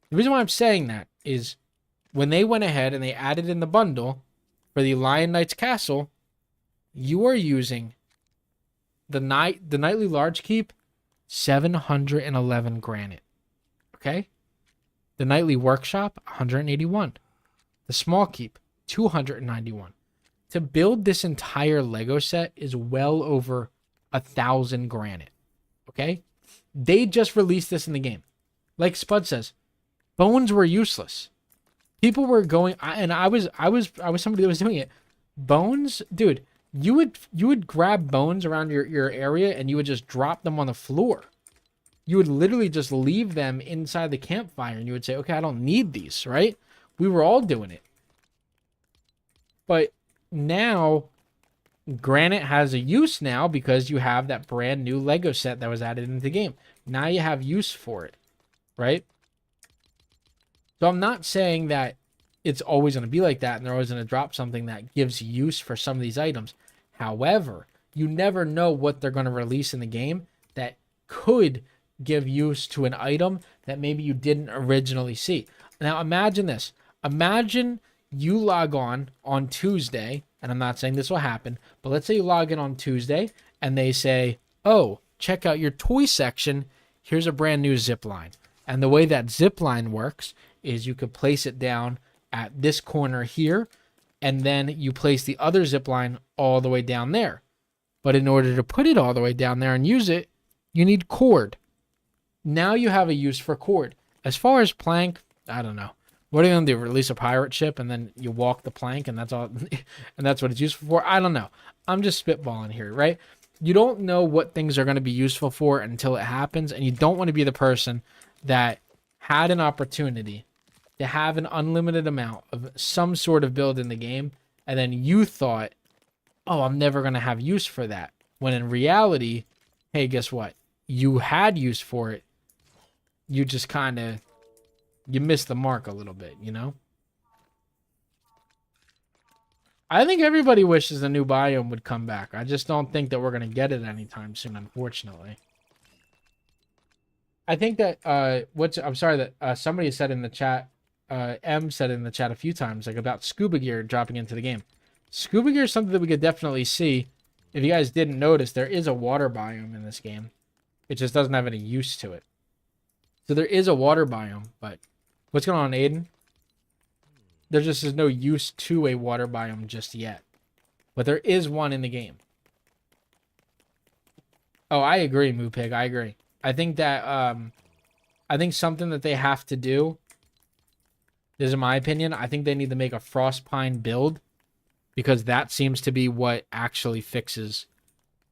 The reason why I'm saying that is when they went ahead and they added in the bundle for the Lion Knight's Castle, you are using the nightly large keep, 711 granite. Okay? The nightly workshop, 181. The small keep, 291. To build this entire Lego set is well over 1,000 granite. Okay? They just released this in the game. Like Spud says, bones were useless. People were going, and I was somebody that was doing it. Bones, dude, you would grab bones around your area and you would just drop them on the floor. You would literally just leave them inside the campfire and you would say, okay, I don't need these, right? We were all doing it. But now granite has a use now because you have that brand new Lego set that was added into the game. Now you have use for it, right? So I'm not saying that it's always going to be like that and they're always going to drop something that gives use for some of these items. However, you never know what they're going to release in the game that could give use to an item that maybe you didn't originally see. Now imagine this. Imagine you log on Tuesday, and I'm not saying this will happen, but let's say you log in on Tuesday and they say, oh, check out your toy section. Here's a brand new zip line. And the way that zip line works is you could place it down at this corner here, and then you place the other zip line all the way down there. But in order to put it all the way down there and use it, you need cord. Now you have a use for cord. As far as plank, I don't know. What are you going to do? Release a pirate ship and then you walk the plank and that's all, and that's what it's useful for? I don't know. I'm just spitballing here, right? You don't know what things are going to be useful for until it happens, and you don't want to be the person that had an opportunity to have an unlimited amount of some sort of build in the game, and then you thought, oh, I'm never going to have use for that. When in reality, hey, guess what? You had use for it. You just kind of, you missed the mark a little bit, you know? I think everybody wishes the new biome would come back. I just don't think that we're going to get it anytime soon, unfortunately. I think that, I'm sorry that somebody said in the chat, M said in the chat a few times, like about scuba gear dropping into the game. Scuba gear is something that we could definitely see. If you guys didn't notice, there is a water biome in this game. It just doesn't have any use to it. So there is a water biome, but what's going on, Aiden? There just is no use to a water biome just yet. But there is one in the game. Oh, I agree, Moo Pig. I agree. I think that I think something that they have to do, this is my opinion, I think they need to make a frost pine build, because that seems to be what actually fixes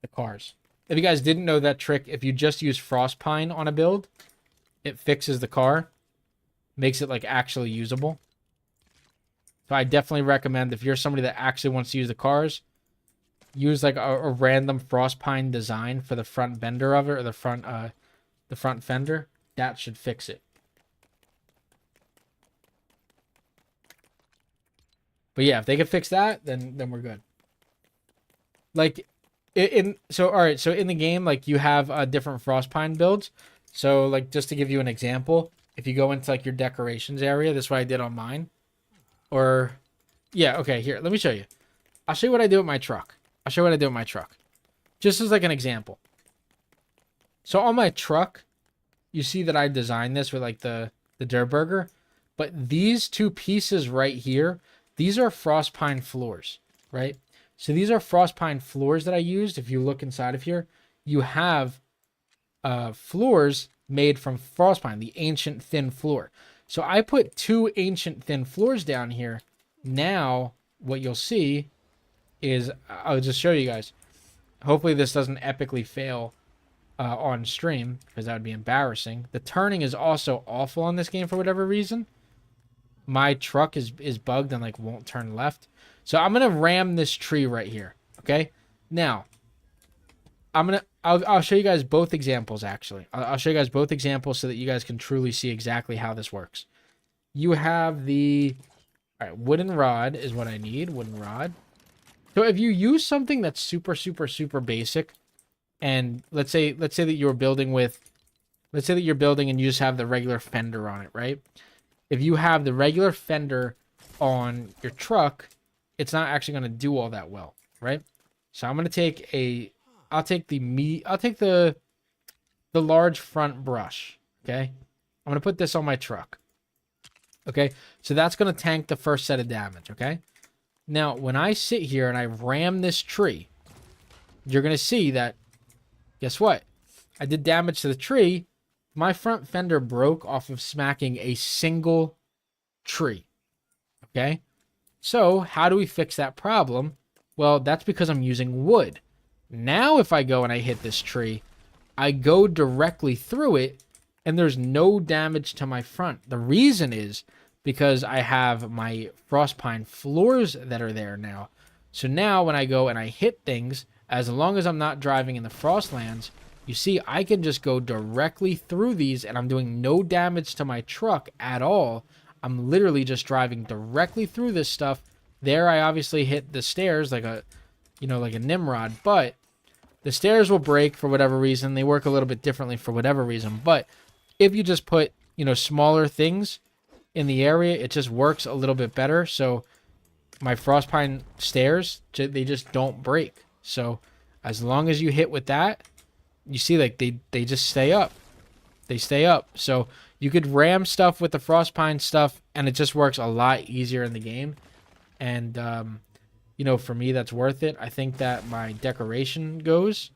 the cars. If you guys didn't know that trick, if you just use frost pine on a build, it fixes the car, makes it like actually usable. So I definitely recommend, if you're somebody that actually wants to use the cars, use like a random frost pine design for the front bender of it, or the front fender. That should fix it. But yeah, if they can fix that, then we're good. Like so all right, so in the game, like, you have different frost pine builds. So like, just to give you an example, if you go into like your decorations area, this is what I did on mine. Or yeah, okay, here, let me show you. I'll show you what I do with my truck. Just as like an example. So on my truck, you see that I designed this with like the Durburger, but these two pieces right here, these are frost pine floors, right? So these are frost pine floors that I used. If you look inside of here, you have floors made from frost pine, the ancient thin floor. So I put 2 ancient thin floors down here. Now what you'll see is, I'll just show you guys. Hopefully this doesn't epically fail on stream, because that would be embarrassing. The turning is also awful on this game for whatever reason. My truck is bugged and like won't turn left. So I'm gonna ram this tree right here. Okay. Now I'll show you guys both examples. Actually, I'll show you guys both examples so that you guys can truly see exactly how this works. You have the, all right, wooden rod is what I need. Wooden rod. So if you use something that's super basic, and let's say that you're building with, let's say that you're building and you just have the regular fender on it, right? If you have the regular fender on your truck, it's not actually going to do all that well, right? So I'm going to take I'll take the large front brush, okay? I'm going to put this on my truck. Okay? So that's going to tank the first set of damage, okay? Now, when I sit here and I ram this tree, you're going to see that, guess what? I did damage to the tree. My front fender broke off of smacking a single tree. Okay? So, how do we fix that problem? Well, that's because I'm using wood. Now, if I go and I hit this tree, I go directly through it, and there's no damage to my front. The reason is because I have my frost pine floors that are there now. So now when I go and I hit things, as long as I'm not driving in the frostlands, you see I can just go directly through these, and I'm doing no damage to my truck at all. I'm literally just driving directly through this stuff. There I obviously hit the stairs like a, like a Nimrod, but the stairs will break for whatever reason. They work a little bit differently for whatever reason. But if you just put, smaller things in the area, it just works a little bit better. So my frostpine stairs, they just don't break. So as long as you hit with that, you see like they just stay up. They stay up. So you could ram stuff with the frostpine stuff, and it just works a lot easier in the game. And for me, that's worth it. I think that my decoration goes,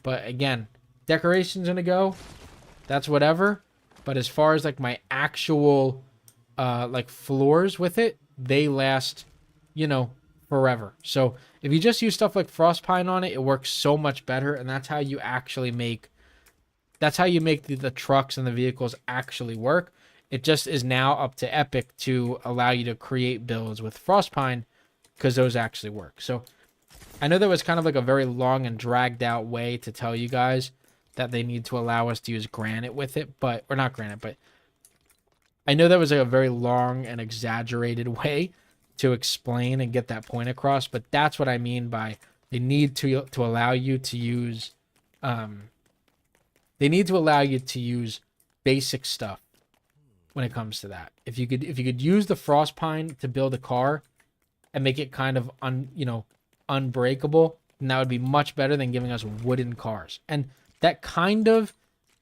but again, decoration's gonna go. That's whatever. But as far as like my actual like floors with it, they last, forever. So if you just use stuff like frostpine on it, it works so much better, and that's how you actually make. That's how you make the trucks and the vehicles actually work. It just is now up to Epic to allow you to create builds with frostpine, because those actually work. So I know that was kind of like a very long and dragged out way to tell you guys that they need to allow us to use granite with it, or not granite, but I know that was a very long and exaggerated way to explain and get that point across, but that's what I mean by they need to allow you to use basic stuff when it comes to that. If you could use the frostpine to build a car and make it kind of unbreakable, then that would be much better than giving us wooden cars. And that kind of,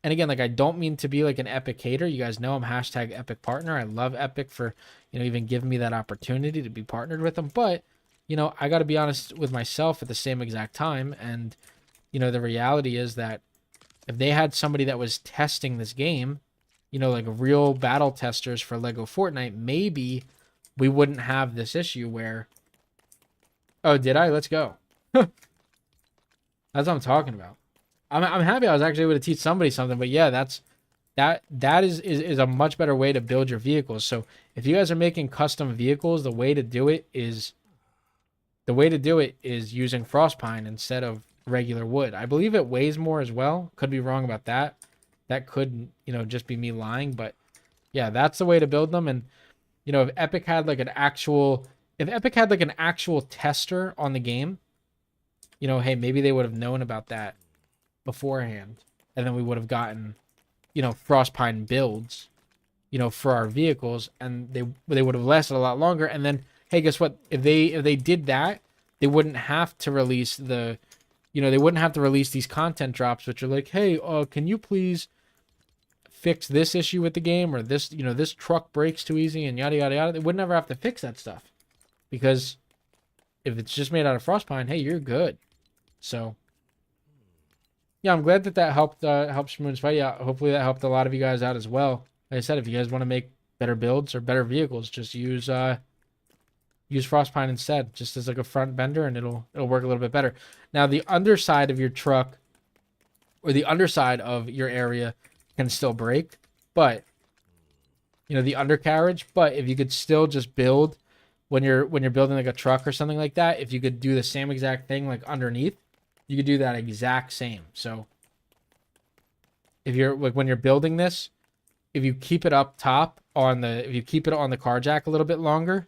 and again, like, I don't mean to be like an Epic hater. You guys know I'm hashtag Epic partner. I love Epic for, even giving me that opportunity to be partnered with them. But, I got to be honest with myself at the same exact time. And, you know, the reality is that if they had somebody that was testing this game, you know, like real battle testers for Lego Fortnite, maybe we wouldn't have this issue where, oh, did I? Let's go. That's what I'm talking about. I'm happy I was actually able to teach somebody something, but yeah, that is a much better way to build your vehicles. So if you guys are making custom vehicles, the way to do it is using Frostpine instead of regular wood. I believe it weighs more as well. Could be wrong about that. That could, you know, just be me lying, but yeah, that's the way to build them. And you know, if Epic had like an actual tester on the game, you know, hey, maybe they would have known about that beforehand, and then we would have gotten, you know, Frostpine builds, you know, for our vehicles, and they would have lasted a lot longer. And then, hey, guess what? If they did that, they wouldn't have to release the, you know, they wouldn't have to release these content drops, which are like, hey, can you please fix this issue with the game, or this, you know, this truck breaks too easy, and yada yada yada. They would never have to fix that stuff, because if it's just made out of Frostpine, hey, you're good. So yeah, I'm glad that helped Shmoon's fight. Yeah, hopefully that helped a lot of you guys out as well. Like I said, if you guys want to make better builds or better vehicles, just use Frostpine instead, just as like a front bender, and it'll work a little bit better. Now the underside of your truck or the underside of your area can still break, but you know, the undercarriage, but if you could still just build when you're building like a truck or something like that, if you could do the same exact thing like underneath, you could do that exact same. So if you're like, when you're building this, if you keep it up top if you keep it on the car jack a little bit longer,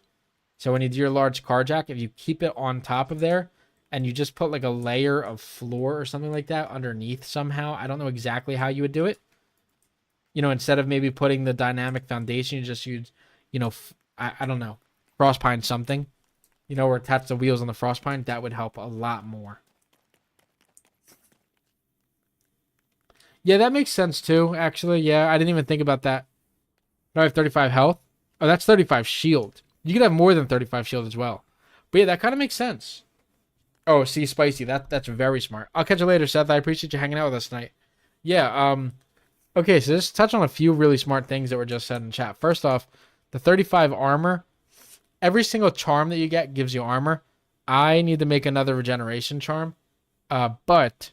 so when you do your large car jack, if you keep it on top of there and you just put like a layer of floor or something like that underneath somehow, I don't know exactly how you would do it. You know, instead of maybe putting the dynamic foundation, you just use, you know, I don't know, Frostpine something, you know, or attach the wheels on the Frostpine. That would help a lot more. Yeah, that makes sense too, actually. Yeah, I didn't even think about that. I have 35 health. Oh, that's 35 shield. You could have more than 35 shield as well. But yeah, that kind of makes sense. Oh, see, Spicy. That's very smart. I'll catch you later, Seth. I appreciate you hanging out with us tonight. Yeah, okay, so let's touch on a few really smart things that were just said in chat. First off, the 35 armor. Every single charm that you get gives you armor. I need to make another regeneration charm. But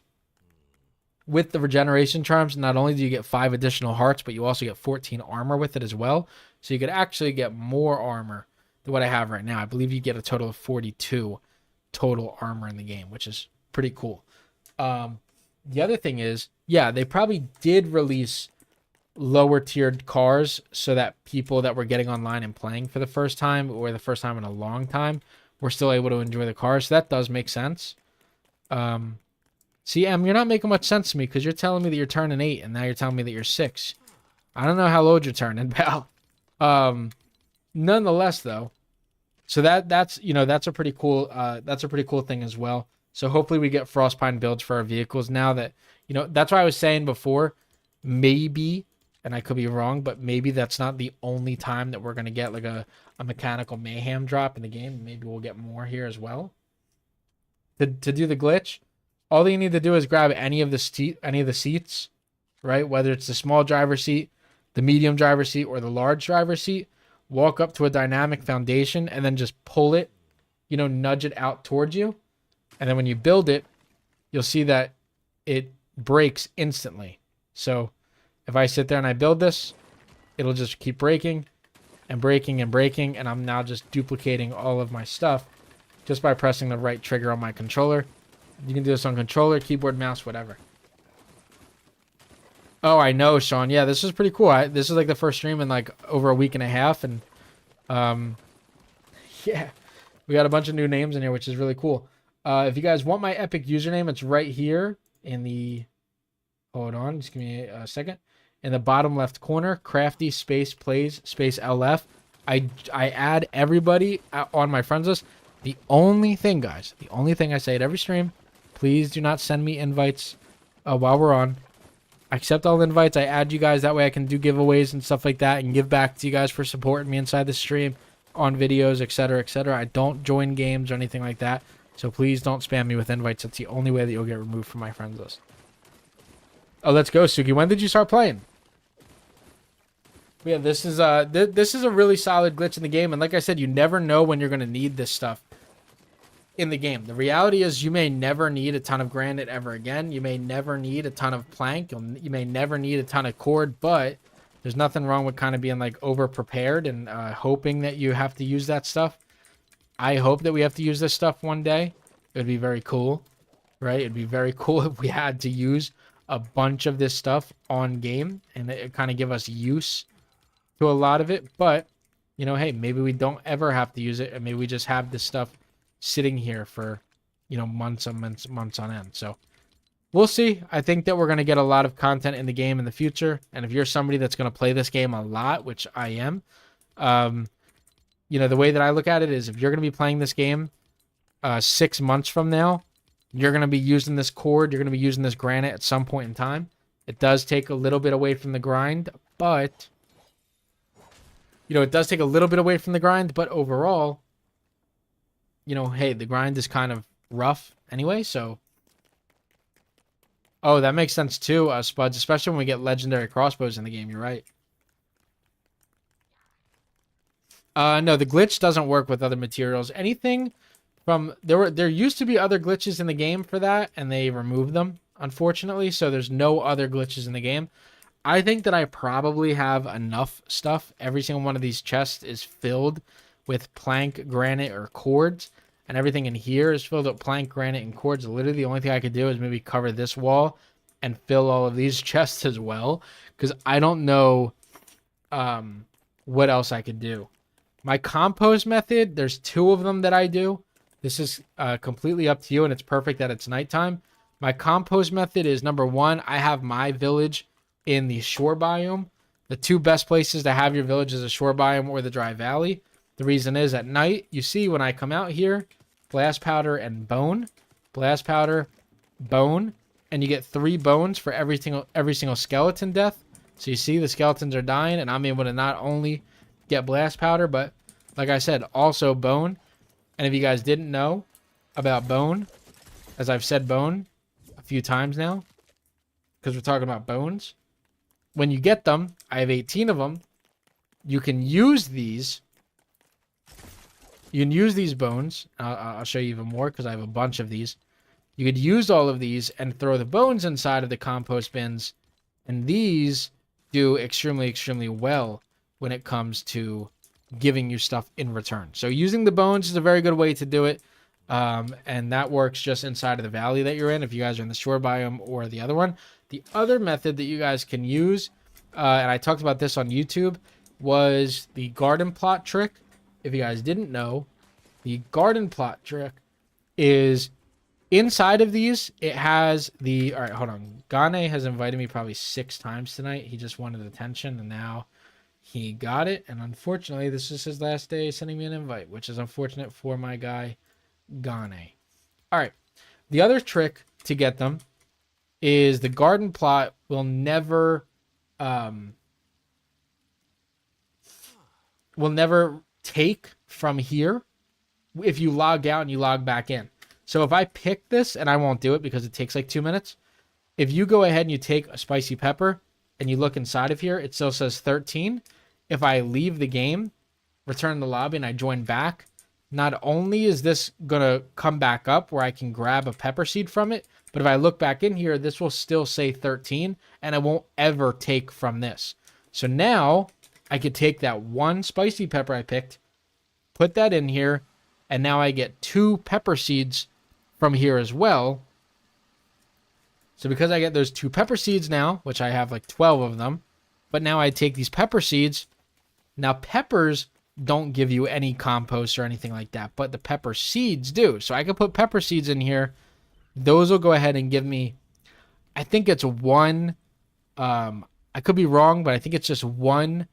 with the regeneration charms, not only do you get 5 additional hearts, but you also get 14 armor with it as well. So you could actually get more armor than what I have right now. I believe you get a total of 42 total armor in the game, which is pretty cool. The other thing is, yeah, they probably did release lower tiered cars so that people that were getting online and playing for the first time, or the first time in a long time, were still able to enjoy the cars. So that does make sense. See, Em, you're not making much sense to me, because you're telling me that you're turning 8 and now you're telling me that you're 6. I don't know how old you're turning, pal. Nonetheless, though, so that's you know, that's a pretty cool thing as well. So hopefully we get Frostpine builds for our vehicles now that, you know, that's why I was saying before, maybe, and I could be wrong, but maybe that's not the only time that we're going to get like a mechanical mayhem drop in the game. Maybe we'll get more here as well. To do the glitch, all you need to do is grab any of the seats, right? Whether it's the small driver seat, the medium driver seat, or the large driver seat, walk up to a dynamic foundation and then just pull it, you know, nudge it out towards you. And then when you build it, you'll see that it breaks instantly. So if I sit there and I build this, it'll just keep breaking and breaking and breaking. And I'm now just duplicating all of my stuff just by pressing the right trigger on my controller. You can do this on controller, keyboard, mouse, whatever. Oh, I know, Sean. Yeah, this is pretty cool. This is like the first stream in like over a week and a half. And yeah, we got a bunch of new names in here, which is really cool. If you guys want my Epic username, it's right here in the, hold on, just give me a second. In the bottom left corner, CRAFTYPLAYS LF. I add everybody on my friends list. The only thing, guys, the only thing I say at every stream, please do not send me invites while we're on. I accept all invites. I add you guys. That way I can do giveaways and stuff like that and give back to you guys for supporting me inside the stream, on videos, etc., etc. I don't join games or anything like that. So please don't spam me with invites. That's the only way that you'll get removed from my friends list. Oh, let's go, Suki. When did you start playing? Yeah, this is a really solid glitch in the game, and like I said, you never know when you're gonna need this stuff in the game. The reality is you may never need a ton of granite ever again. You may never need a ton of plank. You may never need a ton of cord, but there's nothing wrong with kind of being like over prepared and hoping that you have to use that stuff. I hope that we have to use this stuff one day. It would be very cool, right? It'd be very cool if we had to use a bunch of this stuff on game and it kind of give us use to a lot of it. But, you know, hey, maybe we don't ever have to use it, and maybe we just have this stuff sitting here for, you know, months and months on end. So we'll see. I think that we're going to get a lot of content in the game in the future. And if you're somebody that's going to play this game a lot, which I am, you know, the way that I look at it is if you're going to be playing this game 6 months from now, you're going to be using this cord. You're going to be using this granite at some point in time. It does take a little bit away from the grind, but, you know, it does take a little bit away from the grind, but overall, you know, hey, the grind is kind of rough anyway, so. Oh, that makes sense too, Spuds, especially when we get legendary crossbows in the game. You're right. No, the glitch doesn't work with other materials. Anything from there used to be other glitches in the game for that, and they removed them, unfortunately. So there's no other glitches in the game. I think that I probably have enough stuff. Every single one of these chests is filled with plank, granite, or cords, and everything in here is filled with plank, granite, and cords. Literally, the only thing I could do is maybe cover this wall and fill all of these chests as well, because I don't know what else I could do. My compost method, there's 2 of them that I do. This is completely up to you, and it's perfect that it's nighttime. My compost method is, number 1, I have my village in the shore biome. The 2 best places to have your village is a shore biome or the dry valley. The reason is at night, you see when I come out here, blast powder and bone, blast powder, bone, and you get 3 bones for every single skeleton death. So you see the skeletons are dying, and I'm able to not only get blast powder, but like I said, also bone. And if you guys didn't know about bone, as I've said bone a few times now, because we're talking about bones, when you get them, I have 18 of them. You can use these. You can use these bones. I'll show you even more because I have a bunch of these. You could use all of these and throw the bones inside of the compost bins. And these do extremely, extremely well when it comes to giving you stuff in return. So using the bones is a very good way to do it. And that works just inside of the valley that you're in, if you guys are in the shore biome or the other one. The other method that you guys can use, and I talked about this on YouTube, was the garden plot trick. If you guys didn't know, the garden plot trick is inside of these. It has the, all right, hold on. Gane has invited me probably 6 times tonight. He just wanted attention, and now he got it. And unfortunately, this is his last day sending me an invite, which is unfortunate for my guy, Gane. All right. The other trick to get them is the garden plot will never take from here if you log out and you log back in. So if I pick this, and I won't do it because it takes like 2 minutes, if you go ahead and you take a spicy pepper and you look inside of here, it still says 13. If I leave the game, return the lobby, and I join back, not only is this going to come back up where I can grab a pepper seed from it, but if I look back in here, this will still say 13, and I won't ever take from this. So now I could take that 1 spicy pepper I picked, put that in here, and now I get 2 pepper seeds from here as well. So because I get those 2 pepper seeds now, which I have like 12 of them, but now I take these pepper seeds. Now peppers don't give you any compost or anything like that, but the pepper seeds do. So I could put pepper seeds in here. Those will go ahead and give me, I think it's 1, I could be wrong, but I think it's just 1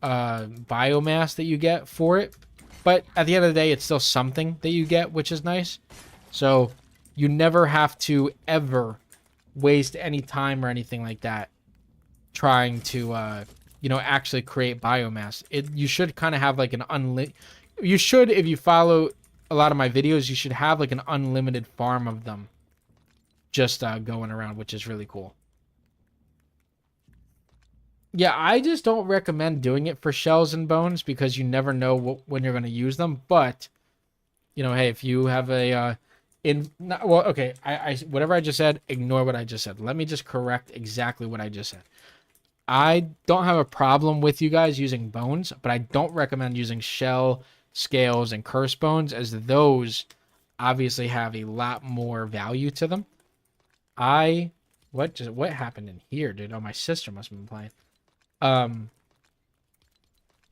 biomass that you get for it. But at the end of the day, it's still something that you get, which is nice. So you never have to ever waste any time or anything like that trying to, actually create biomass. You should kind of have like an unlimited. You should, if you follow a lot of my videos, you should have like an unlimited farm of them just going around, which is really cool. Yeah, I just don't recommend doing it for shells and bones because you never know when you're going to use them. But, you know, hey, if you have a well, okay, I whatever I just said, ignore what I just said. Let me just correct exactly what I just said. I don't have a problem with you guys using bones, but I don't recommend using shell, scales, and curse bones, as those obviously have a lot more value to them. What happened in here, dude? Oh, my sister must have been playing.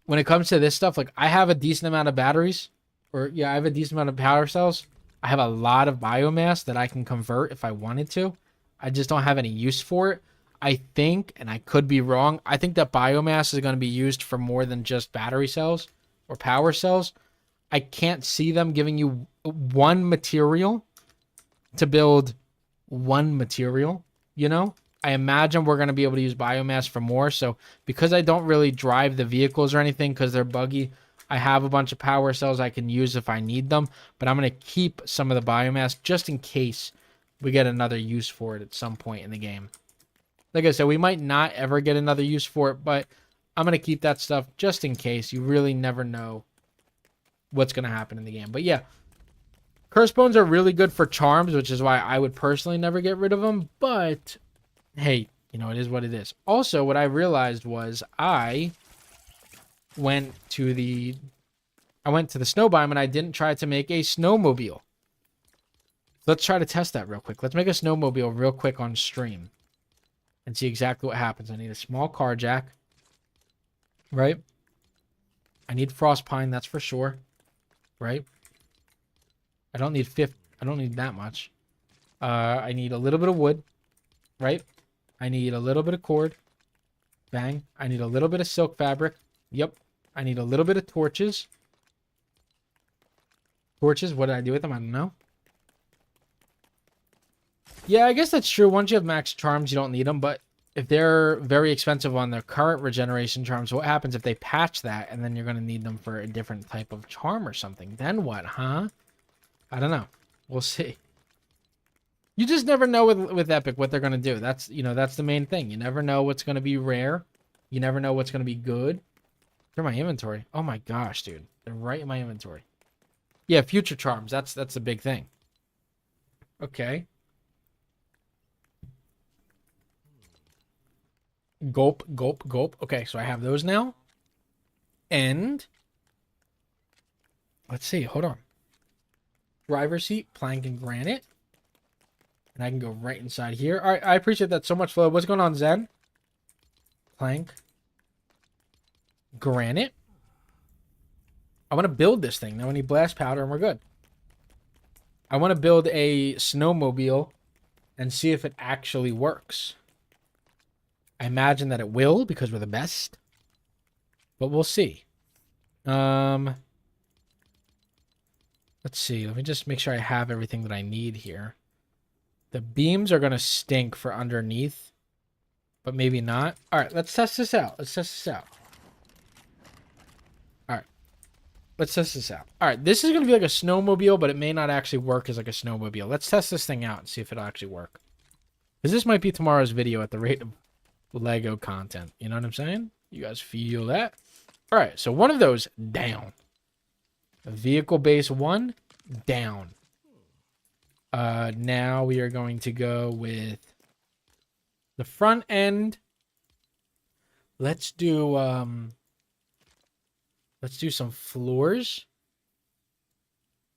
When it comes to this stuff, like I have a decent amount of batteries, or yeah, I have a decent amount of power cells. I have a lot of biomass that I can convert if I wanted to. I just don't have any use for it. I think, and I could be wrong, I think that biomass is going to be used for more than just battery cells or power cells. I can't see them giving you one material to build one material, you know? I imagine we're going to be able to use biomass for more. So because I don't really drive the vehicles or anything because they're buggy, I have a bunch of power cells I can use if I need them. But I'm going to keep some of the biomass just in case we get another use for it at some point in the game. Like I said, we might not ever get another use for it, but I'm going to keep that stuff just in case. You really never know what's going to happen in the game. But yeah, curse bones are really good for charms, which is why I would personally never get rid of them. But hey, you know, it is what it is. Also, what I realized was I went to the snow biome and I didn't try to make a snowmobile. Let's try to test that real quick. Let's make a snowmobile real quick on stream and see exactly what happens. I need a small car jack, right? I need frost pine, that's for sure, right? I don't need that much. I need a little bit of wood, right? I need a little bit of cord. Bang. I need a little bit of silk fabric. Yep. I need a little bit of torches. Torches, what did I do with them? I don't know. Yeah, I guess that's true. Once you have max charms, you don't need them. But if they're very expensive on their current regeneration charms, what happens if they patch that and then you're going to need them for a different type of charm or something? Then what, huh? I don't know. We'll see. You just never know with Epic what they're going to do. That's, you know, that's the main thing. You never know what's going to be rare. You never know what's going to be good. They're my inventory. Oh my gosh, dude. They're right in my inventory. Yeah, future charms. That's a big thing. Okay. Gulp, gulp, gulp. Okay, so I have those now. And let's see. Hold on. Driver's seat, plank, and granite. And I can go right inside here. All right, I appreciate that so much, Flo. What's going on, Zen? Plank. Granite. I want to build this thing. Now we need blast powder, and we're good. I want to build a snowmobile and see if it actually works. I imagine that it will because we're the best. But we'll see. Let's see. Let me just make sure I have everything that I need here. The beams are going to stink for underneath, but maybe not. All right, let's test this out. Let's test this out. All right, let's test this out. All right, this is going to be like a snowmobile, but it may not actually work as like a snowmobile. Let's test this thing out and see if it'll actually work. Because this might be tomorrow's video at the rate of Lego content. You know what I'm saying? You guys feel that? All right, so one of those down. Vehicle base 1 down. Now we are going to go with the front end. Let's do some floors.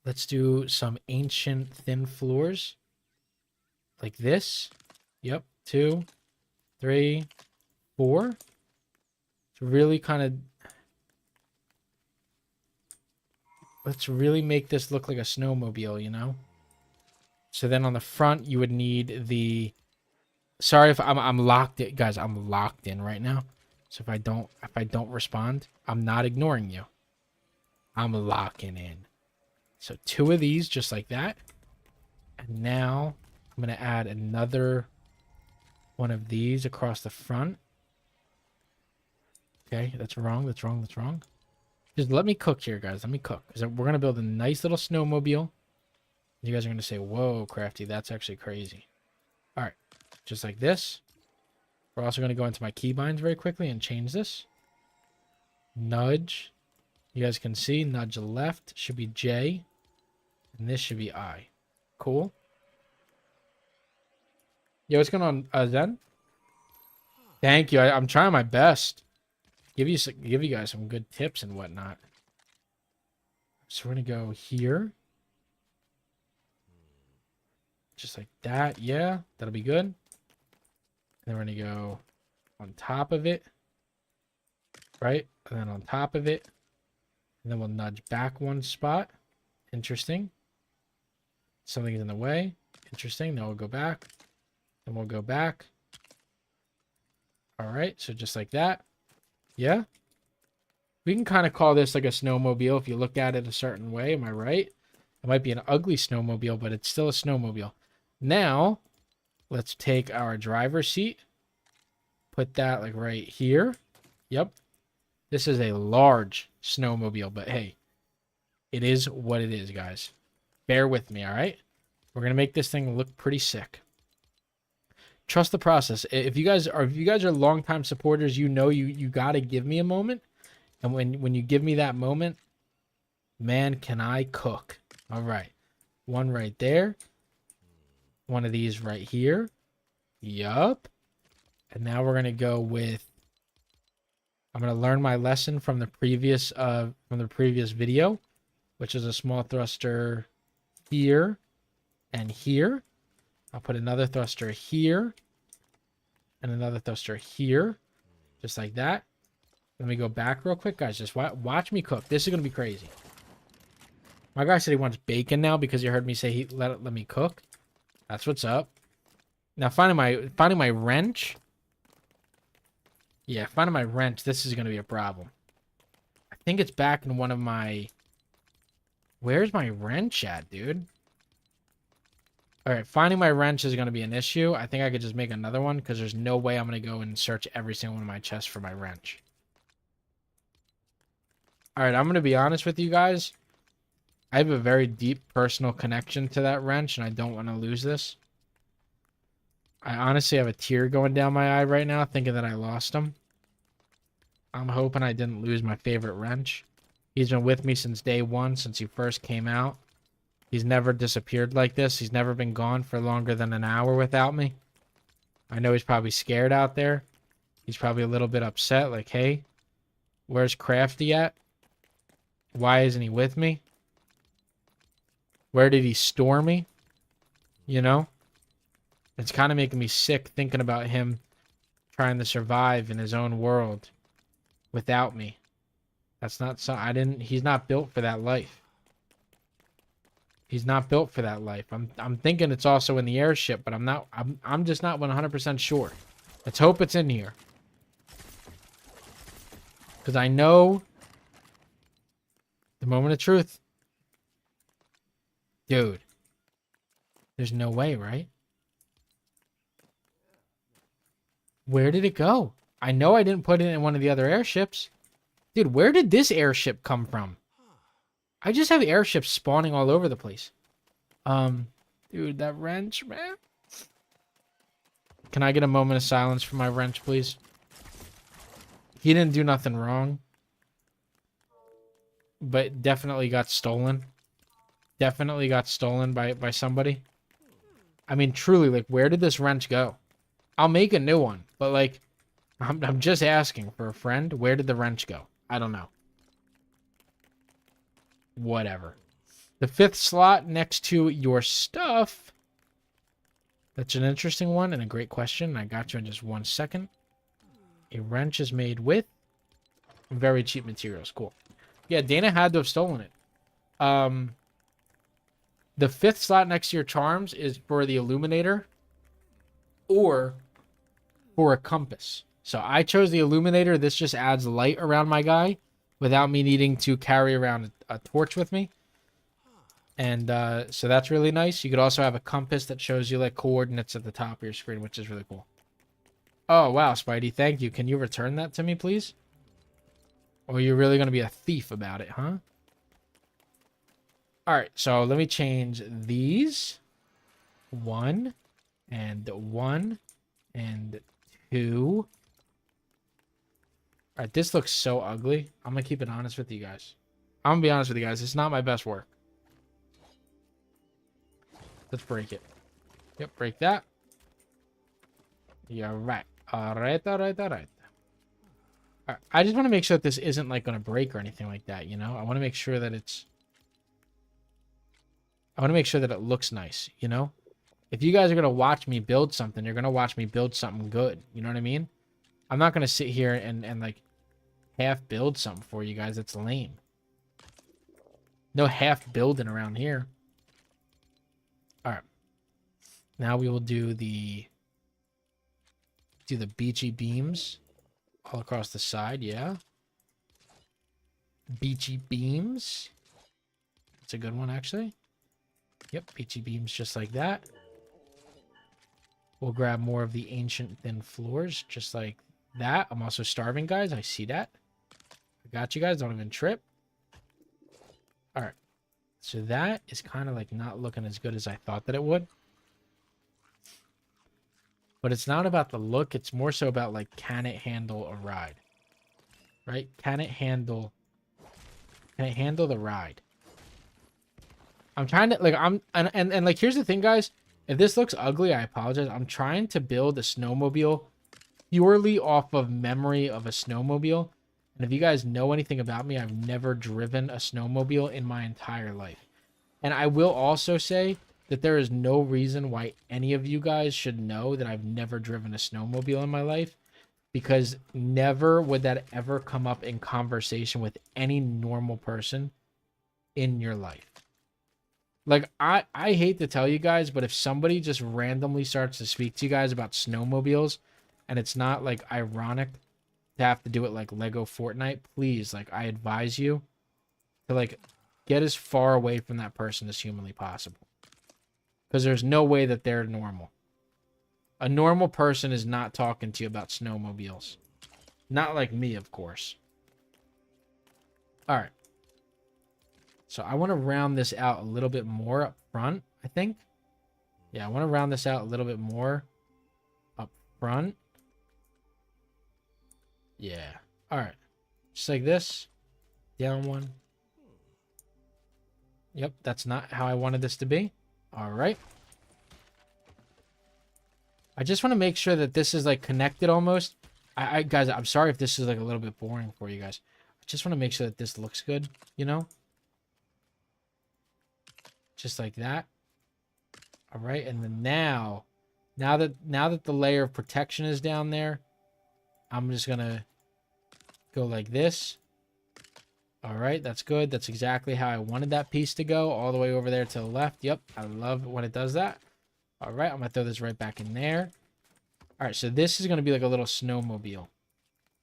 Let's do some ancient thin floors. Like this. Yep. 2, 3, 4. It's really kind of... Let's really make this look like a snowmobile, you know? So then on the front, you would need the... Sorry if I'm locked in. Guys, I'm locked in right now. So if I don't respond, I'm not ignoring you. I'm locking in. So 2 of these, just like that. And now I'm going to add another one of these across the front. Okay, that's wrong. That's wrong. That's wrong. Just let me cook here, guys. Let me cook. Because we're going to build a nice little snowmobile. You guys are going to say, whoa, Crafty, that's actually crazy. All right. Just like this. We're also going to go into my keybinds very quickly and change this. Nudge. You guys can see, nudge left should be J. And this should be I. Cool. Yo, what's going on, Zen? Thank you. I'm trying my best. Give you guys some good tips and whatnot. So we're going to go here. Just like that. Yeah, that'll be good. And then we're going to go on top of it. Right? And then on top of it. And then we'll nudge back one spot. Interesting. Something's in the way. Interesting. Then we'll go back. Then we'll go back. All right. So just like that. Yeah. We can kind of call this like a snowmobile if you look at it a certain way. Am I right? It might be an ugly snowmobile, but it's still a snowmobile. Now, let's take our driver's seat. Put that like right here. Yep. This is a large snowmobile, but hey, it is what it is, guys. Bear with me, all right? We're going to make this thing look pretty sick. Trust the process. If you guys are longtime supporters, you know you got to give me a moment. And when you give me that moment, man, can I cook. All right. One right there. One of these right here. Yup. And now we're going to go with, I'm going to learn my lesson from the previous video, which is a small thruster here and here. I'll put another thruster here and another thruster here, just like that. Let me go back real quick, guys. Just watch me cook. This is going to be crazy. My guy said he wants bacon now because he heard me say he let me cook. That's what's up. Now finding my wrench. Yeah, finding my wrench. This is going to be a problem. I think it's back in one of my... Where's my wrench at, dude? All right, finding my wrench is going to be an issue. I think I could just make another one because there's no way I'm going to go and search every single one of my chests for my wrench. All right, I'm going to be honest with you guys. I have a very deep personal connection to that wrench, and I don't want to lose this. I honestly have a tear going down my eye right now thinking that I lost him. I'm hoping I didn't lose my favorite wrench. He's been with me since day one, since he first came out. He's never disappeared like this. He's never been gone for longer than an hour without me. I know he's probably scared out there. He's probably a little bit upset, like, hey, where's Crafty at? Why isn't he with me? Where did he store me? You know? It's kind of making me sick thinking about him trying to survive in his own world without me. That's not so. He's not built for that life. He's not built for that life. I'm thinking it's also in the airship, but I'm just not 100% sure. Let's hope it's in here. Because I know the moment of truth. Dude. There's no way, right? Where did it go? I know I didn't put it in one of the other airships. Dude, where did this airship come from? I just have airships spawning all over the place. Dude, that wrench, man. Can I get a moment of silence for my wrench, please? He didn't do nothing wrong. But definitely got stolen. Definitely got stolen by somebody. I mean, truly, like, where did this wrench go? I'll make a new one. But, like, I'm just asking for a friend. Where did the wrench go? I don't know. Whatever. The 5th slot next to your stuff. That's an interesting one and a great question. I got you in just 1 second. A wrench is made with very cheap materials. Cool. Yeah, Dana had to have stolen it. The 5th slot next to your charms is for the illuminator or for a compass. So I chose the illuminator. This just adds light around my guy without me needing to carry around a torch with me. And so that's really nice. You could also have a compass that shows you like coordinates at the top of your screen, which is really cool. Oh, wow, Spidey. Thank you. Can you return that to me, please? Or you're really going to be a thief about it, huh? All right, so let me change these. 1 and 1 and 2. All right, this looks so ugly. I'm going to keep it honest with you guys. I'm going to be honest with you guys. It's not my best work. Let's break it. Yep, break that. You're right. All right. All right. I just want to make sure that this isn't like going to break or anything like that, you know? I want to make sure that it looks nice, you know? If you guys are going to watch me build something, you're going to watch me build something good. You know what I mean? I'm not going to sit here and like half build something for you guys. That's lame. No half building around here. All right. Now we will do the beachy beams all across the side. Yeah. Beachy beams. That's a good one, actually. Yep, beachy beams just like that. We'll grab more of the ancient thin floors, just like that. I'm also starving, guys. I see that. I got you guys. Don't even trip. All right. So that is kind of like not looking as good as I thought that it would. But it's not about the look. It's more so about, like, can it handle a ride? Right? Can it handle the ride? I'm trying to, like, and like, here's the thing, guys. If this looks ugly, I apologize. I'm trying to build a snowmobile purely off of memory of a snowmobile. And if you guys know anything about me, I've never driven a snowmobile in my entire life. And I will also say that there is no reason why any of you guys should know that I've never driven a snowmobile in my life, because never would that ever come up in conversation with any normal person in your life. Like, I hate to tell you guys, but if somebody just randomly starts to speak to you guys about snowmobiles, and it's not, like, ironic to have to do it like LEGO Fortnite, please, like, I advise you to, like, get as far away from that person as humanly possible. Because there's no way that they're normal. A normal person is not talking to you about snowmobiles. Not like me, of course. All right. So I want to round this out a little bit more up front, I think. Yeah, I want to round this out a little bit more up front. Yeah. All right. Just like this. Down one. Yep, that's not how I wanted this to be. All right. I just want to make sure that this is, like, connected almost. Guys, I'm sorry if this is, like, a little bit boring for you guys. I just want to make sure that this looks good, you know? Just like that. All right, and then now that the layer of protection is down there, I'm just gonna go like this. All right, that's good. That's exactly how I wanted that piece to go, all the way over there to the left. Yep, I love when it does that. All right, I'm gonna throw this right back in there. All right, so this is gonna be like a little snowmobile.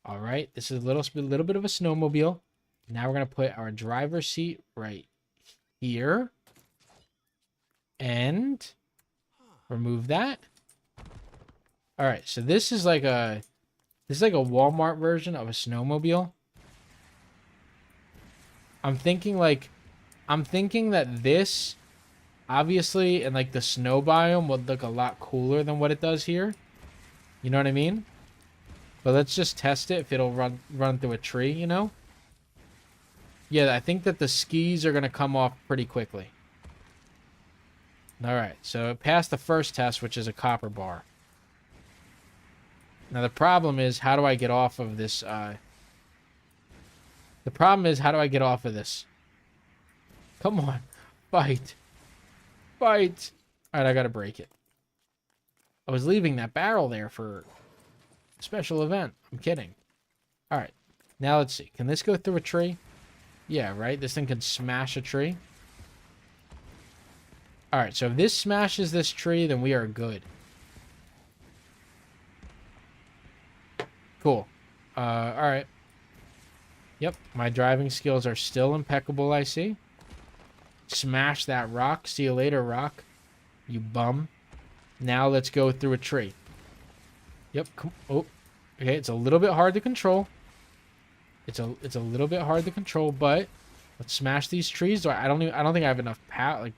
All right, this is a little bit of a snowmobile. Now we're gonna put our driver's seat right here. And remove that. All right, so this is like a Walmart version of a snowmobile. I'm thinking that this, obviously, in like the snow biome would look a lot cooler than what it does here. You know what I mean? But let's just test it if it'll run through a tree, you know? Yeah, I think that the skis are gonna come off pretty quickly. All right, so it passed the first test, which is a copper bar. Now, the problem is, how do I get off of this? Come on. Fight. Fight. All right, I got to break it. I was leaving that barrel there for a special event. I'm kidding. All right, now let's see. Can this go through a tree? Yeah, right? This thing can smash a tree. All right, so if this smashes this tree, then we are good. Cool. All right. Yep, my driving skills are still impeccable, I see. Smash that rock. See you later, rock. You bum. Now let's go through a tree. Yep. Oh, okay, it's a little bit hard to control. It's a little bit hard to control, but let's smash these trees. I don't think I have enough power. Like,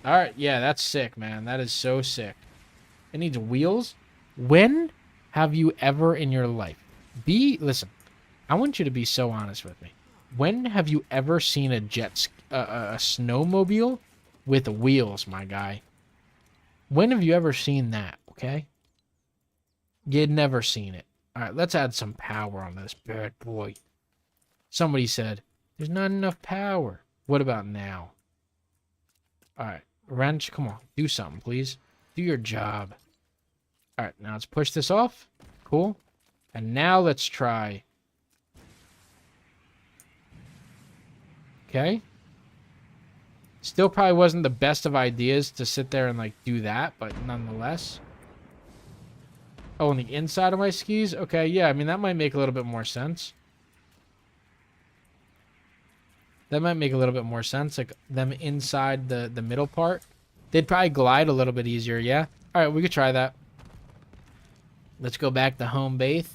all right, yeah, that's sick, man. That is so sick. It needs wheels. When have you ever in your life listen? I want you to be so honest with me. When have you ever seen a a snowmobile with wheels, my guy? When have you ever seen that? Okay, you'd never seen it. All right, let's add some power on this bad boy. Somebody said there's not enough power. What about now? All right, wrench, come on, do something, please. Do your job. All right, now let's push this off. Cool. And now let's try. Okay. Still probably wasn't the best of ideas to sit there and, like, do that, but nonetheless. Oh, on the inside of my skis? Okay, yeah, I mean, that might make a little bit more sense. That might make a little bit more sense, like, them inside the middle part. They'd probably glide a little bit easier, yeah? All right, we could try that. Let's go back to home base.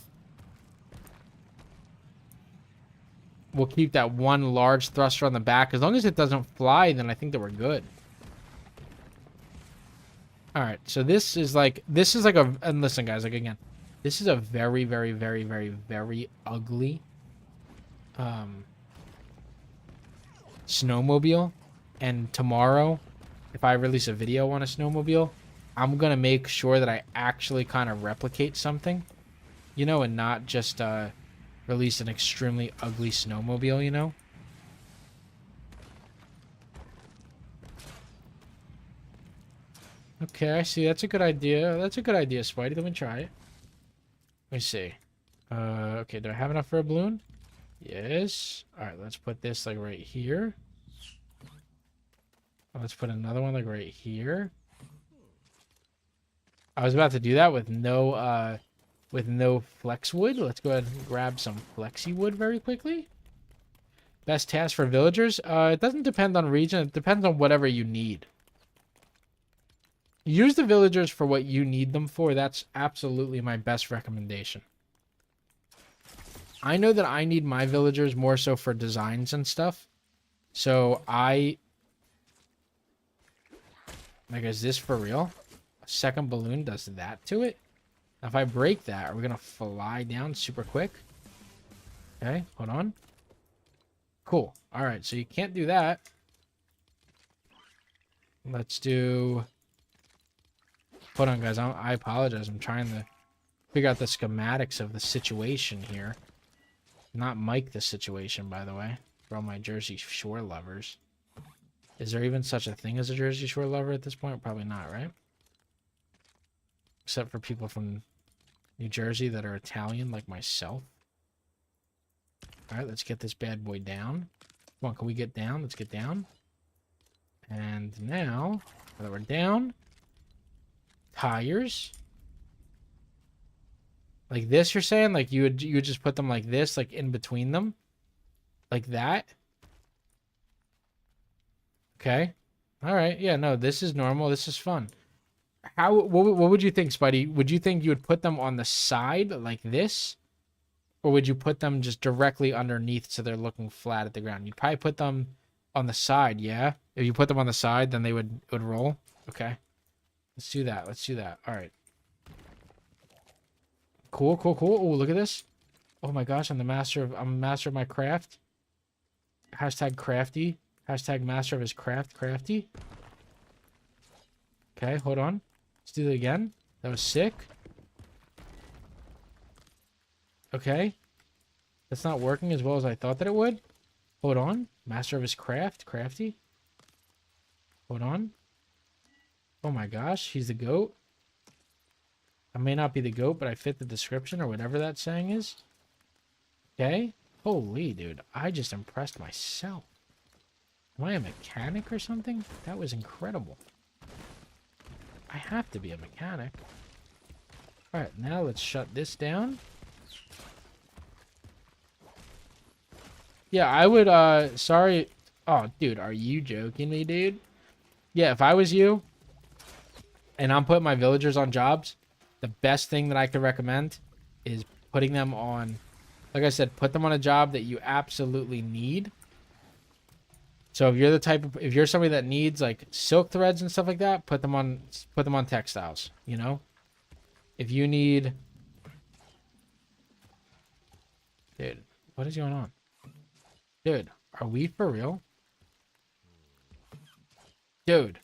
We'll keep that one large thruster on the back. As long as it doesn't fly, then I think that we're good. All right, so this is like a, and listen, guys, like, again, this is a very, very, very, very, very ugly snowmobile. And tomorrow, if I release a video on a snowmobile, I'm going to make sure that I actually kind of replicate something, you know, and not just release an extremely ugly snowmobile, you know? Okay, I see. That's a good idea. That's a good idea, Spidey. Let me try it. Let me see. Okay, do I have enough for a balloon? Yes. All right, let's put this, like, right here. Let's put another one, like, right here. I was about to do that with no flex wood. Let's go ahead and grab some flexi wood very quickly. Best task for villagers? It doesn't depend on region. It depends on whatever you need. Use the villagers for what you need them for. That's absolutely my best recommendation. I know that I need my villagers more so for designs and stuff. So like, is this for real? A second balloon does that to it? Now, if I break that, are we going to fly down super quick? Okay, hold on. Cool. All right, so you can't do that. Let's do... Hold on, guys. I apologize. I'm trying to figure out the schematics of the situation here. Not Mike the situation, by the way. For all my Jersey Shore lovers. Is there even such a thing as a Jersey Shore lover at this point? Probably not, right? Except for people from New Jersey that are Italian, like myself. All right, let's get this bad boy down. Come on, can we get down? Let's get down. And now, now that we're down, tires. Like this, you're saying? Like you would just put them like this, like in between them? Like that? Okay. All right. Yeah, no, this is normal. This is fun. What would you think, Spidey? Would you think you would put them on the side like this? Or would you put them just directly underneath so they're looking flat at the ground? You'd probably put them on the side, yeah? If you put them on the side, then they would roll. Okay. Let's do that. Let's do that. All right. Cool, cool, cool. Oh, look at this. Oh my gosh, I'm a master of my craft. Hashtag crafty. Hashtag master of his craft, crafty. Okay, hold on. Let's do that again. That was sick. Okay. That's not working as well as I thought that it would. Hold on. Master of his craft, crafty. Hold on. Oh my gosh, he's the goat. I may not be the goat, but I fit the description or whatever that saying is. Okay. Holy, dude. I just impressed myself. Am I a mechanic or something? That was incredible. I have to be a mechanic. Alright, now let's shut this down. Yeah, I would, sorry. Oh, dude, are you joking me, dude? Yeah, if I was you, and I'm putting my villagers on jobs, the best thing that I could recommend is putting them on, like I said, put them on a job that you absolutely need. So if you're somebody that needs like silk threads and stuff like that, put them on textiles, you know? If you need, dude, what is going on? Dude, are we for real? Dude.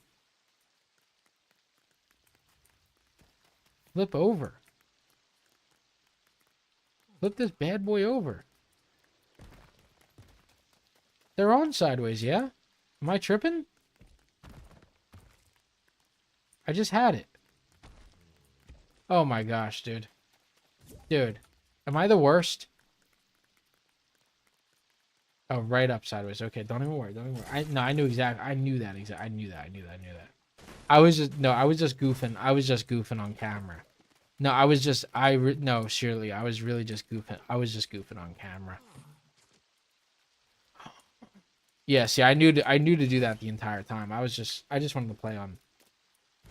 Flip over. Flip this bad boy over. They're on sideways, yeah? Am I tripping? I just had it. Oh my gosh, dude. Dude, am I the worst? Oh, right up sideways. Okay, don't even worry. Don't even worry. I knew exactly. I knew that. I knew that. I was just goofing. I was just goofing on camera. No, I was just no, surely I was really just goofing. I was just goofing on camera. Yeah, see, I knew to do that the entire time. I just wanted to play on.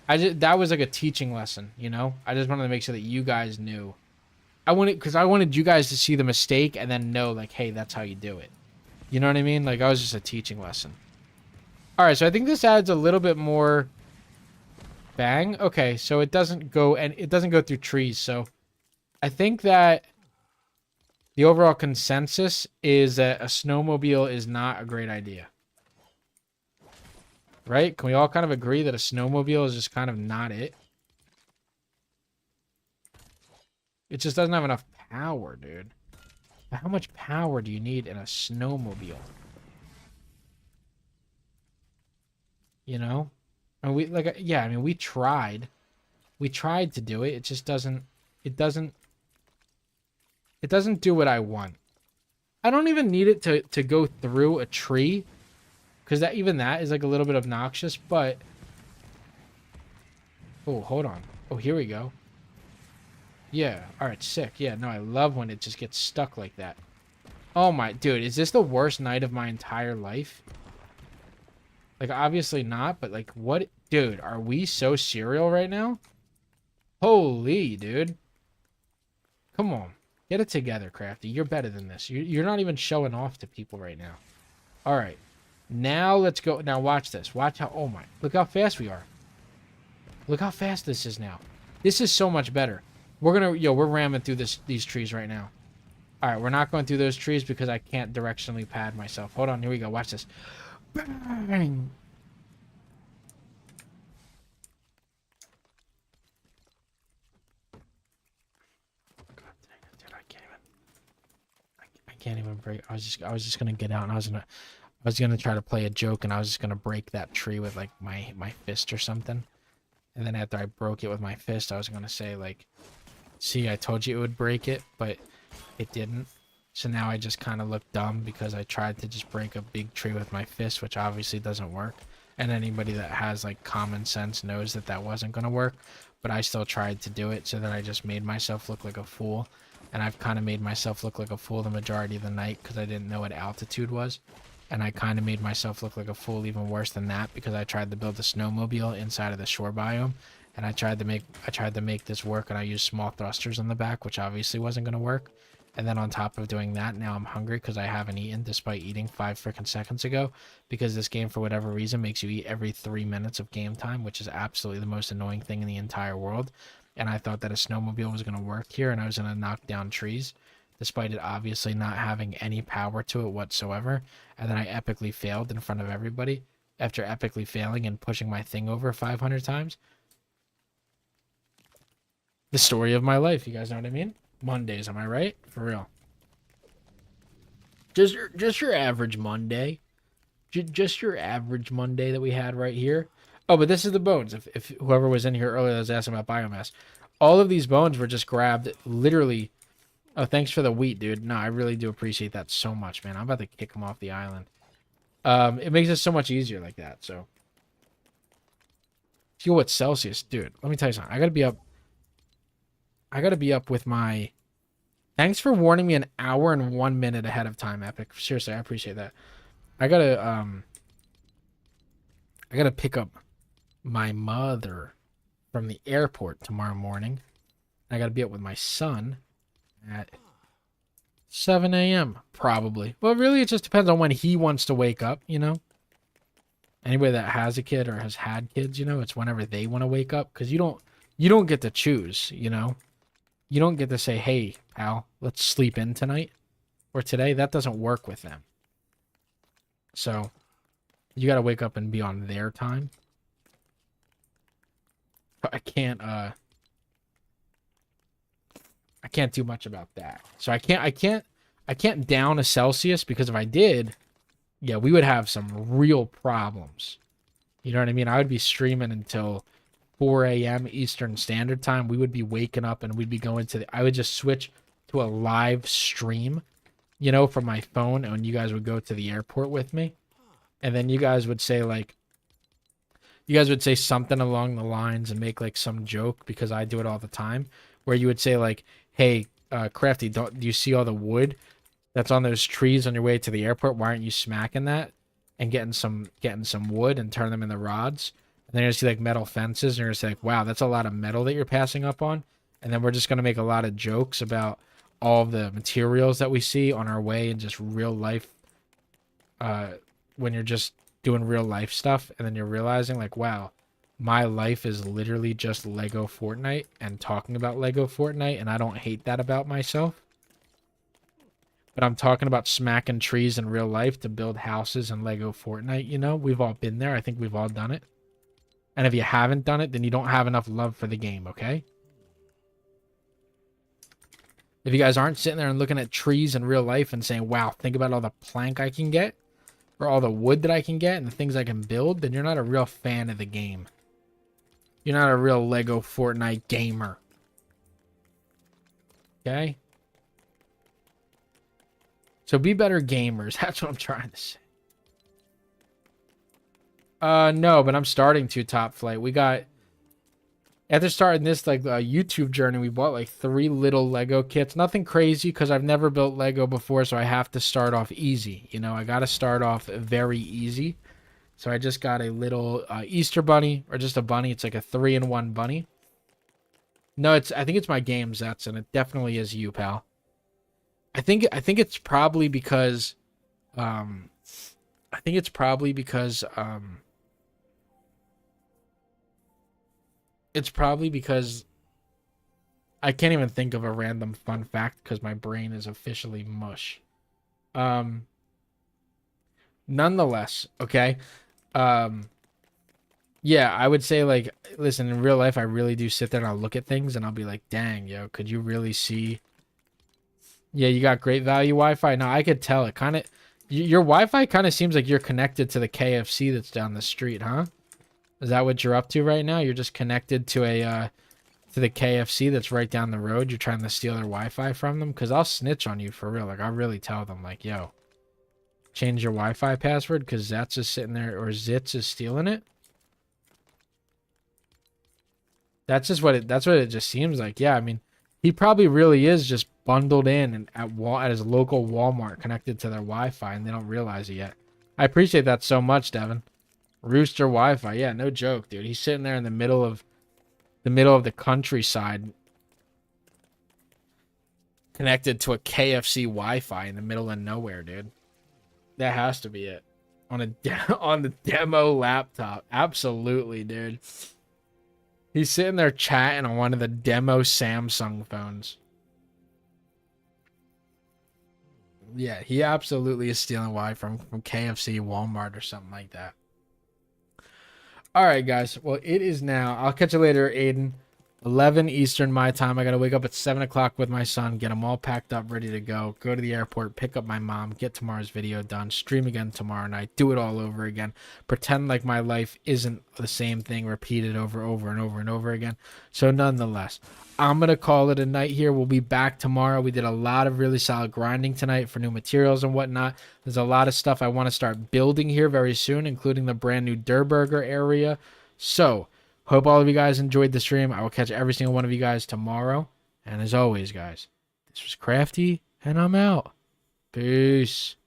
That was like a teaching lesson, you know? I just wanted to make sure that you guys knew. I wanted you guys to see the mistake and then know like, hey, that's how you do it. You know what I mean? Like I was just a teaching lesson. All right, so I think this adds a little bit more bang. Okay, so it doesn't go through trees. So I think that the overall consensus is that a snowmobile is not a great idea. Right? Can we all kind of agree that a snowmobile is just kind of not it? It just doesn't have enough power, dude. How much power do you need in a snowmobile? You know? And we tried. We tried to do it. It just doesn't do what I want. I don't even need it to go through a tree. Because that is like a little bit obnoxious, but... Oh, hold on. Oh, here we go. Yeah, alright, sick. Yeah, no, I love when it just gets stuck like that. Oh my... Dude, is this the worst night of my entire life? Like, obviously not, but like, what... Dude, are we so serial right now? Holy, dude. Come on. Get it together, Crafty. You're better than this. You're not even showing off to people right now. Alright. Now let's go. Now watch this. Watch how... Oh my... Look how fast we are. Look how fast this is now. This is so much better. We're gonna... Yo, we're ramming through these trees right now. Alright, we're not going through those trees because I can't directionally pad myself. Hold on, here we go. Watch this. Bang! God dang it, dude. I can't even break... I was just gonna get out and I was gonna try to play a joke and I was just gonna break that tree with like my fist or something. And then after I broke it with my fist, I was gonna say like, see, I told you it would break it, but it didn't. So now I just kind of look dumb because I tried to just break a big tree with my fist, which obviously doesn't work. And anybody that has like common sense knows that that wasn't gonna work, but I still tried to do it, so then I just made myself look like a fool. And I've kind of made myself look like a fool the majority of the night because I didn't know what altitude was. And I kind of made myself look like a fool even worse than that because I tried to build a snowmobile inside of the shore biome. And I tried to make this work, and I used small thrusters on the back, which obviously wasn't going to work. And then on top of doing that, now I'm hungry because I haven't eaten despite eating 5 freaking seconds ago. Because this game, for whatever reason, makes you eat every 3 minutes of game time, which is absolutely the most annoying thing in the entire world. And I thought that a snowmobile was going to work here, and I was going to knock down trees, despite it obviously not having any power to it whatsoever. And then I epically failed in front of everybody after epically failing and pushing my thing over 500 times. The story of my life, you guys know what I mean? Mondays, am I right? For real. Just your average Monday. Just your average Monday that we had right here. Oh, but this is the bones. If whoever was in here earlier was asking about biomass. All of these bones were just grabbed literally. Oh, thanks for the wheat, dude. No, I really do appreciate that so much, man. I'm about to kick him off the island. It makes it so much easier like that, so. Feel what Celsius, dude. Let me tell you something. I gotta be up with my... Thanks for warning me an hour and 1 minute ahead of time, Epic. Seriously, I appreciate that. I gotta pick up my mother from the airport tomorrow morning. I gotta be up with my son at 7 a.m. probably. Well, really, it just depends on when he wants to wake up, you know? Anybody that has a kid or has had kids, you know, it's whenever they want to wake up, because you don't get to choose, you know? You don't get to say, hey, pal, let's sleep in tonight or today. That doesn't work with them. So you got to wake up and be on their time. I can't do much about that. So I can't down a Celsius, because if I did, yeah, we would have some real problems. You know what I mean? I would be streaming until 4 a.m. Eastern Standard Time. We would be waking up and we'd be going to I would just switch to a live stream, you know, from my phone, and you guys would go to the airport with me. And then you guys would say something along the lines and make like some joke, because I do it all the time, where you would say like, hey, Crafty, do you see all the wood that's on those trees on your way to the airport? Why aren't you smacking that and getting some wood and turn them into rods? And then you're gonna see like metal fences, and you're gonna say like, wow, that's a lot of metal that you're passing up on. And then we're just gonna make a lot of jokes about all of the materials that we see on our way, and just real life, when you're just doing real life stuff, and then you're realizing like, wow, my life is literally just LEGO Fortnite and talking about LEGO Fortnite, and I don't hate that about myself. But I'm talking about smacking trees in real life to build houses in LEGO Fortnite, you know? We've all been there. I think we've all done it. And if you haven't done it, then you don't have enough love for the game, okay? If you guys aren't sitting there and looking at trees in real life and saying, wow, think about all the plank I can get, or all the wood that I can get and the things I can build, then you're not a real fan of the game. You're not a real LEGO Fortnite gamer. Okay? So be better gamers. That's what I'm trying to say. No, but I'm starting to, Top Flight. We got... After starting this like YouTube journey, we bought like 3 little Lego kits. Nothing crazy, because I've never built Lego before, so I have to start off easy. You know, I got to start off very easy. So I just got a little Easter bunny, or just a bunny. It's like a 3-in-1 bunny. No, I think it's my game, Zets, and it definitely is you, pal. I think it's probably because it's probably because I can't even think of a random fun fact, because my brain is officially mush. Nonetheless, okay. Yeah, I would say like, listen, in real life, I really do sit there and I'll look at things and I'll be like, dang, yo, could you really see? Yeah, you got great value Wi-Fi. No, I could tell it kind of, your Wi-Fi kind of seems like you're connected to the KFC that's down the street, huh? Is that what you're up to right now? You're just connected to to the KFC that's right down the road. You're trying to steal their Wi-Fi from them? Because I'll snitch on you for real. Like, I'll really tell them, like, yo, change your Wi-Fi password, because Zats is sitting there, or Zitz is stealing it. That's what it just seems like. Yeah, I mean, he probably really is just bundled in and at his local Walmart, connected to their Wi-Fi, and they don't realize it yet. I appreciate that so much, Devin. Rooster Wi-Fi, yeah, no joke, dude. He's sitting there in the middle of the countryside, connected to a KFC Wi-Fi in the middle of nowhere, dude. That has to be it. On the demo laptop, absolutely, dude. He's sitting there chatting on one of the demo Samsung phones. Yeah, he absolutely is stealing Wi from KFC, Walmart, or something like that. All right, guys. Well, it is now. I'll catch you later, Aiden. 11 Eastern my time. I got to wake up at 7 o'clock with my son, get him all packed up, ready to go to the airport, pick up my mom, get tomorrow's video done, stream again tomorrow night, do it all over again, pretend like my life isn't the same thing repeated over and over again. So nonetheless, I'm going to call it a night here. We'll be back tomorrow. We did a lot of really solid grinding tonight for new materials and whatnot. There's a lot of stuff I want to start building here very soon, including the brand new Durburger area. So hope all of you guys enjoyed the stream. I will catch every single one of you guys tomorrow. And as always, guys, this was Crafty, and I'm out. Peace.